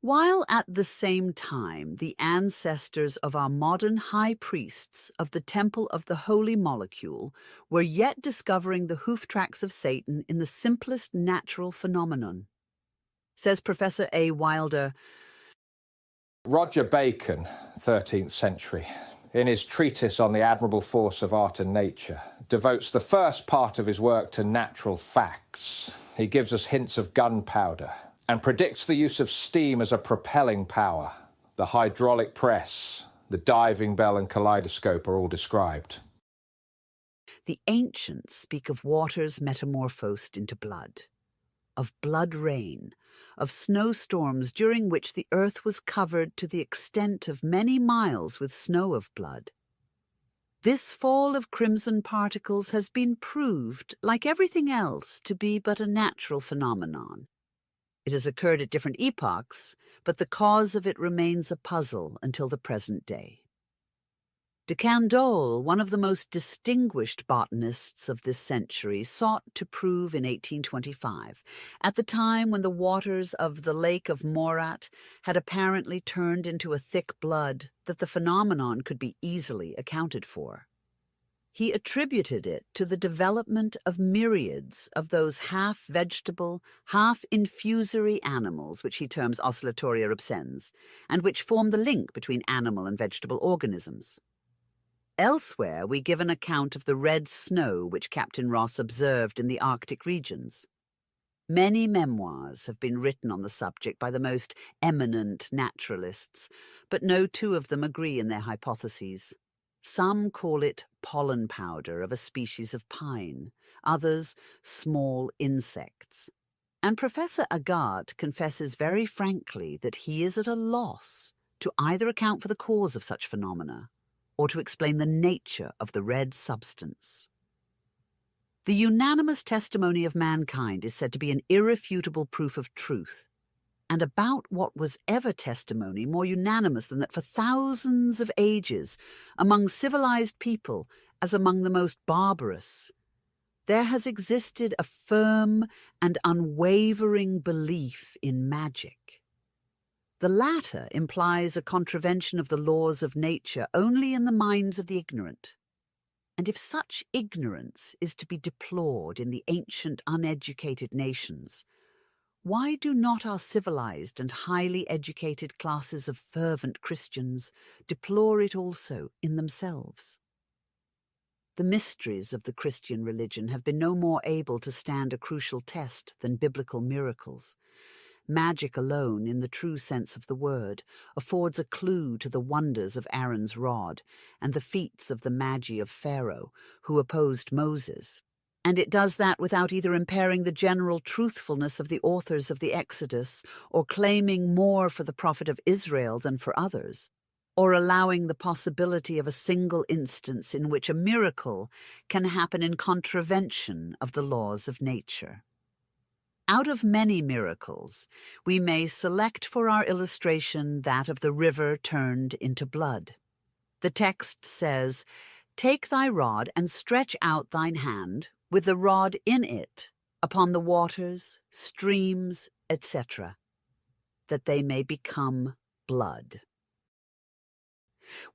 Speaker 1: While at the same time the ancestors of our modern high priests of the Temple of the Holy Molecule were yet discovering the hoof tracks of Satan in the simplest natural phenomenon. Says Professor A. Wilder,
Speaker 5: Roger Bacon, 13th century, in his treatise on the admirable force of art and nature, devotes the first part of his work to natural facts. He gives us hints of gunpowder and predicts the use of steam as a propelling power. The hydraulic press, the diving bell and kaleidoscope are all described.
Speaker 1: the ancients speak of waters metamorphosed into blood, of blood rain, of snowstorms during which the earth was covered to the extent of many miles with snow of blood. This fall of crimson particles has been proved, like everything else, to be but a natural phenomenon. It has occurred at different epochs, but the cause of it remains a puzzle until the present day. De Candolle, one of the most distinguished botanists of this century, sought to prove in 1825, at the time when the waters of the Lake of Morat had apparently turned into a thick blood, that the phenomenon could be easily accounted for. He attributed it to the development of myriads of those half-vegetable, half-infusory animals which he terms oscillatoria rubsens, and which form the link between animal and vegetable organisms. Elsewhere, we give an account of the red snow which Captain Ross observed in the Arctic regions. Many memoirs have been written on the subject by the most eminent naturalists, but no two of them agree in their hypotheses. Some call it pollen powder of a species of pine, others small insects. And Professor Agathe confesses very frankly that he is at a loss to either account for the cause of such phenomena or to explain the nature of the red substance. The unanimous testimony of mankind is said to be an irrefutable proof of truth, and about what was ever testimony more unanimous than that for thousands of ages, among civilized people as among the most barbarous, there has existed a firm and unwavering belief in magic. The latter implies a contravention of the laws of nature only in the minds of the ignorant. And if such ignorance is to be deplored in the ancient uneducated nations, why do not our civilized and highly educated classes of fervent Christians deplore it also in themselves? The mysteries of the Christian religion have been no more able to stand a crucial test than biblical miracles. Magic alone, in the true sense of the word, affords a clue to the wonders of Aaron's rod and the feats of the magi of Pharaoh, who opposed Moses. And it does that without either impairing the general truthfulness of the authors of the Exodus, or claiming more for the prophet of Israel than for others, or allowing the possibility of a single instance in which a miracle can happen in contravention of the laws of nature. Out of many miracles, we may select for our illustration that of the river turned into blood. The text says, "Take thy rod and stretch out thine hand, with the rod in it, upon the waters, streams, etc., that they may become blood."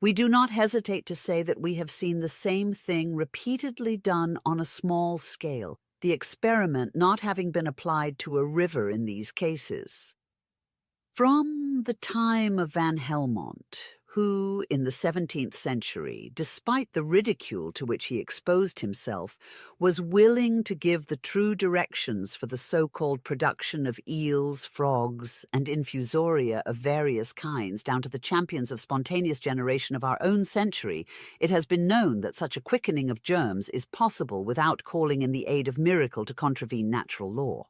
Speaker 1: We do not hesitate to say that we have seen the same thing repeatedly done on a small scale, the experiment not having been applied to a river in these cases. From the time of Van Helmont, who, in the 17th century, despite the ridicule to which he exposed himself, was willing to give the true directions for the so-called production of eels, frogs, and infusoria of various kinds, down to the champions of spontaneous generation of our own century, it has been known that such a quickening of germs is possible without calling in the aid of miracle to contravene natural law.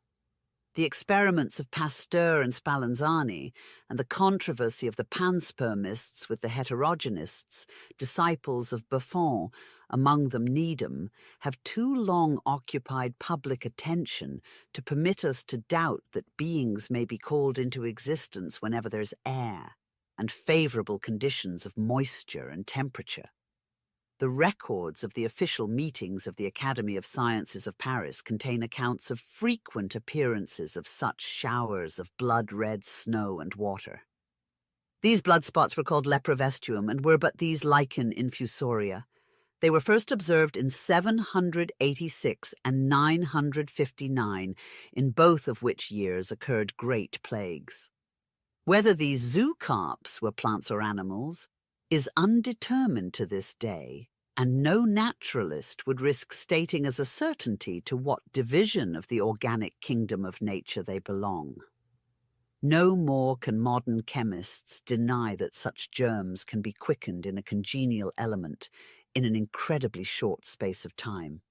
Speaker 1: The experiments of Pasteur and Spallanzani, and the controversy of the panspermists with the heterogenists, disciples of Buffon, among them Needham, have too long occupied public attention to permit us to doubt that beings may be called into existence whenever there's air and favorable conditions of moisture and temperature. The records of the official meetings of the Academy of Sciences of Paris contain accounts of frequent appearances of such showers of blood-red snow and water. These blood spots were called leprovestuum and were but these lichen infusoria. They were first observed in 786 and 959, in both of which years occurred great plagues. Whether these zoocarps were plants or animals is undetermined to this day, and no naturalist would risk stating as a certainty to what division of the organic kingdom of nature they belong. No more can modern chemists deny that such germs can be quickened in a congenial element in an incredibly short space of time.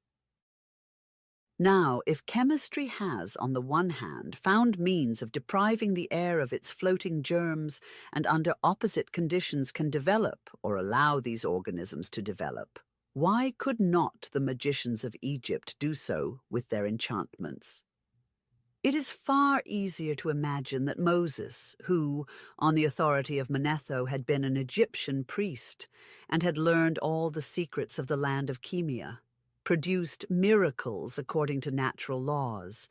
Speaker 1: Now, if chemistry has, on the one hand, found means of depriving the air of its floating germs, and under opposite conditions can develop or allow these organisms to develop, why could not the magicians of Egypt do so with their enchantments? It is far easier to imagine that Moses, who, on the authority of Manetho, had been an Egyptian priest and had learned all the secrets of the land of Chemia, produced miracles according to natural laws,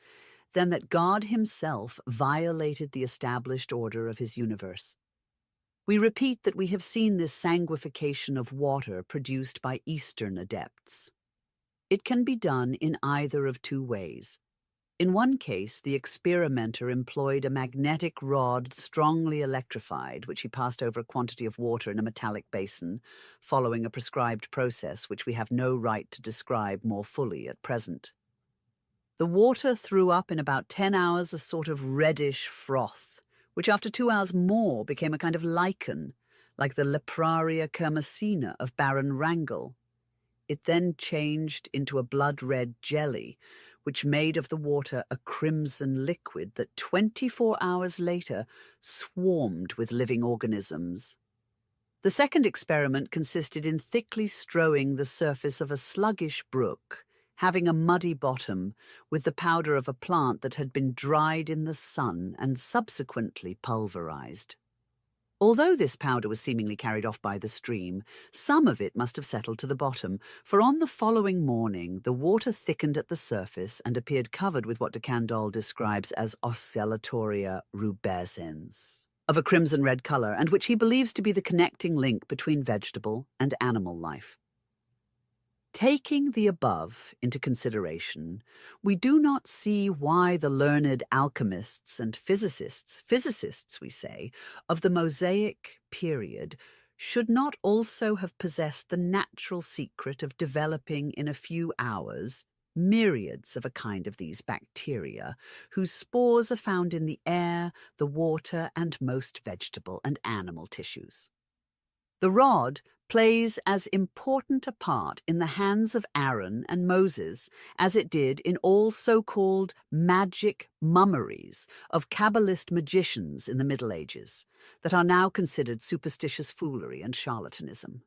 Speaker 1: than that God himself violated the established order of his universe. We repeat that we have seen this sanguification of water produced by Eastern adepts. It can be done in either of two ways. In one case, the experimenter employed a magnetic rod strongly electrified, which he passed over a quantity of water in a metallic basin, following a prescribed process which we have no right to describe more fully at present. The water threw up in about 10 hours a sort of reddish froth, which after 2 hours more became a kind of lichen, like the Lepraria kermesina of Baron Wrangel. It then changed into a blood-red jelly, which made of the water a crimson liquid that 24 hours later swarmed with living organisms. The second experiment consisted in thickly strowing the surface of a sluggish brook, having a muddy bottom, with the powder of a plant that had been dried in the sun and subsequently pulverized. Although this powder was seemingly carried off by the stream, some of it must have settled to the bottom, for on the following morning the water thickened at the surface and appeared covered with what de Candolle describes as oscillatoria rubescens, of a crimson-red color, and which he believes to be the connecting link between vegetable and animal life. Taking the above into consideration, we do not see why the learned alchemists and physicists, we say, of the Mosaic period should not also have possessed the natural secret of developing in a few hours myriads of a kind of these bacteria, whose spores are found in the air, the water, and most vegetable and animal tissues. The rod plays as important a part in the hands of Aaron and Moses as it did in all so-called magic mummeries of Kabbalist magicians in the Middle Ages that are now considered superstitious foolery and charlatanism.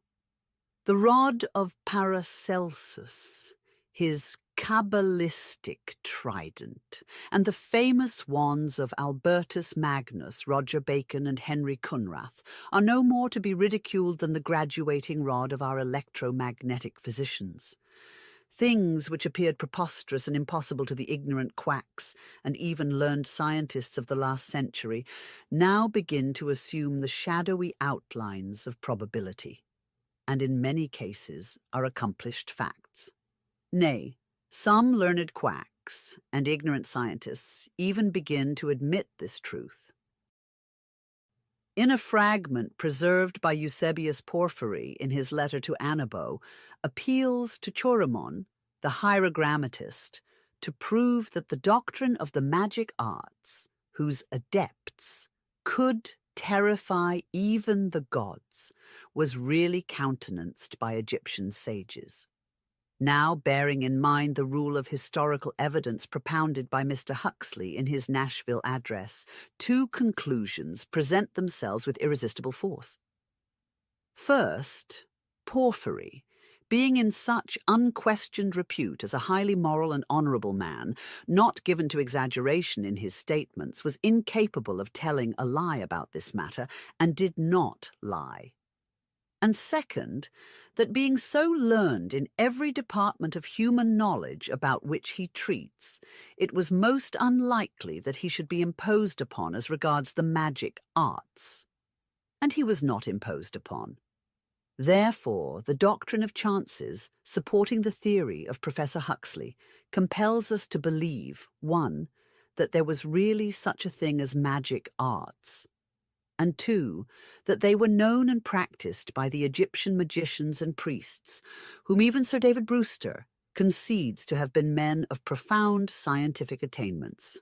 Speaker 1: The rod of Paracelsus, his Kabbalistic trident, and the famous wands of Albertus Magnus, Roger Bacon, and Henry Cunrath are no more to be ridiculed than the graduating rod of our electromagnetic physicians. Things which appeared preposterous and impossible to the ignorant quacks and even learned scientists of the last century now begin to assume the shadowy outlines of probability, and in many cases are accomplished facts. Nay, some learned quacks and ignorant scientists even begin to admit this truth. In a fragment preserved by Eusebius Porphyry in his letter to Anabo, appeals to Choramon, the hierogrammatist, to prove that the doctrine of the magic arts, whose adepts could terrify even the gods, was really countenanced by Egyptian sages. Now, bearing in mind the rule of historical evidence propounded by Mr. Huxley in his Nashville address, two conclusions present themselves with irresistible force. First, Porphyry, being in such unquestioned repute as a highly moral and honorable man, not given to exaggeration in his statements, was incapable of telling a lie about this matter, and did not lie. And second, that being so learned in every department of human knowledge about which he treats, it was most unlikely that he should be imposed upon as regards the magic arts. And he was not imposed upon. Therefore, the doctrine of chances, supporting the theory of Professor Huxley, compels us to believe, 1, that there was really such a thing as magic arts, and 2, that they were known and practiced by the Egyptian magicians and priests, whom even Sir David Brewster concedes to have been men of profound scientific attainments.